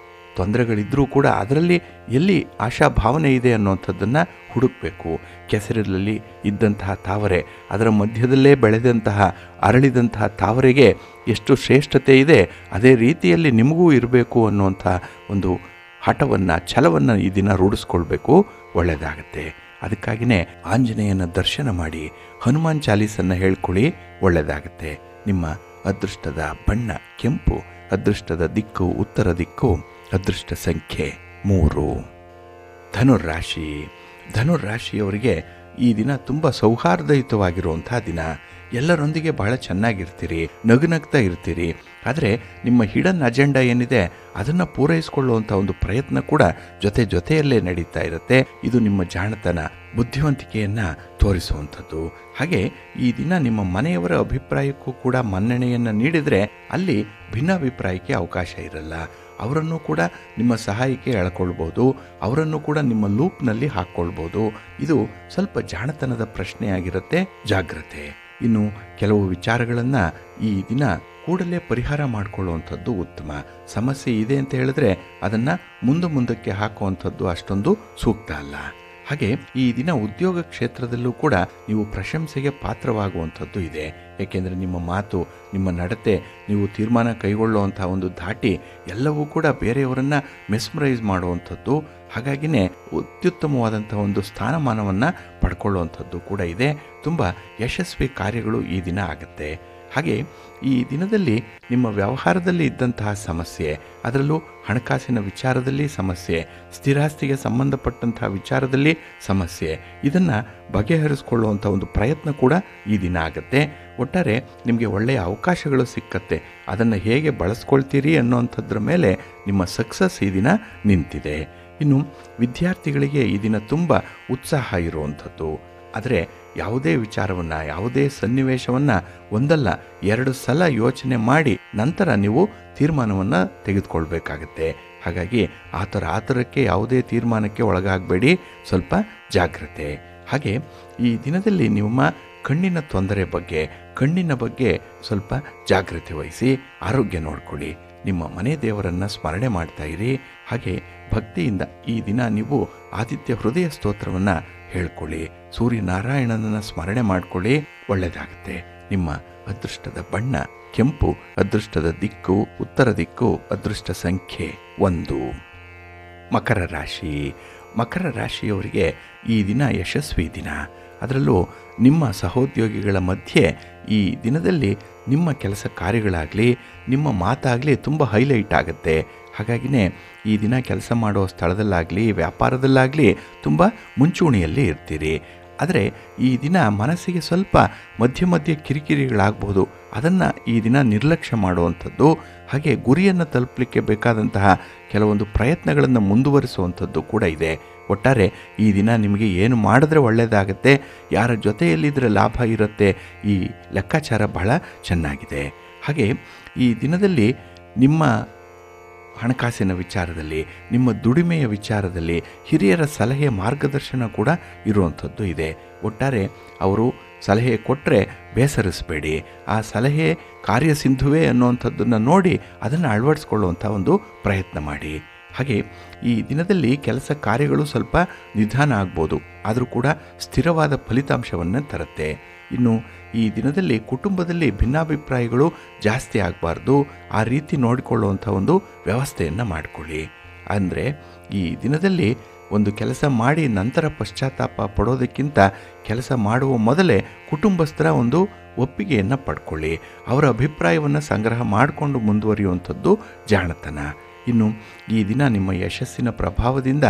ತೊಂದರೆಗಳಿದ್ದರೂ ಕೂಡ ಅದರಲ್ಲಿ ಎಲ್ಲಿ ಆಶಾಭಾವನೆ ಇದೆ ಅನ್ನುವಂಥದ್ದನ್ನು ಹುಡುಕಬೇಕು. ಕೆಸರಲ್ಲಿ ಇದ್ದಂತಹ ತಾವರೆ, ಅದರ ಮಧ್ಯದಲ್ಲೇ ಬೆಳೆದಂತಹ ಅರಳಿದಂತಹ ತಾವರೆಗೆ ಎಷ್ಟು ಶ್ರೇಷ್ಠತೆ ಇದೆ, ಅದೇ ರೀತಿಯಲ್ಲಿ ನಿಮಗೂ ಇರಬೇಕು ಅನ್ನುವಂಥ ಒಂದು ಹಠವನ್ನು, ಛಲವನ್ನು ಈ ದಿನ ರೂಢಿಸ್ಕೊಳ್ಬೇಕು. ಒಳ್ಳೆಯದಾಗತ್ತೆ. ಅದಕ್ಕಾಗಿಯೇ ಆಂಜನೇಯನ ದರ್ಶನ ಮಾಡಿ ಹನುಮಾನ್ ಚಾಲೀಸನ್ನು ಹೇಳ್ಕೊಳ್ಳಿ, ಒಳ್ಳೆಯದಾಗತ್ತೆ. ನಿಮ್ಮ ಅದೃಷ್ಟದ ಬಣ್ಣ ಕೆಂಪು, ಅದೃಷ್ಟದ ದಿಕ್ಕು ಉತ್ತರ ದಿಕ್ಕು, ಅದೃಷ್ಟ ಸಂಖ್ಯೆ 3. ಧನುರಾಶಿ. ಧನುರಾಶಿಯವರಿಗೆ ಈ ದಿನ ತುಂಬ ಸೌಹಾರ್ದಯುತವಾಗಿರುವಂಥ ದಿನ. ಎಲ್ಲರೊಂದಿಗೆ ಬಹಳ ಚೆನ್ನಾಗಿರ್ತೀರಿ, ನಗುನಗ್ತಾ ಇರ್ತೀರಿ. ಆದರೆ ನಿಮ್ಮ ಹಿಡನ್ ಅಜೆಂಡಾ ಏನಿದೆ ಅದನ್ನು ಪೂರೈಸಿಕೊಳ್ಳುವಂಥ ಒಂದು ಪ್ರಯತ್ನ ಕೂಡ ಜೊತೆಯಲ್ಲೇ ನಡೀತಾ ಇರುತ್ತೆ. ಇದು ನಿಮ್ಮ ಜಾಣತನ, ಬುದ್ಧಿವಂತಿಕೆಯನ್ನು ತೋರಿಸುವಂಥದ್ದು. ಹಾಗೆ ಈ ದಿನ ನಿಮ್ಮ ಮನೆಯವರ ಅಭಿಪ್ರಾಯಕ್ಕೂ ಕೂಡ ಮನ್ನಣೆಯನ್ನು ನೀಡಿದರೆ ಅಲ್ಲಿ ಭಿನ್ನಾಭಿಪ್ರಾಯಕ್ಕೆ ಅವಕಾಶ ಇರಲ್ಲ. ಅವರನ್ನು ಕೂಡ ನಿಮ್ಮ ಸಹಾಯಕ್ಕೆ ಎಳ್ಕೊಳ್ಬೋದು, ಅವರನ್ನು ಕೂಡ ನಿಮ್ಮ ಲೂಪ್ನಲ್ಲಿ ಹಾಕ್ಕೊಳ್ಬೋದು. ಇದು ಸ್ವಲ್ಪ ಜಾಣತನದ ಪ್ರಶ್ನೆಯಾಗಿರುತ್ತೆ, ಜಾಗ್ರತೆ. ಇನ್ನು ಕೆಲವು ವಿಚಾರಗಳನ್ನು ಈ ದಿನ ಕೂಡಲೇ ಪರಿಹಾರ ಮಾಡಿಕೊಳ್ಳುವಂಥದ್ದು ಉತ್ತಮ. ಸಮಸ್ಯೆ ಇದೆ ಅಂತ ಹೇಳಿದ್ರೆ ಅದನ್ನು ಮುಂದಕ್ಕೆ ಹಾಕುವಂಥದ್ದು ಅಷ್ಟೊಂದು ಸೂಕ್ತ ಅಲ್ಲ. ಹಾಗೆ ಈ ದಿನ ಉದ್ಯೋಗ ಕ್ಷೇತ್ರದಲ್ಲೂ ಕೂಡ ನೀವು ಪ್ರಶಂಸೆಗೆ ಪಾತ್ರವಾಗುವಂಥದ್ದು ಇದೆ. ಏಕೆಂದರೆ ನಿಮ್ಮ ಮಾತು, ನಿಮ್ಮ ನಡತೆ, ನೀವು ತೀರ್ಮಾನ ಕೈಗೊಳ್ಳುವಂಥ ಒಂದು ಧಾಟಿ ಎಲ್ಲವೂ ಕೂಡ ಬೇರೆಯವರನ್ನು ಮೆಸ್ಮರೈಸ್ ಮಾಡುವಂಥದ್ದು. ಹಾಗಾಗಿನೇ ಅತ್ಯುತ್ತಮವಾದಂಥ ಒಂದು ಸ್ಥಾನಮಾನವನ್ನು ಪಡ್ಕೊಳ್ಳುವಂಥದ್ದು ಕೂಡ ಇದೆ. ತುಂಬ ಯಶಸ್ವಿ ಕಾರ್ಯಗಳು ಈ ದಿನ ಆಗುತ್ತೆ. ಹಾಗೆ ಈ ದಿನದಲ್ಲಿ ನಿಮ್ಮ ವ್ಯವಹಾರದಲ್ಲಿ ಇದ್ದಂತಹ ಸಮಸ್ಯೆ, ಅದರಲ್ಲೂ ಹಣಕಾಸಿನ ವಿಚಾರದಲ್ಲಿ ಸಮಸ್ಯೆ, ಸ್ಥಿರಾಸ್ತಿಗೆ ಸಂಬಂಧಪಟ್ಟಂತಹ ವಿಚಾರದಲ್ಲಿ ಸಮಸ್ಯೆ, ಇದನ್ನು ಬಗೆಹರಿಸ್ಕೊಳ್ಳುವಂಥ ಒಂದು ಪ್ರಯತ್ನ ಕೂಡ ಈ ದಿನ ಆಗುತ್ತೆ. ಒಟ್ಟಾರೆ ನಿಮಗೆ ಒಳ್ಳೆಯ ಅವಕಾಶಗಳು ಸಿಕ್ಕತ್ತೆ. ಅದನ್ನು ಹೇಗೆ ಬಳಸ್ಕೊಳ್ತೀರಿ ಅನ್ನೋವಂಥದ್ರ ಮೇಲೆ ನಿಮ್ಮ ಸಕ್ಸಸ್ ಈ ದಿನ ನಿಂತಿದೆ. ಇನ್ನು ವಿದ್ಯಾರ್ಥಿಗಳಿಗೆ ಈ ದಿನ ತುಂಬ ಉತ್ಸಾಹ ಇರುವಂಥದ್ದು. ಆದರೆ ಯಾವುದೇ ವಿಚಾರವನ್ನು, ಯಾವುದೇ ಸನ್ನಿವೇಶವನ್ನು ಒಂದಲ್ಲ 2 ಸಲ ಯೋಚನೆ ಮಾಡಿ ನಂತರ ನೀವು ತೀರ್ಮಾನವನ್ನು ತೆಗೆದುಕೊಳ್ಬೇಕಾಗತ್ತೆ. ಹಾಗಾಗಿ ಆತರಕ್ಕೆ ಯಾವುದೇ ತೀರ್ಮಾನಕ್ಕೆ ಒಳಗಾಗಬೇಡಿ, ಸ್ವಲ್ಪ ಜಾಗ್ರತೆ. ಹಾಗೆ ಈ ದಿನದಲ್ಲಿ ನಿಮ್ಮ ಕಣ್ಣಿನ ತೊಂದರೆ ಬಗ್ಗೆ, ಕಣ್ಣಿನ ಬಗ್ಗೆ ಸ್ವಲ್ಪ ಜಾಗ್ರತೆ ವಹಿಸಿ ಆರೋಗ್ಯ ನೋಡ್ಕೊಳ್ಳಿ. ನಿಮ್ಮ ಮನೆ ದೇವರನ್ನು ಸ್ಮರಣೆ ಮಾಡ್ತಾ ಇರಿ. ಹಾಗೆ ಭಕ್ತಿಯಿಂದ ಈ ದಿನ ನೀವು ಆದಿತ್ಯ ಹೃದಯ ಸ್ತೋತ್ರವನ್ನು ಹೇಳ್ಕೊಳ್ಳಿ, ಸೂರ್ಯನಾರಾಯಣನನ್ನು ಸ್ಮರಣೆ ಮಾಡ್ಕೊಳ್ಳಿ, ಒಳ್ಳೆಯದಾಗುತ್ತೆ. ನಿಮ್ಮ ಅದೃಷ್ಟದ ಬಣ್ಣ ಕೆಂಪು, ಅದೃಷ್ಟದ ದಿಕ್ಕು ಉತ್ತರ ದಿಕ್ಕು, ಅದೃಷ್ಟ ಸಂಖ್ಯೆ 1. ಮಕರ ರಾಶಿ. ಮಕರ ರಾಶಿಯವರಿಗೆ ಈ ದಿನ ಯಶಸ್ವಿ ದಿನ. ಅದರಲ್ಲೂ ನಿಮ್ಮ ಸಹೋದ್ಯೋಗಿಗಳ ಮಧ್ಯೆ ಈ ದಿನದಲ್ಲಿ ನಿಮ್ಮ ಕೆಲಸ ಕಾರ್ಯಗಳಾಗಲಿ ನಿಮ್ಮ ಮಾತಾಗಲಿ ತುಂಬ ಹೈಲೈಟ್ ಆಗುತ್ತೆ. ಹಾಗಾಗಿನೇ ಈ ದಿನ ಕೆಲಸ ಮಾಡೋ ಸ್ಥಳದಲ್ಲಾಗಲಿ ವ್ಯಾಪಾರದಲ್ಲಾಗಲಿ ತುಂಬ ಮುಂಚೂಣಿಯಲ್ಲಿ ಇರ್ತೀರಿ. ಆದರೆ ಈ ದಿನ ಮನಸ್ಸಿಗೆ ಸ್ವಲ್ಪ ಮಧ್ಯೆ ಮಧ್ಯೆ ಕಿರಿಕಿರಿಗಳಾಗ್ಬೋದು. ಅದನ್ನು ಈ ದಿನ ನಿರ್ಲಕ್ಷ್ಯ ಮಾಡುವಂಥದ್ದು, ಹಾಗೆ ಗುರಿಯನ್ನು ತಲುಪಲಿಕ್ಕೆ ಬೇಕಾದಂತಹ ಕೆಲವೊಂದು ಪ್ರಯತ್ನಗಳನ್ನು ಮುಂದುವರಿಸುವಂಥದ್ದು ಕೂಡ ಇದೆ. ಒಟ್ಟಾರೆ ಈ ದಿನ ನಿಮಗೆ ಏನು ಮಾಡಿದ್ರೆ ಒಳ್ಳೆಯದಾಗತ್ತೆ, ಯಾರ ಜೊತೆಯಲ್ಲಿದ್ದರೆ ಲಾಭ ಇರುತ್ತೆ, ಈ ಲೆಕ್ಕಾಚಾರ ಬಹಳ ಚೆನ್ನಾಗಿದೆ. ಹಾಗೆ ಈ ದಿನದಲ್ಲಿ ನಿಮ್ಮ ಹಣಕಾಸಿನ ವಿಚಾರದಲ್ಲಿ, ನಿಮ್ಮ ದುಡಿಮೆಯ ವಿಚಾರದಲ್ಲಿ ಹಿರಿಯರ ಸಲಹೆ ಮಾರ್ಗದರ್ಶನ ಕೂಡ ಇರುವಂಥದ್ದು ಇದೆ. ಒಟ್ಟಾರೆ ಅವರು ಸಲಹೆ ಕೊಟ್ಟರೆ ಬೇಸರಿಸಬೇಡಿ, ಆ ಸಲಹೆ ಕಾರ್ಯಸಿಂಧುವೆ ಅನ್ನುವಂಥದ್ದನ್ನು ನೋಡಿ ಅದನ್ನು ಅಳವಡಿಸ್ಕೊಳ್ಳುವಂಥ ಒಂದು ಪ್ರಯತ್ನ ಮಾಡಿ. ಹಾಗೆ ಈ ದಿನದಲ್ಲಿ ಕೆಲಸ ಕಾರ್ಯಗಳು ಸ್ವಲ್ಪ ನಿಧಾನ ಆಗ್ಬೋದು, ಆದರೂ ಕೂಡ ಸ್ಥಿರವಾದ ಫಲಿತಾಂಶವನ್ನು ತರುತ್ತೆ. ಇನ್ನು ಈ ದಿನದಲ್ಲಿ ಕುಟುಂಬದಲ್ಲಿ ಭಿನ್ನಾಭಿಪ್ರಾಯಗಳು ಜಾಸ್ತಿ ಆಗಬಾರ್ದು, ಆ ರೀತಿ ನೋಡಿಕೊಳ್ಳುವಂಥ ಒಂದು ವ್ಯವಸ್ಥೆಯನ್ನು ಮಾಡಿಕೊಳ್ಳಿ. ಅಂದರೆ ಈ ದಿನದಲ್ಲಿ ಒಂದು ಕೆಲಸ ಮಾಡಿ ನಂತರ ಪಶ್ಚಾತ್ತಾಪ ಪಡೋದಕ್ಕಿಂತ ಕೆಲಸ ಮಾಡುವ ಮೊದಲೇ ಕುಟುಂಬಸ್ಥರ ಒಂದು ಒಪ್ಪಿಗೆಯನ್ನು ಪಡ್ಕೊಳ್ಳಿ. ಅವರ ಅಭಿಪ್ರಾಯವನ್ನು ಸಂಗ್ರಹ ಮಾಡಿಕೊಂಡು ಮುಂದುವರಿಯುವಂಥದ್ದು ಜಾಣತನ. ಇನ್ನು ಈ ದಿನ ನಿಮ್ಮ ಯಶಸ್ಸಿನ ಪ್ರಭಾವದಿಂದ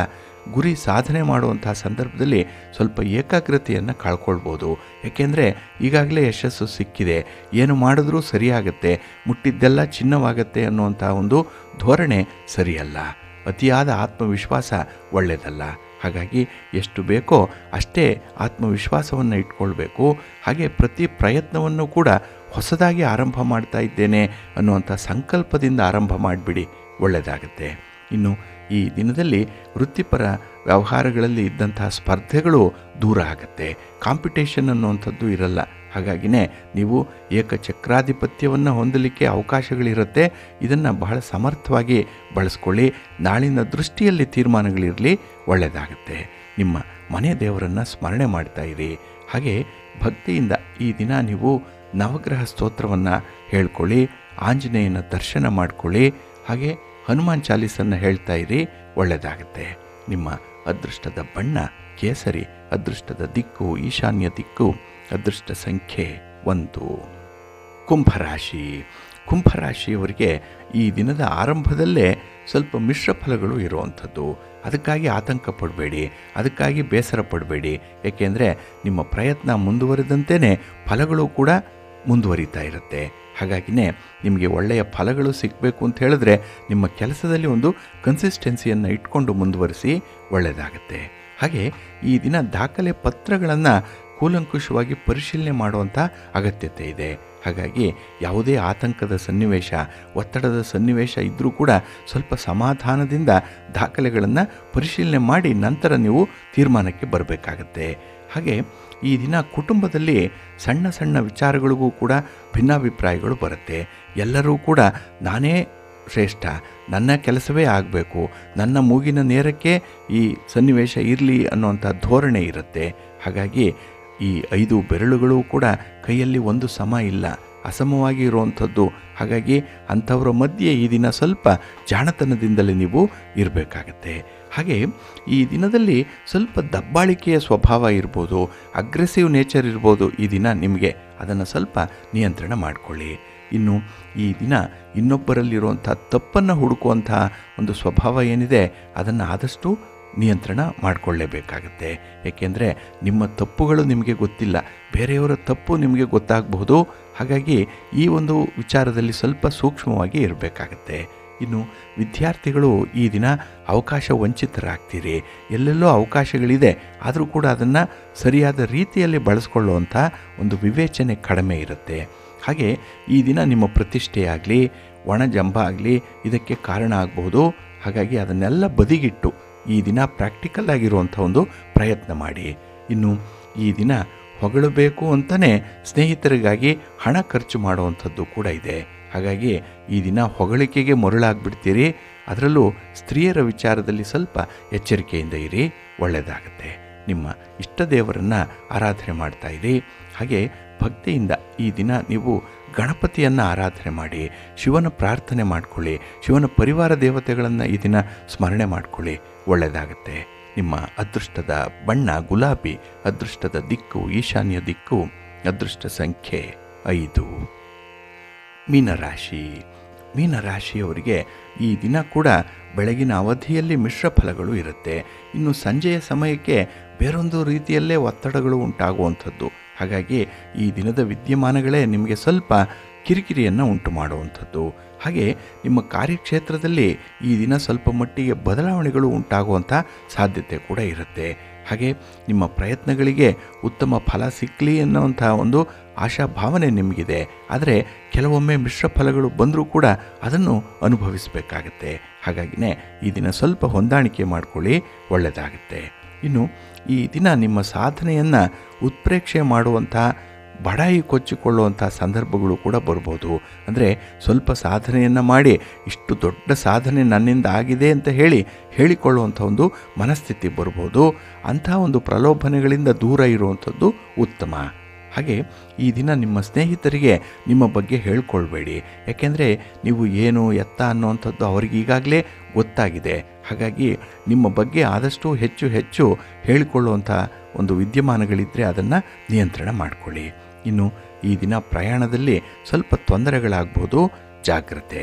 ಗುರಿ ಸಾಧನೆ ಮಾಡುವಂಥ ಸಂದರ್ಭದಲ್ಲಿ ಸ್ವಲ್ಪ ಏಕಾಗ್ರತೆಯನ್ನು ಕಳ್ಕೊಳ್ಬೋದು. ಏಕೆಂದರೆ ಈಗಾಗಲೇ ಯಶಸ್ಸು ಸಿಕ್ಕಿದೆ, ಏನು ಮಾಡಿದ್ರೂ ಸರಿಯಾಗತ್ತೆ, ಮುಟ್ಟಿದ್ದೆಲ್ಲ ಚಿನ್ನವಾಗತ್ತೆ ಅನ್ನುವಂಥ ಒಂದು ಧೋರಣೆ ಸರಿಯಲ್ಲ. ಅತಿಯಾದ ಆತ್ಮವಿಶ್ವಾಸ ಒಳ್ಳೆಯದಲ್ಲ. ಹಾಗಾಗಿ ಎಷ್ಟು ಬೇಕೋ ಅಷ್ಟೇ ಆತ್ಮವಿಶ್ವಾಸವನ್ನು ಇಟ್ಕೊಳ್ಬೇಕು. ಹಾಗೆ ಪ್ರತಿ ಪ್ರಯತ್ನವನ್ನು ಕೂಡ ಹೊಸದಾಗಿ ಆರಂಭ ಮಾಡ್ತಾ ಇದ್ದೇನೆ ಅನ್ನುವಂಥ ಸಂಕಲ್ಪದಿಂದ ಆರಂಭ ಮಾಡಿಬಿಡಿ, ಒಳ್ಳೆಯದಾಗುತ್ತೆ. ಇನ್ನು ಈ ದಿನದಲ್ಲಿ ವೃತ್ತಿಪರ ವ್ಯವಹಾರಗಳಲ್ಲಿ ಇದ್ದಂತಹ ಸ್ಪರ್ಧೆಗಳು ದೂರ ಆಗುತ್ತೆ, ಕಾಂಪಿಟೇಷನ್ ಅನ್ನುವಂಥದ್ದು ಇರಲ್ಲ. ಹಾಗಾಗಿನೇ ನೀವು ಏಕಚಕ್ರಾಧಿಪತ್ಯವನ್ನು ಹೊಂದಲಿಕ್ಕೆ ಅವಕಾಶಗಳಿರುತ್ತೆ. ಇದನ್ನು ಬಹಳ ಸಮರ್ಥವಾಗಿ ಬಳಸ್ಕೊಳ್ಳಿ. ನಾಳಿನ ದೃಷ್ಟಿಯಲ್ಲಿ ತೀರ್ಮಾನಗಳಿರಲಿ, ಒಳ್ಳೆಯದಾಗುತ್ತೆ. ನಿಮ್ಮ ಮನೆ ದೇವರನ್ನು ಸ್ಮರಣೆ ಮಾಡ್ತಾ ಇರಿ. ಹಾಗೆ ಭಕ್ತಿಯಿಂದ ಈ ದಿನ ನೀವು ನವಗ್ರಹ ಸ್ತೋತ್ರವನ್ನು ಹೇಳ್ಕೊಳ್ಳಿ, ಆಂಜನೇಯನ ದರ್ಶನ ಮಾಡಿಕೊಳ್ಳಿ, ಹಾಗೆ ಹನುಮಾನ್ ಚಾಲೀಸನ್ನು ಹೇಳ್ತಾ ಇರಿ, ಒಳ್ಳೆಯದಾಗುತ್ತೆ. ನಿಮ್ಮ ಅದೃಷ್ಟದ ಬಣ್ಣ ಕೇಸರಿ, ಅದೃಷ್ಟದ ದಿಕ್ಕು ಈಶಾನ್ಯ ದಿಕ್ಕು, ಅದೃಷ್ಟ ಸಂಖ್ಯೆ 1. ಕುಂಭರಾಶಿ. ಕುಂಭರಾಶಿಯವರಿಗೆ ಈ ದಿನದ ಆರಂಭದಲ್ಲೇ ಸ್ವಲ್ಪ ಮಿಶ್ರ ಫಲಗಳು ಇರುವಂಥದ್ದು. ಅದಕ್ಕಾಗಿ ಆತಂಕ ಪಡಬೇಡಿ, ಅದಕ್ಕಾಗಿ ಬೇಸರ ಪಡಬೇಡಿ. ಏಕೆಂದರೆ ನಿಮ್ಮ ಪ್ರಯತ್ನ ಮುಂದುವರಿದಂತೆಯೇ ಫಲಗಳು ಕೂಡ ಮುಂದುವರಿತಾ ಇರುತ್ತೆ. ಹಾಗಾಗಿನೇ ನಿಮಗೆ ಒಳ್ಳೆಯ ಫಲಗಳು ಸಿಗಬೇಕು ಅಂತ ಹೇಳಿದ್ರೆ ನಿಮ್ಮ ಕೆಲಸದಲ್ಲಿ ಒಂದು ಕನ್ಸಿಸ್ಟೆನ್ಸಿಯನ್ನು ಇಟ್ಕೊಂಡು ಮುಂದುವರಿಸಿ, ಒಳ್ಳೆಯದಾಗುತ್ತೆ. ಹಾಗೆ ಈ ದಿನ ದಾಖಲೆ ಪತ್ರಗಳನ್ನು ಕೂಲಂಕುಷವಾಗಿ ಪರಿಶೀಲನೆ ಮಾಡುವಂಥ ಅಗತ್ಯತೆ ಇದೆ. ಹಾಗಾಗಿ ಯಾವುದೇ ಆತಂಕದ ಸನ್ನಿವೇಶ, ಒತ್ತಡದ ಸನ್ನಿವೇಶ ಇದ್ದರೂ ಕೂಡ ಸ್ವಲ್ಪ ಸಮಾಧಾನದಿಂದ ದಾಖಲೆಗಳನ್ನು ಪರಿಶೀಲನೆ ಮಾಡಿ ನಂತರ ನೀವು ತೀರ್ಮಾನಕ್ಕೆ ಬರಬೇಕಾಗತ್ತೆ. ಹಾಗೆ ಈ ದಿನ ಕುಟುಂಬದಲ್ಲಿ ಸಣ್ಣ ಸಣ್ಣ ವಿಚಾರಗಳಿಗೂ ಕೂಡ ಭಿನ್ನಾಭಿಪ್ರಾಯಗಳು ಬರುತ್ತೆ. ಎಲ್ಲರೂ ಕೂಡ ನಾನೇ ಶ್ರೇಷ್ಠ, ನನ್ನ ಕೆಲಸವೇ ಆಗಬೇಕು, ನನ್ನ ಮೂಗಿನ ನೇರಕ್ಕೆ ಈ ಸನ್ನಿವೇಶ ಇರಲಿ ಅನ್ನುವಂಥ ಧೋರಣೆ ಇರುತ್ತೆ. ಹಾಗಾಗಿ ಈ 5 ಬೆರಳುಗಳು ಕೂಡ ಕೈಯಲ್ಲಿ ಒಂದು ಸಮ ಇಲ್ಲ, ಅಸಮವಾಗಿ ಇರುವಂಥದ್ದು. ಹಾಗಾಗಿ ಅಂಥವರ ಮಧ್ಯೆ ಈ ದಿನ ಸ್ವಲ್ಪ ಜಾಣತನದಿಂದಲೇ ನೀವು ಇರಬೇಕಾಗತ್ತೆ. ಹಾಗೆ ಈ ದಿನದಲ್ಲಿ ಸ್ವಲ್ಪ ದಬ್ಬಾಳಿಕೆಯ ಸ್ವಭಾವ ಇರ್ಬೋದು, ಅಗ್ರೆಸಿವ್ ನೇಚರ್ ಇರ್ಬೋದು. ಈ ದಿನ ನಿಮಗೆ ಅದನ್ನು ಸ್ವಲ್ಪ ನಿಯಂತ್ರಣ ಮಾಡಿಕೊಳ್ಳಿ. ಇನ್ನು ಈ ದಿನ ಇನ್ನೊಬ್ಬರಲ್ಲಿರುವಂಥ ತಪ್ಪನ್ನು ಹುಡುಕುವಂಥ ಒಂದು ಸ್ವಭಾವ ಏನಿದೆ ಅದನ್ನು ಆದಷ್ಟು ನಿಯಂತ್ರಣ ಮಾಡಿಕೊಳ್ಳೇಬೇಕಾಗತ್ತೆ. ಏಕೆಂದರೆ ನಿಮ್ಮ ತಪ್ಪುಗಳು ನಿಮಗೆ ಗೊತ್ತಿಲ್ಲ, ಬೇರೆಯವರ ತಪ್ಪು ನಿಮಗೆ ಗೊತ್ತಾಗಬಹುದು. ಹಾಗಾಗಿ ಈ ಒಂದು ವಿಚಾರದಲ್ಲಿ ಸ್ವಲ್ಪ ಸೂಕ್ಷ್ಮವಾಗಿ ಇರಬೇಕಾಗತ್ತೆ. ಇನ್ನು ವಿದ್ಯಾರ್ಥಿಗಳು ಈ ದಿನ ಅವಕಾಶ ವಂಚಿತರಾಗ್ತೀರಿ. ಎಲ್ಲೆಲ್ಲೋ ಅವಕಾಶಗಳಿದೆ, ಆದರೂ ಕೂಡ ಅದನ್ನು ಸರಿಯಾದ ರೀತಿಯಲ್ಲಿ ಬಳಸ್ಕೊಳ್ಳುವಂಥ ಒಂದು ವಿವೇಚನೆ ಕಡಿಮೆ ಇರುತ್ತೆ. ಹಾಗೆ ಈ ದಿನ ನಿಮ್ಮ ಪ್ರತಿಷ್ಠೆಯಾಗಲಿ ಒಣಜಂಬ ಆಗಲಿ ಇದಕ್ಕೆ ಕಾರಣ ಆಗಬಹುದು. ಹಾಗಾಗಿ ಅದನ್ನೆಲ್ಲ ಬದಿಗಿಟ್ಟು ಈ ದಿನ ಪ್ರಾಕ್ಟಿಕಲ್ ಆಗಿರುವಂಥ ಒಂದು ಪ್ರಯತ್ನ ಮಾಡಿ. ಇನ್ನು ಈ ದಿನ ಹೊಗಳಬೇಕು ಅಂತಲೇ ಸ್ನೇಹಿತರಿಗಾಗಿ ಹಣ ಖರ್ಚು ಮಾಡುವಂಥದ್ದು ಕೂಡ ಇದೆ. ಹಾಗಾಗಿ ಈ ದಿನ ಹೊಗಳಿಕೆಗೆ ಮರುಳಾಗ್ಬಿಡ್ತೀರಿ. ಅದರಲ್ಲೂ ಸ್ತ್ರೀಯರ ವಿಚಾರದಲ್ಲಿ ಸ್ವಲ್ಪ ಎಚ್ಚರಿಕೆಯಿಂದ ಇರಿ, ಒಳ್ಳೆಯದಾಗತ್ತೆ. ನಿಮ್ಮ ಇಷ್ಟ ದೇವರನ್ನು ಆರಾಧನೆ ಮಾಡ್ತಾ ಇರಿ. ಹಾಗೆ ಭಕ್ತಿಯಿಂದ ಈ ದಿನ ನೀವು ಗಣಪತಿಯನ್ನು ಆರಾಧನೆ ಮಾಡಿ, ಶಿವನ ಪ್ರಾರ್ಥನೆ ಮಾಡಿಕೊಳ್ಳಿ, ಶಿವನ ಪರಿವಾರ ದೇವತೆಗಳನ್ನು ಈ ದಿನ ಸ್ಮರಣೆ ಮಾಡಿಕೊಳ್ಳಿ, ಒಳ್ಳೆಯದಾಗತ್ತೆ. ನಿಮ್ಮ ಅದೃಷ್ಟದ ಬಣ್ಣ ಗುಲಾಬಿ, ಅದೃಷ್ಟದ ದಿಕ್ಕು ಈಶಾನ್ಯ ದಿಕ್ಕು, ಅದೃಷ್ಟ ಸಂಖ್ಯೆ 5. ಮೀನರಾಶಿ. ಮೀನರಾಶಿಯವರಿಗೆ ಈ ದಿನ ಕೂಡ ಬೆಳಗಿನ ಅವಧಿಯಲ್ಲಿ ಮಿಶ್ರ ಫಲಗಳು ಇರುತ್ತೆ. ಇನ್ನು ಸಂಜೆಯ ಸಮಯಕ್ಕೆ ಬೇರೊಂದು ರೀತಿಯಲ್ಲೇ ಒತ್ತಡಗಳು ಉಂಟಾಗುವಂಥದ್ದು. ಹಾಗಾಗಿ ಈ ದಿನದ ವಿದ್ಯಮಾನಗಳೇ ನಿಮಗೆ ಸ್ವಲ್ಪ ಕಿರಿಕಿರಿಯನ್ನು ಉಂಟು ಮಾಡುವಂಥದ್ದು. ಹಾಗೆ ನಿಮ್ಮ ಕಾರ್ಯಕ್ಷೇತ್ರದಲ್ಲಿ ಈ ದಿನ ಸ್ವಲ್ಪ ಮಟ್ಟಿಗೆ ಬದಲಾವಣೆಗಳು ಉಂಟಾಗುವಂಥ ಸಾಧ್ಯತೆ ಕೂಡ ಇರುತ್ತೆ. ಹಾಗೆ ನಿಮ್ಮ ಪ್ರಯತ್ನಗಳಿಗೆ ಉತ್ತಮ ಫಲ ಸಿಕ್ಕಲಿ ಅನ್ನೋವಂಥ ಒಂದು ಆಶಾಭಾವನೆ ನಿಮಗಿದೆ. ಆದರೆ ಕೆಲವೊಮ್ಮೆ ಮಿಶ್ರ ಫಲಗಳು ಬಂದರೂ ಕೂಡ ಅದನ್ನು ಅನುಭವಿಸಬೇಕಾಗತ್ತೆ. ಹಾಗಾಗಿನೇ ಈ ದಿನ ಸ್ವಲ್ಪ ಹೊಂದಾಣಿಕೆ ಮಾಡಿಕೊಳ್ಳಿ, ಒಳ್ಳೆಯದಾಗುತ್ತೆ. ಇನ್ನು ಈ ದಿನ ನಿಮ್ಮ ಸಾಧನೆಯನ್ನು ಉತ್ಪ್ರೇಕ್ಷೆ ಮಾಡುವಂಥ ಬಡಾಯಿ ಕೊಚ್ಚಿಕೊಳ್ಳುವಂಥ ಸಂದರ್ಭಗಳು ಕೂಡ ಬರ್ಬೋದು. ಅಂದರೆ ಸ್ವಲ್ಪ ಸಾಧನೆಯನ್ನು ಮಾಡಿ ಇಷ್ಟು ದೊಡ್ಡ ಸಾಧನೆ ನನ್ನಿಂದ ಆಗಿದೆ ಅಂತ ಹೇಳಿಕೊಳ್ಳುವಂಥ ಒಂದು ಮನಸ್ಥಿತಿ ಬರ್ಬೋದು. ಅಂಥ ಒಂದು ಪ್ರಲೋಭನೆಗಳಿಂದ ದೂರ ಇರುವಂಥದ್ದು ಉತ್ತಮ. ಹಾಗೆ ಈ ದಿನ ನಿಮ್ಮ ಸ್ನೇಹಿತರಿಗೆ ನಿಮ್ಮ ಬಗ್ಗೆ ಹೇಳ್ಕೊಳ್ಬೇಡಿ. ಯಾಕೆಂದರೆ ನೀವು ಏನು ಎತ್ತ ಅನ್ನೋವಂಥದ್ದು ಅವ್ರಿಗೆ ಈಗಾಗಲೇ ಗೊತ್ತಾಗಿದೆ. ಹಾಗಾಗಿ ನಿಮ್ಮ ಬಗ್ಗೆ ಆದಷ್ಟು ಹೆಚ್ಚು ಹೇಳಿಕೊಳ್ಳುವಂಥ ಒಂದು ವಿದ್ಯಮಾನಗಳಿದ್ದರೆ ಅದನ್ನು ನಿಯಂತ್ರಣ ಮಾಡಿಕೊಳ್ಳಿ. ಇನ್ನು ಈ ದಿನ ಪ್ರಯಾಣದಲ್ಲಿ ಸ್ವಲ್ಪ ತೊಂದರೆಗಳಾಗ್ಬೋದು, ಜಾಗ್ರತೆ.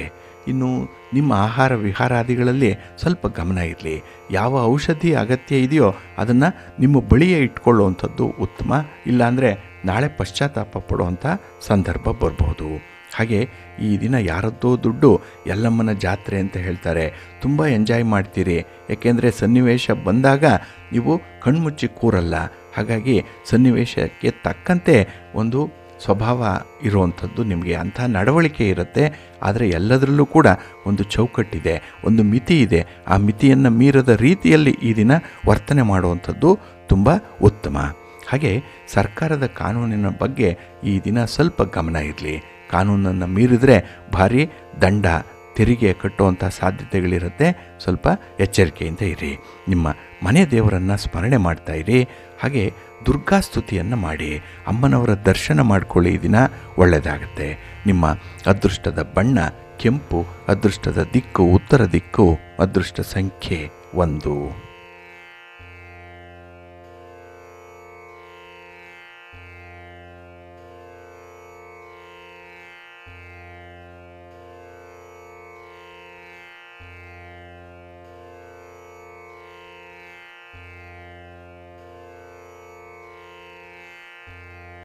ಇನ್ನು ನಿಮ್ಮ ಆಹಾರ ವಿಹಾರಾದಿಗಳಲ್ಲಿ ಸ್ವಲ್ಪ ಗಮನ ಇರಲಿ. ಯಾವ ಔಷಧಿ ಅಗತ್ಯ ಇದೆಯೋ ಅದನ್ನು ನಿಮ್ಮ ಬಳಿಯೇ ಇಟ್ಕೊಳ್ಳುವಂಥದ್ದು ಉತ್ತಮ. ಇಲ್ಲಾಂದರೆ ನಾಳೆ ಪಶ್ಚಾತ್ತಾಪ ಪಡುವಂಥ ಸಂದರ್ಭ ಬರಬಹುದು. ಹಾಗೆ ಈ ದಿನ ಯಾರದ್ದೋ ದುಡ್ಡು ಯಲ್ಲಮ್ಮನ ಜಾತ್ರೆ ಅಂತ ಹೇಳ್ತಾರೆ, ತುಂಬ ಎಂಜಾಯ್ ಮಾಡ್ತೀರಿ. ಏಕೆಂದರೆ ಸನ್ನಿವೇಶ ಬಂದಾಗ ನೀವು ಕಣ್ಮುಚ್ಚಿ ಕೂರಲ್ಲ. ಹಾಗಾಗಿ ಸನ್ನಿವೇಶಕ್ಕೆ ತಕ್ಕಂತೆ ಒಂದು ಸ್ವಭಾವ ಇರುವಂಥದ್ದು ನಿಮಗೆ, ಅಂಥ ನಡವಳಿಕೆ ಇರುತ್ತೆ. ಆದರೆ ಎಲ್ಲದರಲ್ಲೂ ಕೂಡ ಒಂದು ಚೌಕಟ್ಟಿದೆ, ಒಂದು ಮಿತಿ ಇದೆ. ಆ ಮಿತಿಯನ್ನು ಮೀರದ ರೀತಿಯಲ್ಲಿ ಈ ದಿನ ವರ್ತನೆ ಮಾಡುವಂಥದ್ದು ತುಂಬ ಉತ್ತಮ. ಹಾಗೆ ಸರ್ಕಾರದ ಕಾನೂನಿನ ಬಗ್ಗೆ ಈ ದಿನ ಸ್ವಲ್ಪ ಗಮನ ಇರಲಿ. ಕಾನೂನನ್ನು ಮೀರಿದರೆ ಭಾರಿ ದಂಡ, ತೆರಿಗೆ ಕಟ್ಟುವಂಥ ಸಾಧ್ಯತೆಗಳಿರುತ್ತೆ. ಸ್ವಲ್ಪ ಎಚ್ಚರಿಕೆಯಿಂದ ಇರಿ. ನಿಮ್ಮ ಮನೆ ದೇವರನ್ನು ಸ್ಮರಣೆ ಮಾಡ್ತಾ ಇರಿ. ಹಾಗೆ ದುರ್ಗಾಸ್ತುತಿಯನ್ನು ಮಾಡಿ ಅಮ್ಮನವರ ದರ್ಶನ ಮಾಡಿಕೊಳ್ಳಿ. ಈ ದಿನ ಒಳ್ಳೆಯದಾಗುತ್ತೆ. ನಿಮ್ಮ ಅದೃಷ್ಟದ ಬಣ್ಣ ಕೆಂಪು, ಅದೃಷ್ಟದ ದಿಕ್ಕು ಉತ್ತರ ದಿಕ್ಕು, ಅದೃಷ್ಟ ಸಂಖ್ಯೆ 1.